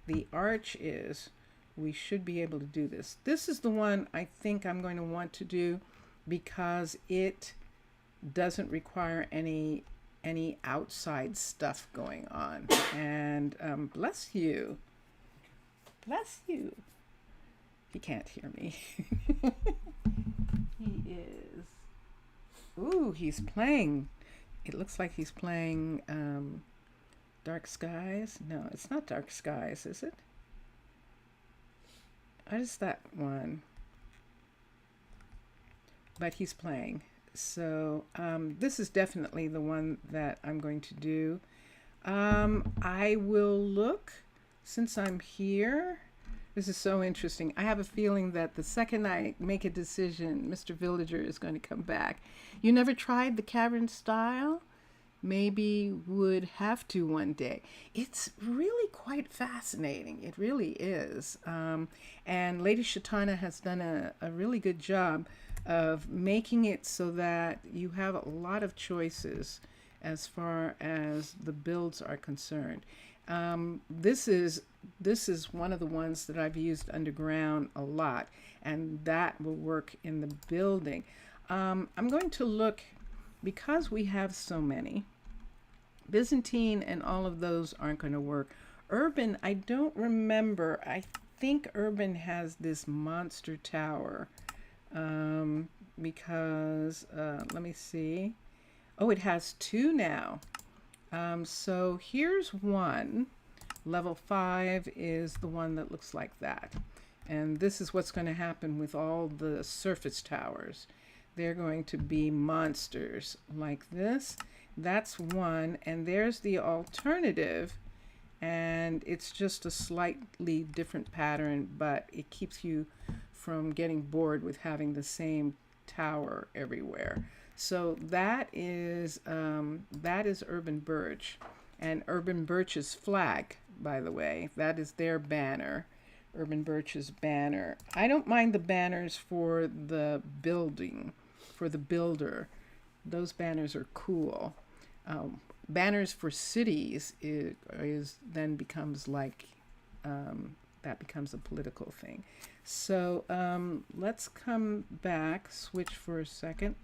the arch is, we should be able to do this. This is the one I think I'm going to want to do because it doesn't require any outside stuff going on. And bless you. Bless you. He can't hear me. He is. Ooh, he's playing. It looks like he's playing Dark Skies. No, it's not Dark Skies, is it? What is that one? But he's playing. So this is definitely the one that I'm going to do. I will look, since I'm here. This is so interesting. I have a feeling that the second I make a decision, Mr. Villager is going to come back. You never tried the cavern style? Maybe would have to one day. It's really quite fascinating. It really is. And Lady Shatana has done a really good job of making it so that you have a lot of choices as far as the builds are concerned. This is one of the ones that I've used underground a lot, and that will work in the building. I'm going to look, because we have so many. Byzantine and all of those aren't going to work. Urban, I don't remember. I think Urban has this monster tower, because let me see. Oh, it has two now. So here's one. Level 5 is the one that looks like that. And this is what's going to happen with all the surface towers. They're going to be monsters like this. That's one. And there's the alternative. And it's just a slightly different pattern, but it keeps you from getting bored with having the same tower everywhere. So that is Urban Birch, and Urban Birch's flag, by the way. That is their banner, Urban Birch's banner. I don't mind the banners for the building, for the builder. Those banners are cool. Banners for cities then becomes like that becomes a political thing. So let's come back, switch for a second.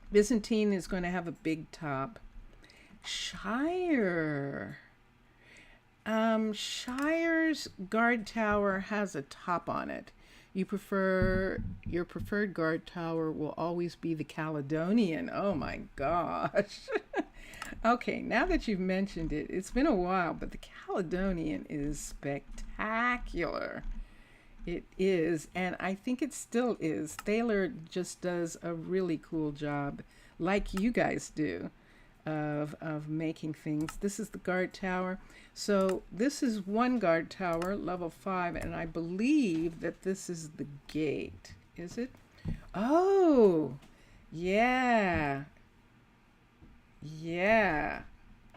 Byzantine is going to have a big top. Shire. Shire's guard tower has a top on it. Your preferred guard tower will always be the Caledonian. Oh my gosh. Okay, now that you've mentioned it, it's been a while, but the Caledonian is spectacular. It is, and I think it still is. Thaler just does a really cool job, like you guys do, of making things. This is the guard tower. So this is one guard tower, level 5, and I believe that this is the gate. Is it? Oh, yeah. Yeah.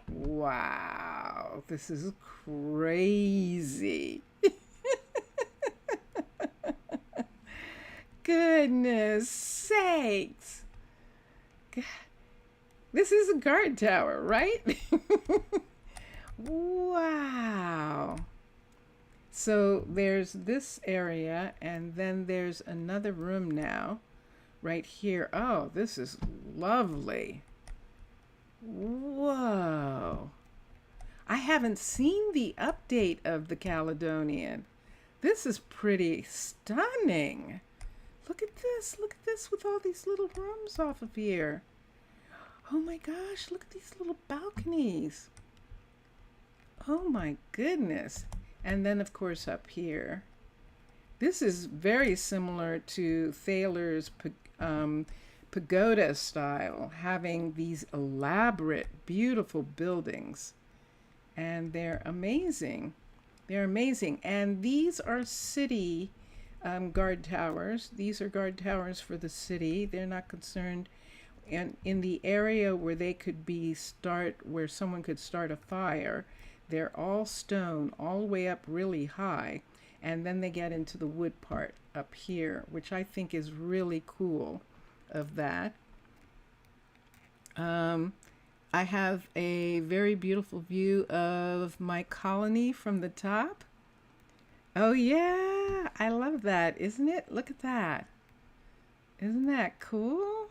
Wow, this is crazy. Goodness sakes. This is a guard tower, right? Wow. So there's this area, and then there's another room now right here. Oh, this is lovely. Whoa. I haven't seen the update of the Caledonian. This is pretty stunning. Look at this. Look at this with all these little rooms off of here. Oh my gosh, look at these little balconies. Oh my goodness. And then, of course, up here. This is very similar to Thaler's pagoda style, having these elaborate, beautiful buildings. And they're amazing. They're amazing. And these are city guard towers. These are guard towers for the city. They're not concerned in the area where they could be where someone could start a fire. They're all stone, all the way up really high, and then they get into the wood part up here, which I think is really cool of that. I have a very beautiful view of my colony from the top. Oh yeah, I love that, isn't it? Look at that. Isn't that cool?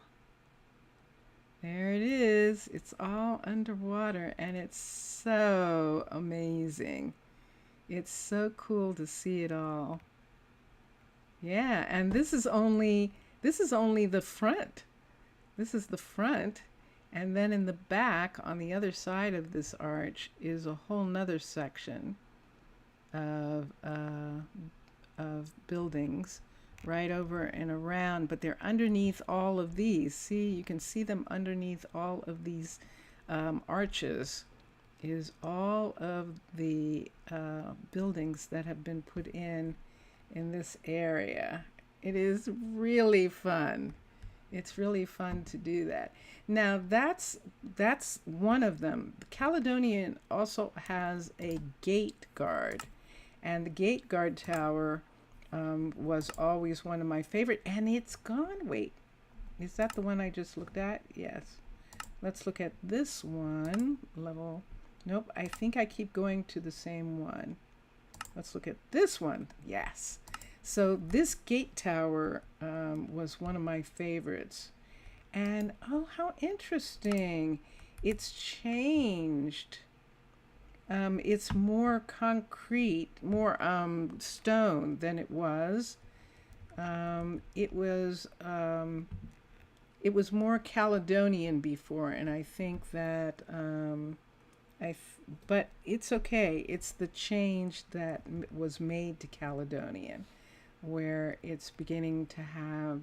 There it is. It's all underwater, and it's so amazing. It's so cool to see it all. Yeah, and this is only the front. This is the front, and then in the back on the other side of this arch is a whole nother section of buildings right over and around, but they're underneath all of these. See, you can see them underneath all of these arches is all of the buildings that have been put in this area. It is really fun. It's really fun to do that. Now that's one of them. Caledonian also has a gate guard, and the gate guard tower was always one of my favorite, and it's gone. Wait, is that the one I just looked at? Yes. Let's look at this one. Level. Nope, I think I keep going to the same one. Let's look at this one. Yes. So this gate tower was one of my favorites. And oh, how interesting. It's changed. It's more concrete, more stone than it was. It was more Caledonian before, and I think that but it's okay. It's the change that was made to Caledonian, where it's beginning to have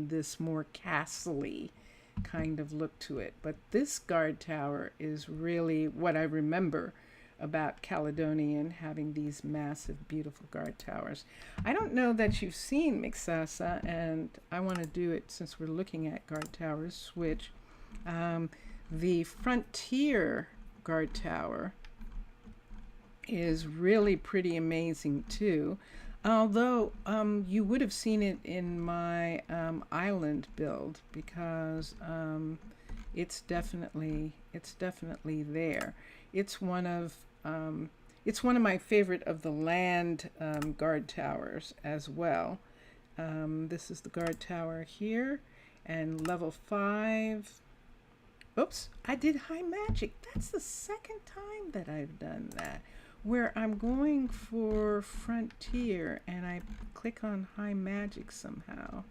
this more castle-y kind of look to it. But this guard tower is really what I remember about Caledonian, having these massive, beautiful guard towers. I don't know that you've seen Mixasa, and I want to do it since we're looking at guard towers. Switch. The Frontier guard tower is really pretty amazing too. Although you would have seen it in my island build, because it's definitely there. It's one of my favorite of the land guard towers as well. This is the guard tower here, and level 5. Oops, I did high magic. That's the second time that I've done that, where I'm going for Frontier and I click on high magic somehow.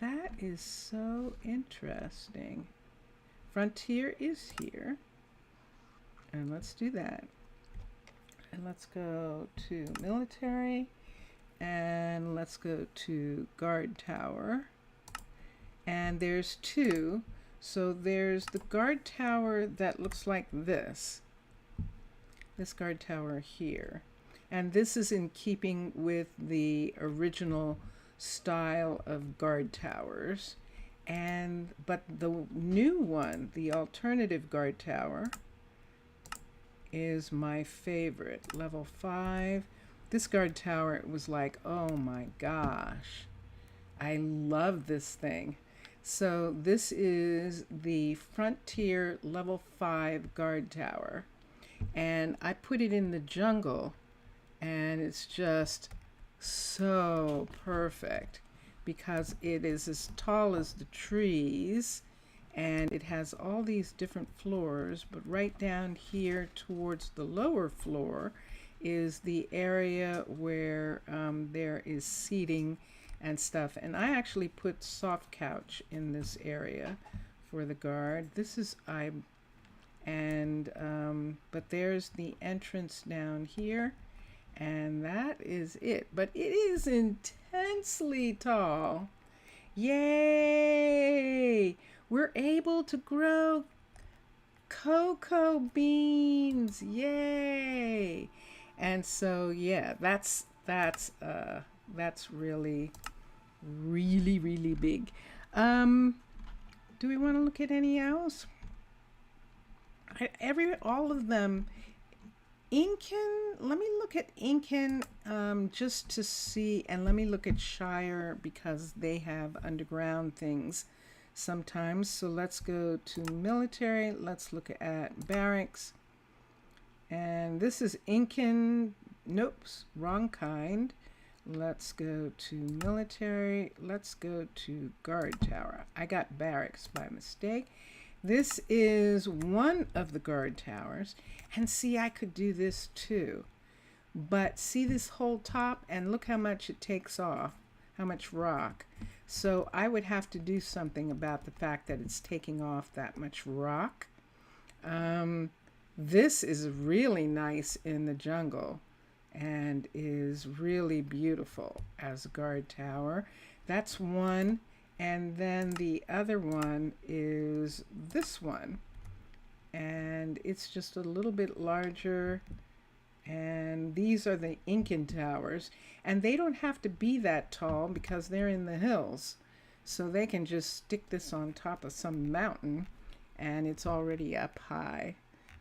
That is so interesting. Frontier is here, and let's do that. And let's go to military, and let's go to guard tower. And there's 2. So there's the guard tower that looks like this guard tower here, and this is in keeping with the original style of guard towers. But the new one, the alternative guard tower, is my favorite. Level 5. This guard tower was like, oh my gosh, I love this thing. So this is the Frontier level 5 guard tower, and I put it in the jungle, and it's just so perfect because it is as tall as the trees, and it has all these different floors. But right down here towards the lower floor is the area where there is seating and stuff, and I actually put soft couch in this area for the guard. This is but there's the entrance down here, and that is it. But it is intensely tall. Yay! We're able to grow cocoa beans. Yay! And so yeah, that's really big. Do we want to look at any else? All of them. Incan, let me look at Incan just to see, and let me look at Shire because they have underground things sometimes. So let's go to military. Let's look at barracks. And this is Incan. Nope, wrong kind. Let's go to military. Let's go to guard tower. I got barracks by mistake. This is one of the guard towers. And see, I could do this too. But see this whole top, and look how much it takes off, how much rock. So I would have to do something about the fact that it's taking off that much rock. This is really nice in the jungle. and is really beautiful as a guard tower. That's one. And then the other one is this one. And it's just a little bit larger. And these are the Incan towers. And they don't have to be that tall because they're in the hills. So they can just stick this on top of some mountain and it's already up high.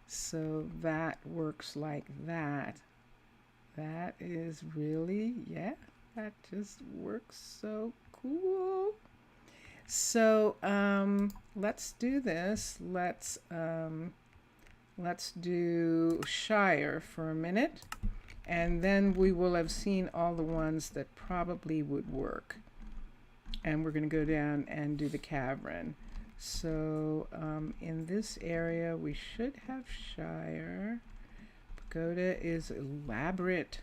So that works like that. That is really, yeah, that just works so cool. So let's do this. Let's do Shire for a minute, and then we will have seen all the ones that probably would work. And we're going to go down and do the cavern. So in this area, we should have Shire. Pagoda is elaborate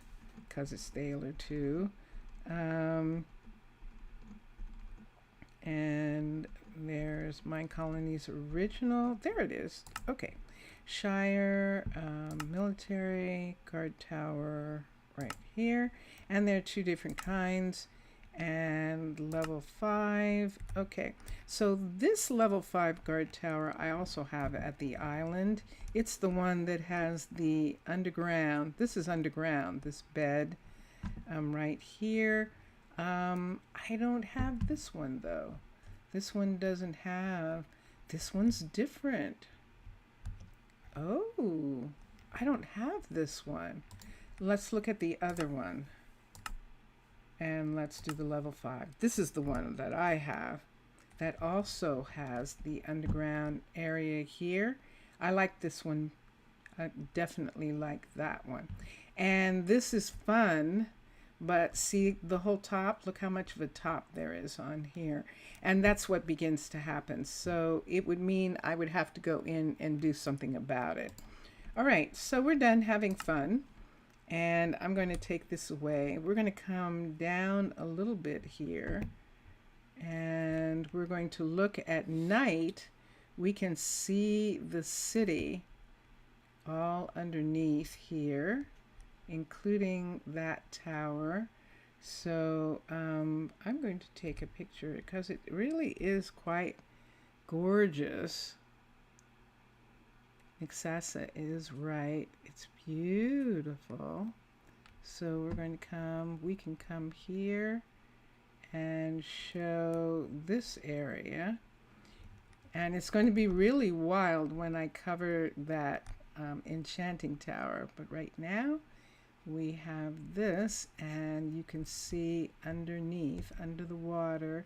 because it's Thaler too. And there's Minecolonies original. There it is. Okay. Shire, military, guard tower right here. And there are two different kinds. And level 5. Okay, so this level 5 guard tower I also have at the island. It's the one that has the underground. This is underground, this bed right here. I don't have this one though. This one doesn't have, this one's different. Oh, I don't have this one. Let's look at the other one. And let's do the level 5. This is the one that I have that also has the underground area here. I like this one. I definitely like that one. And this is fun, but see the whole top? Look how much of a top there is on here. And that's what begins to happen. So it would mean I would have to go in and do something about it. All right, so we're done having fun. And I'm going to take this away. We're going to come down a little bit here. And we're going to look at night. We can see the city all underneath here, including that tower. So I'm going to take a picture because it really is quite gorgeous. Nixasa is right. It's beautiful. So we're going to come, we can come here and show this area. And it's going to be really wild when I cover that enchanting tower. But right now we have this, and you can see underneath, under the water,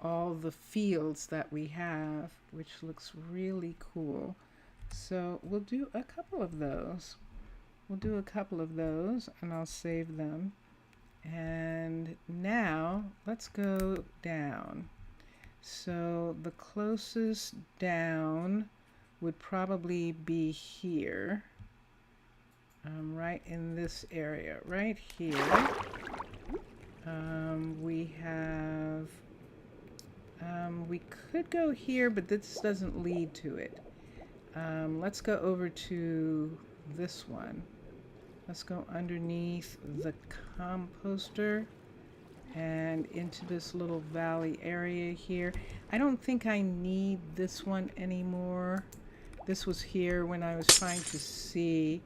all the fields that we have, which looks really cool. So we'll do a couple of those. We'll do a couple of those and I'll save them. And now let's go down. So the closest down would probably be here. Right in this area, right here. We have, we could go here, but this doesn't lead to it. Let's go over to this one. Let's go underneath the composter and into this little valley area here. I don't think I need this one anymore. This was here when I was trying to see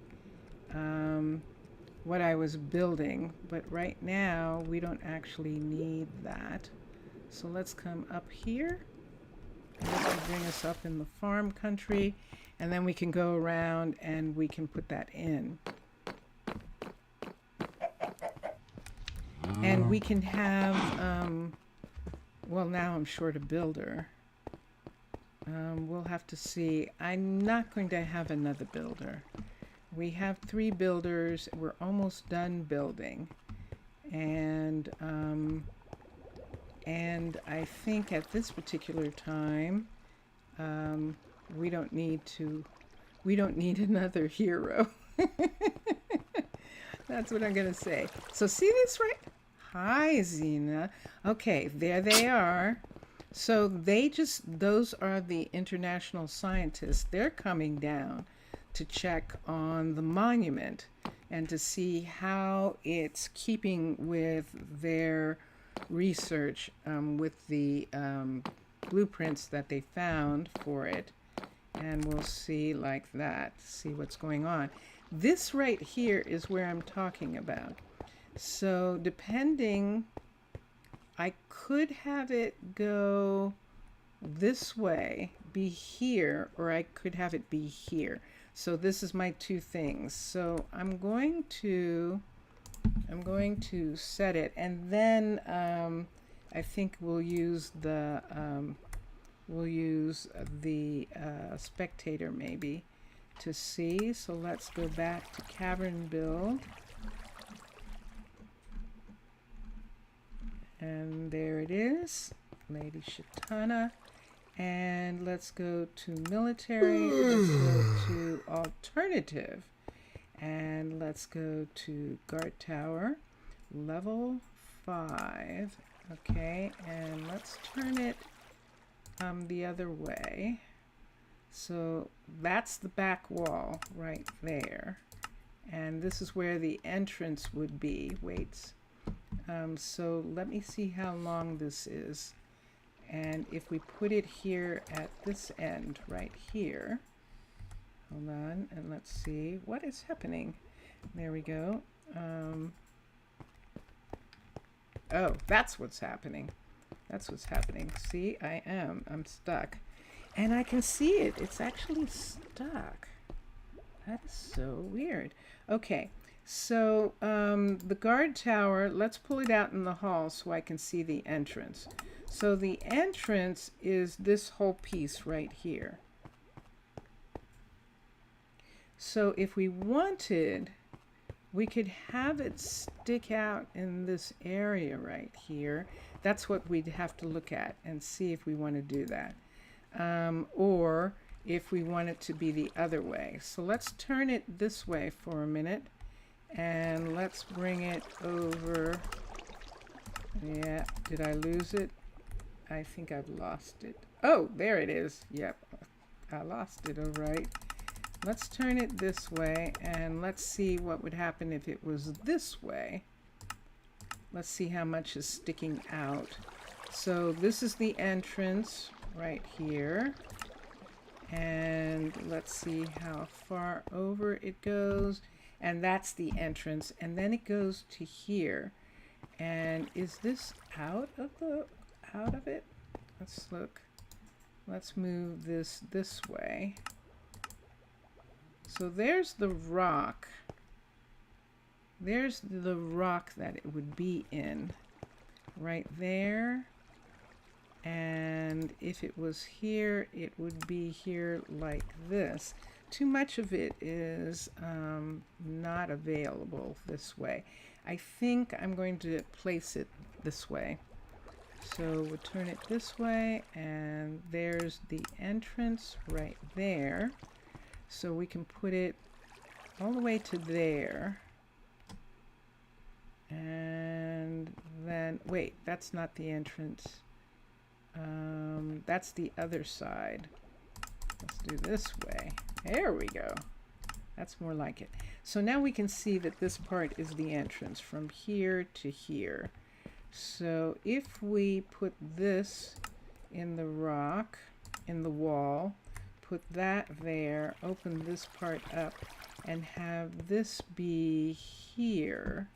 what I was building, but right now we don't actually need that. So let's come up here. This will bring us up in the farm country, and then we can go around and we can put that in. And we can have, well, now I'm short a builder. We'll have to see. I'm not going to have another builder. We have 3 builders. We're almost done building. And I think at this particular time, we don't need another hero. That's what I'm going to say. So see this right? Hi, Zena. Okay, there they are. So those are the international scientists. They're coming down. to check on the monument and to see how it's keeping with their research with the blueprints that they found for it. And we'll see like that, see what's going on. This right here is where I'm talking about. So depending, I could have it go this way, be here, or I could have it be here. So this is my two things. So I'm going to set it, and then I think we'll use the spectator maybe to see. So let's go back to cavern build. And there it is, Lady Shatana. And let's go to military, let's go to alternative, and let's go to guard tower, level 5. Okay, and let's turn it the other way. So that's the back wall right there. And this is where the entrance would be. Wait. So let me see how long this is. And if we put it here at this end right here, hold on, and let's see what is happening. There we go. Oh, that's what's happening. That's what's happening. See, I'm stuck. And I can see it. It's actually stuck. That is so weird. Okay, so the guard tower, let's pull it out in the hall so I can see the entrance. So the entrance is this whole piece right here. So if we wanted, we could have it stick out in this area right here. That's what we'd have to look at and see if we want to do that. Or if we want it to be the other way. So let's turn it this way for a minute. And let's bring it over. Yeah, did I lose it? I think I've lost it. Oh, there it is. Yep, I lost it, all right. Let's turn it this way, and let's see what would happen if it was this way. Let's see how much is sticking out. So this is the entrance right here. And let's see how far over it goes. And that's the entrance. And then it goes to here. And is this out of it? Let's look. Let's move this way. So there's the rock. There's the rock that it would be in right there. And if it was here, it would be here like this. Too much of it is not available this way. I think I'm going to place it this way. So we'll turn it this way, and there's the entrance right there. So we can put it all the way to there. And then, wait, that's not the entrance. That's the other side. Let's do this way. There we go. That's more like it. So now we can see that this part is the entrance from here to here. So if we put this in the rock, in the wall, put that there, open this part up, and have this be here,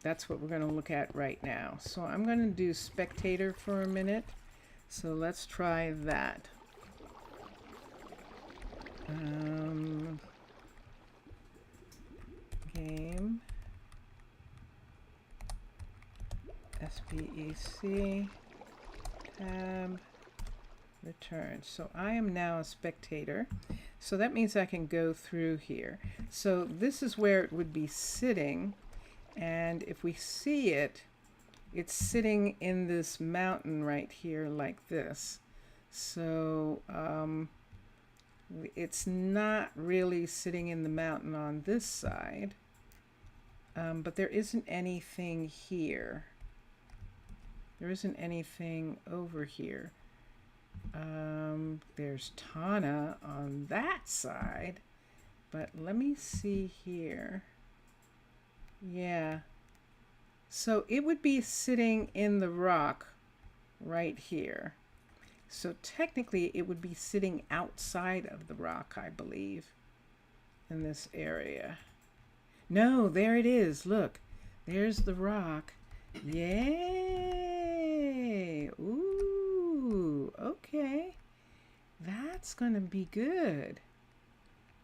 that's what we're going to look at right now. So I'm going to do spectator for a minute. So let's try that. Game. SPEC. Tab. Return. So I am now a spectator. So that means I can go through here. So this is where it would be sitting. And if we see it, it's sitting in this mountain right here like this. So it's not really sitting in the mountain on this side, but there isn't anything here. There isn't anything over here. There's Tana on that side, but let me see here. Yeah. So it would be sitting in the rock right here. So technically it would be sitting outside of the rock, I believe, in this area. No, there it is. Look, there's the rock. Yay! Ooh, okay. That's going to be good.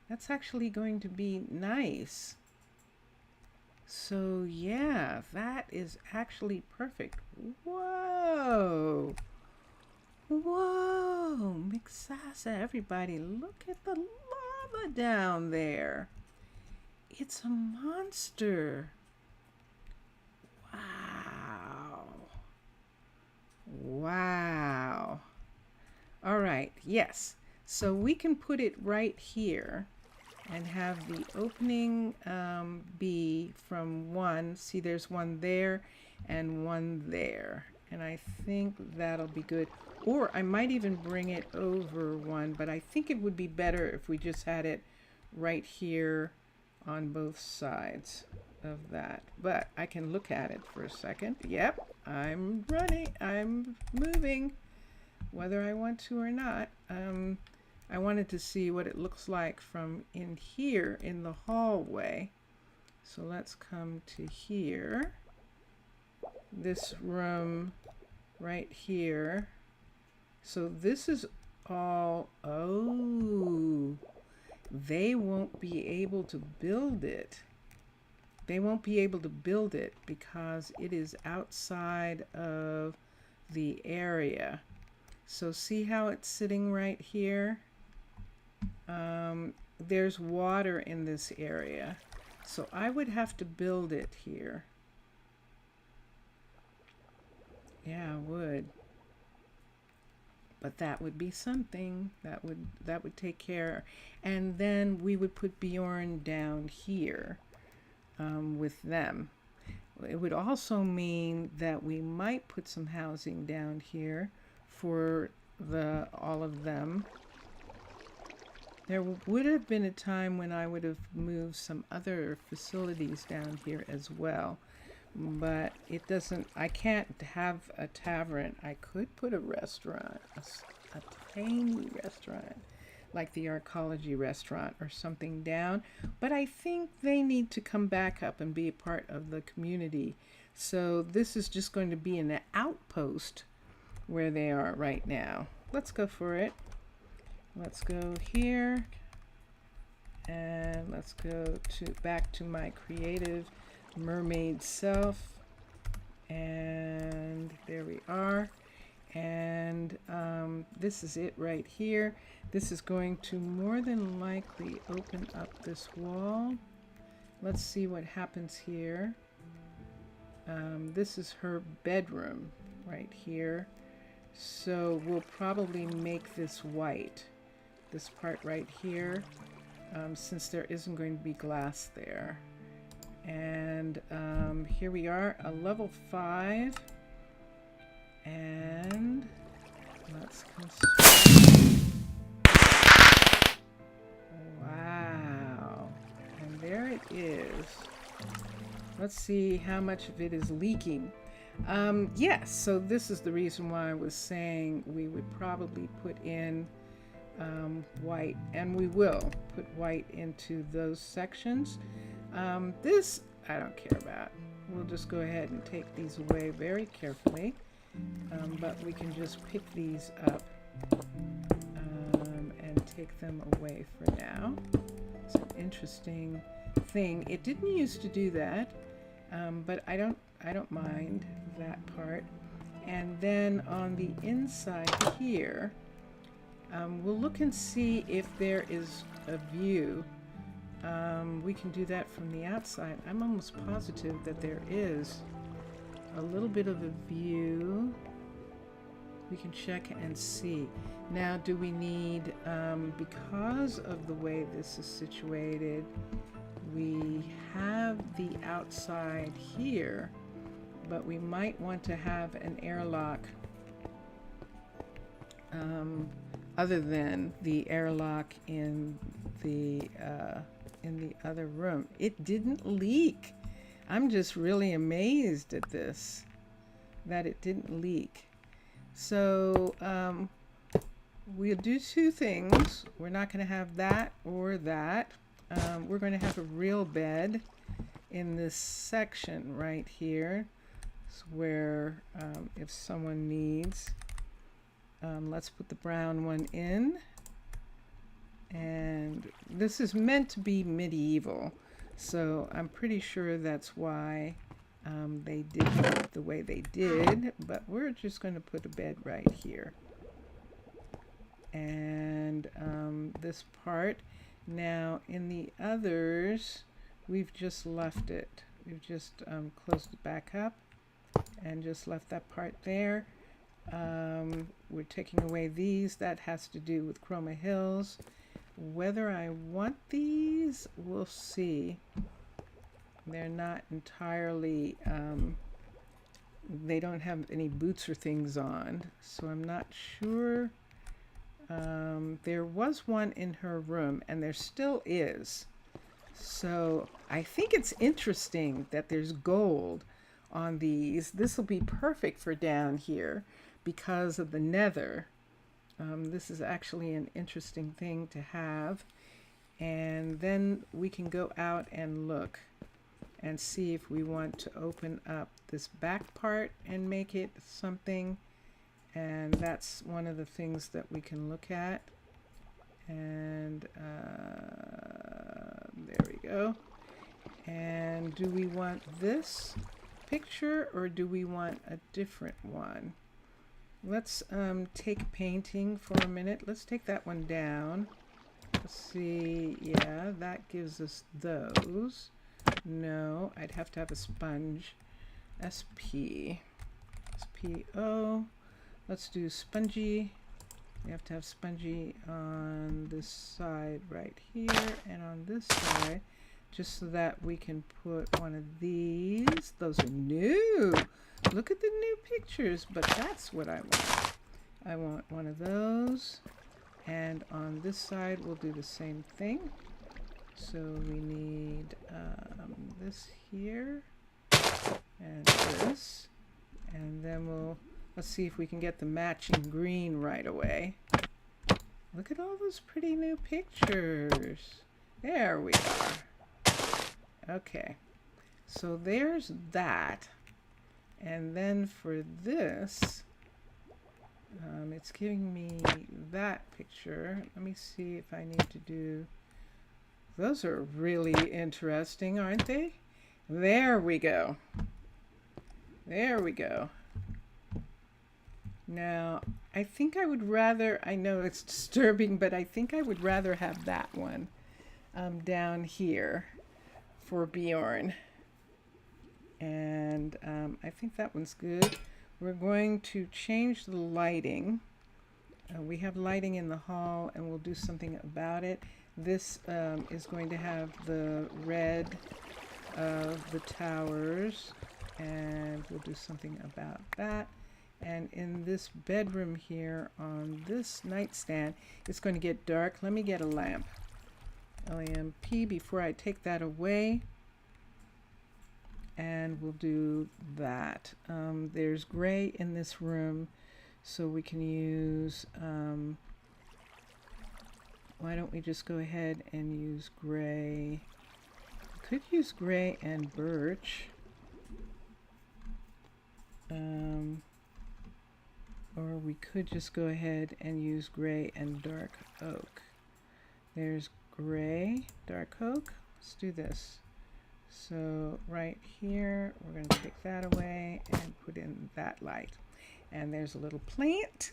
That's actually going to be nice. So yeah, that is actually perfect. Whoa! Whoa! Mixasa, everybody, look at the lava down there. It's a monster. Wow. Wow. All right, yes. So we can put it right here and have the opening be from one. See, there's one there and one there. And I think that'll be good. Or I might even bring it over one, but I think it would be better if we just had it right here on both sides of that. But I can look at it for a second. Yep, I'm running, I'm moving, whether I want to or not. I wanted to see what it looks like from in here in the hallway. So let's come to here. This room right here. So this is all, oh, they won't be able to build it. They won't be able to build it because it is outside of the area. So see how it's sitting right here? There's water in this area. So I would have to build it here. Yeah, I would. But that would be something that would take care. And then we would put Bjorn down here with them. It would also mean that we might put some housing down here for all of them. There would have been a time when I would have moved some other facilities down here as well, but it doesn't, I can't have a tavern. I could put a restaurant, a tiny restaurant, like the Arcology restaurant or something down, but I think they need to come back up and be a part of the community. So this is just going to be an outpost where they are right now. Let's go for it. Let's go here and let's go back to my creative mermaid self, and there we are. And this is it right here. This is going to more than likely open up this wall. Let's see what happens here. This is her bedroom right here. So we'll probably make this white, this part right here, since there isn't going to be glass there. And here we are, a level 5. And let's construct. Wow. And there it is. Let's see how much of it is leaking. Yes, so this is the reason why I was saying we would probably put in white, and we will put white into those sections. This I don't care about. We'll just go ahead and take these away very carefully, but we can just pick these up and take them away for now. It's an interesting thing. It didn't used to do that, but I don't mind that part. And then on the inside here, we'll look and see if there is a view. We can do that from the outside. I'm almost positive that there is a little bit of a view. We can check and see. Now, do we need, because of the way this is situated, we have the outside here, but we might want to have an airlock other than the airlock in the other room. It didn't leak. I'm just really amazed at this, that it didn't leak. So we'll do two things. We're not going to have that or that. We're going to have a real bed in this section right here. It's where if someone needs, let's put the brown one in. And this is meant to be medieval, so I'm pretty sure that's why they did it the way they did, but we're just going to put a bed right here. And this part, now in the others, we've just left it. We've just closed it back up and just left that part there. We're taking away these. That has to do with Chroma Hills. Whether I want these, we'll see. They're not entirely, they don't have any boots or things on, so I'm not sure. There was one in her room, and there still is. So I think it's interesting that there's gold on these. This will be perfect for down here because of the nether. This is actually an interesting thing to have. And then we can go out and look and see if we want to open up this back part and make it something. And that's one of the things that we can look at. And there we go. And do we want this picture or do we want a different one? Let's take painting for a minute. Let's take that one down. Let's see. Yeah, that gives us those. No, I'd have to have a sponge. SP. SPO. Let's do spongy. We have to have spongy on this side right here and on this side, just so that we can put one of these. Those are new. Look at the new pictures, but that's what I want. I want one of those. And on this side, we'll do the same thing. So we need this here and this. And then let's see if we can get the matching green right away. Look at all those pretty new pictures. There we are. Okay. So there's that. And then for this, it's giving me that picture. Let me see if I need to do... Those are really interesting, aren't they? There we go. There we go. Now, I think I would rather, I know it's disturbing, but I think I would rather have that one down here for Bjorn. And I think that one's good. We're going to change the lighting. We have lighting in the hall and we'll do something about it. This is going to have the red of the towers and we'll do something about that. And in this bedroom here on this nightstand, it's going to get dark. Let me get a lamp. LAMP before I take that away. And we'll do that. There's gray in this room, so we can use, why don't we just go ahead and use gray. We could use gray and birch. Or we could just go ahead and use gray and dark oak. There's gray, dark oak. Let's do this. So right here, we're going to take that away and put in that light. And there's a little plant.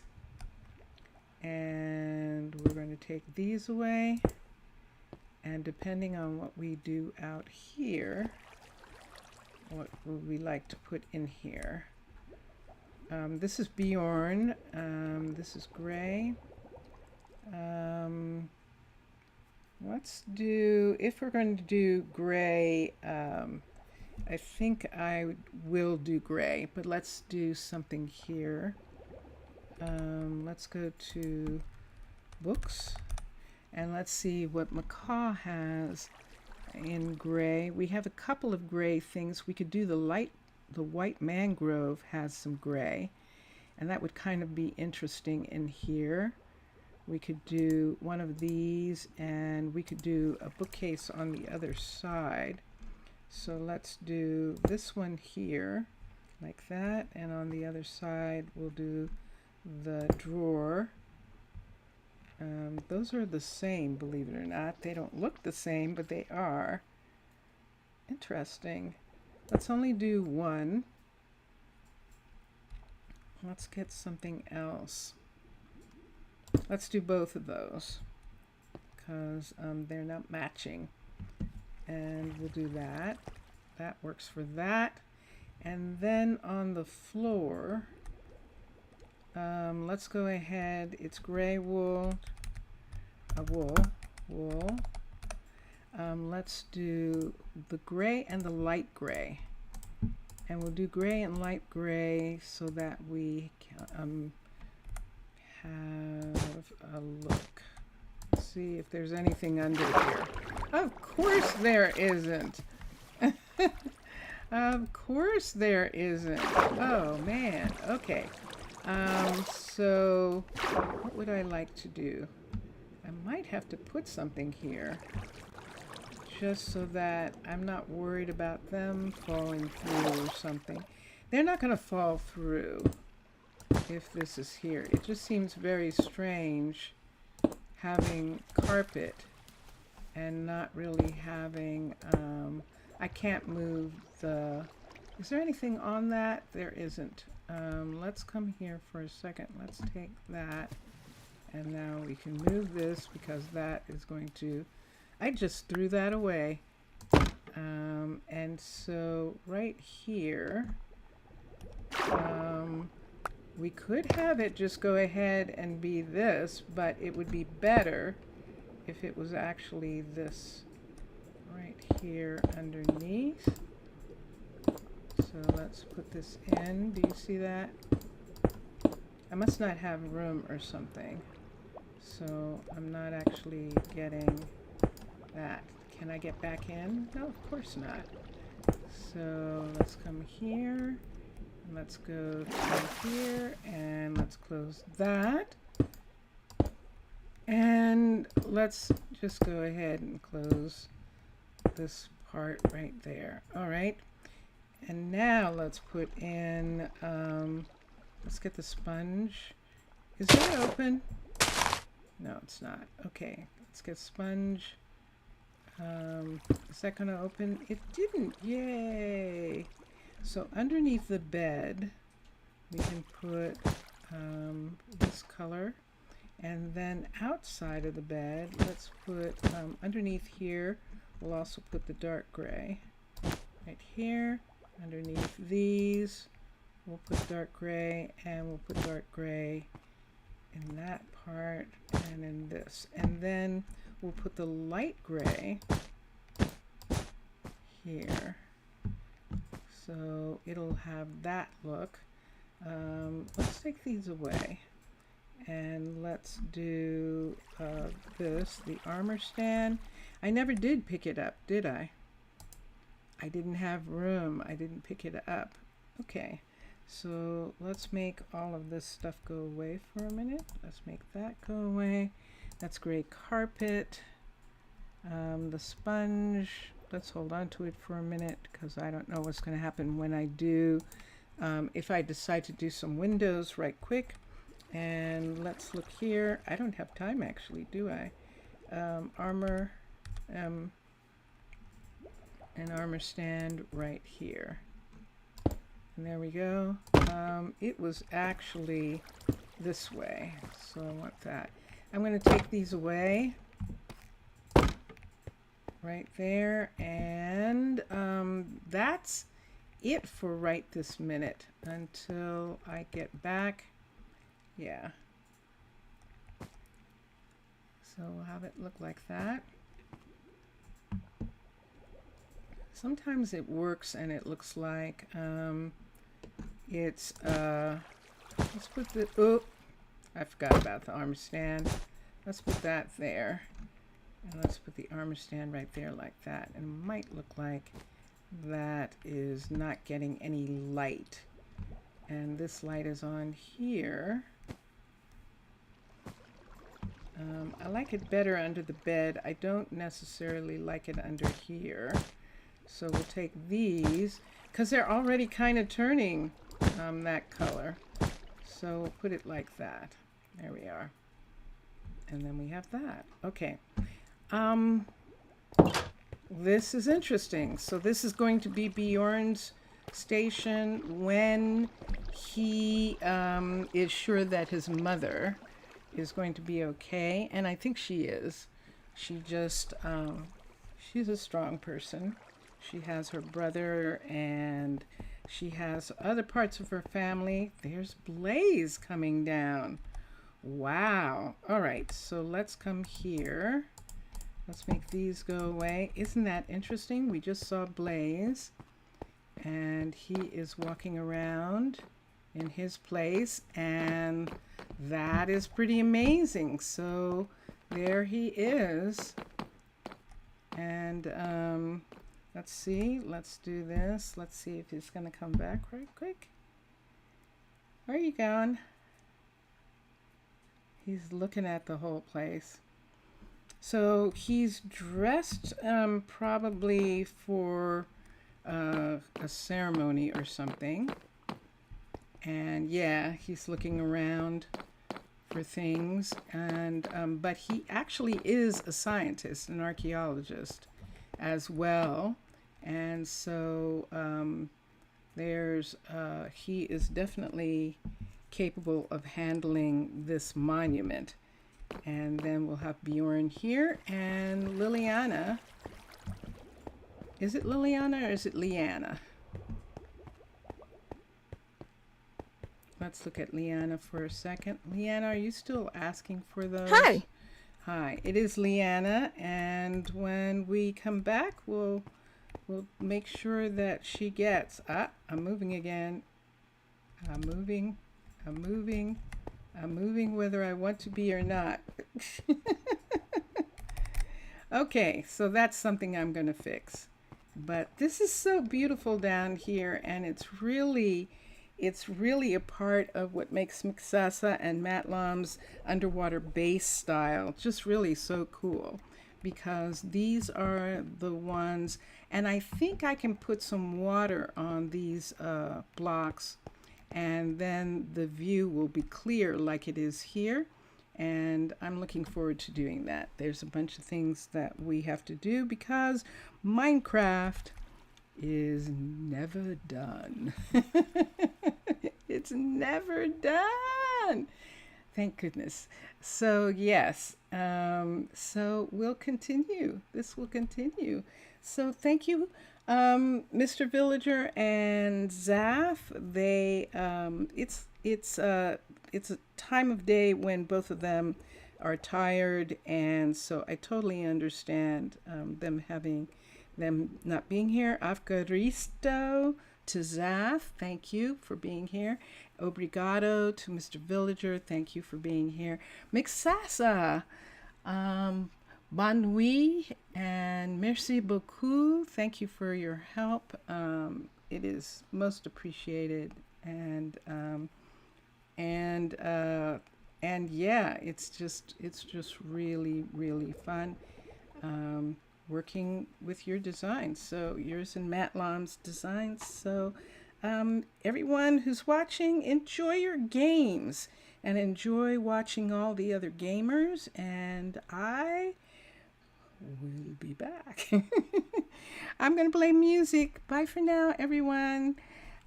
And we're going to take these away. And depending on what we do out here, what would we like to put in here? This is Bjorn. This is gray. Let's do, if we're going to do gray, I think I will do gray, but let's do something here. Let's go to books and let's see what Macaw has in gray. We have a couple of gray things. We could do the white mangrove has some gray, and that would kind of be interesting in here. We could do one of these, and we could do a bookcase on the other side. So let's do this one here like that, and on the other side we'll do the drawer. Those are the same, believe it or not. They don't look the same, but they are. Interesting. Let's only do one. Let's get something else. Let's do both of those because they're not matching. And we'll do that. That works for that. And then on the floor, let's go ahead. It's gray wool. Wool. Let's do the gray and the light gray. And we'll do gray and light gray so that we can, have a look. See if there's anything under here. Of course there isn't. Of course there isn't. Oh man. Okay. So what would I like to do? I might have to put something here just so that I'm not worried about them falling through or something. They're not going to fall through if this is here. It just seems very strange having carpet and not really having, I can't move the, is there anything on that? There isn't. Let's come here for a second. Let's take that, and now we can move this because that is going to, I just threw that away. And so right here, we could have it just go ahead and be this, but it would be better if it was actually this right here underneath. So let's put this in. Do you see that? I must not have room or something. So I'm not actually getting that. Can I get back in? No, of course not. So let's come here. Let's go to here and let's close that. And let's just go ahead and close this part right there. All right. And now let's put in, let's get the sponge. Is it open? No, it's not. Okay, let's get sponge. Is that going to open? It didn't. Yay. So underneath the bed, we can put this color. And then outside of the bed, let's put, underneath here, we'll also put the dark gray. Right here, underneath these, we'll put dark gray, and we'll put dark gray in that part and in this. And then we'll put the light gray here. So it'll have that look. Let's take these away. And let's do this, the armor stand. I never did pick it up, did I? I didn't have room. I didn't pick it up. Okay, so let's make all of this stuff go away for a minute. Let's make that go away. That's gray carpet. The sponge, let's hold on to it for a minute because I don't know what's going to happen when I do, if I decide to do some windows right quick. And let's look here. I don't have time actually, do I? Armor, an armor stand right here. And there we go. It was actually this way, so I want that. I'm going to take these away right there, and that's it for right this minute until I get back. Yeah. So we'll have it look like that. Sometimes it works and it looks like it's let's put the I forgot about the armor stand. Let's put that there. And let's put the armor stand right there like that. And it might look like that is not getting any light. And this light is on here. I like it better under the bed. I don't necessarily like it under here. So we'll take these, because they're already kind of turning that color. So we'll put it like that. There we are. And then we have that. Okay. This is interesting. So this is going to be Bjorn's station when he is sure that his mother is going to be okay. And I think she is. She just, she's a strong person. She has her brother and she has other parts of her family. There's Blaze coming down. Wow. All right, so let's come here. Let's make these go away. Isn't that interesting? We just saw Blaze and he is walking around in his place, and that is pretty amazing. So there he is. And let's see, let's do this. Let's see if he's gonna come back right quick. Where are you going? He's looking at the whole place. So he's dressed probably for a ceremony or something. And yeah, he's looking around for things. And but he actually is a scientist, an archaeologist as well. And so he is definitely capable of handling this monument. And then we'll have Bjorn here and Liliana. Is it Liliana or is it Leanna? Let's look at Leanna for a second. Leanna, are you still asking for those? Hi. Hi, it is Leanna, and when we come back, we'll make sure that she gets. I'm moving again. I'm moving whether I want to be or not. Okay, so that's something I'm going to fix. But this is so beautiful down here, and it's really a part of what makes Mixasa and Matlam's underwater base style just really so cool, because these are the ones, and I think I can put some water on these blocks, and then the view will be clear like it is here. And I'm looking forward to doing that. There's a bunch of things that we have to do because Minecraft is never done. It's never done. Thank goodness. So yes, so we'll continue. This will continue. So thank you, Mr. Villager and Zaf. They, it's a time of day when both of them are tired, and so I totally understand them not being here. Afgaristo to Zaf, thank you for being here. Obrigado to Mr. Villager, thank you for being here. Mixasa, bonne nuit and merci beaucoup. Thank you for your help. It is most appreciated, and yeah, it's just really, really fun working with your designs. So yours and Matlam's designs. So everyone who's watching, enjoy your games and enjoy watching all the other gamers, and I will be back. I'm gonna play music. Bye for now, everyone.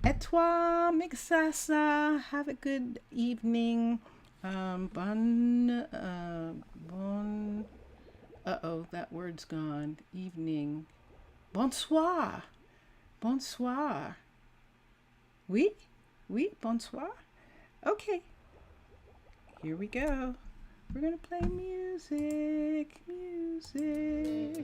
Et toi, Mixasa. Have a good evening. Bon. Uh-oh, that word's gone. Evening. Bonsoir. Bonsoir. Oui? Oui, bonsoir. Okay. Here we go. We're gonna play music. Music.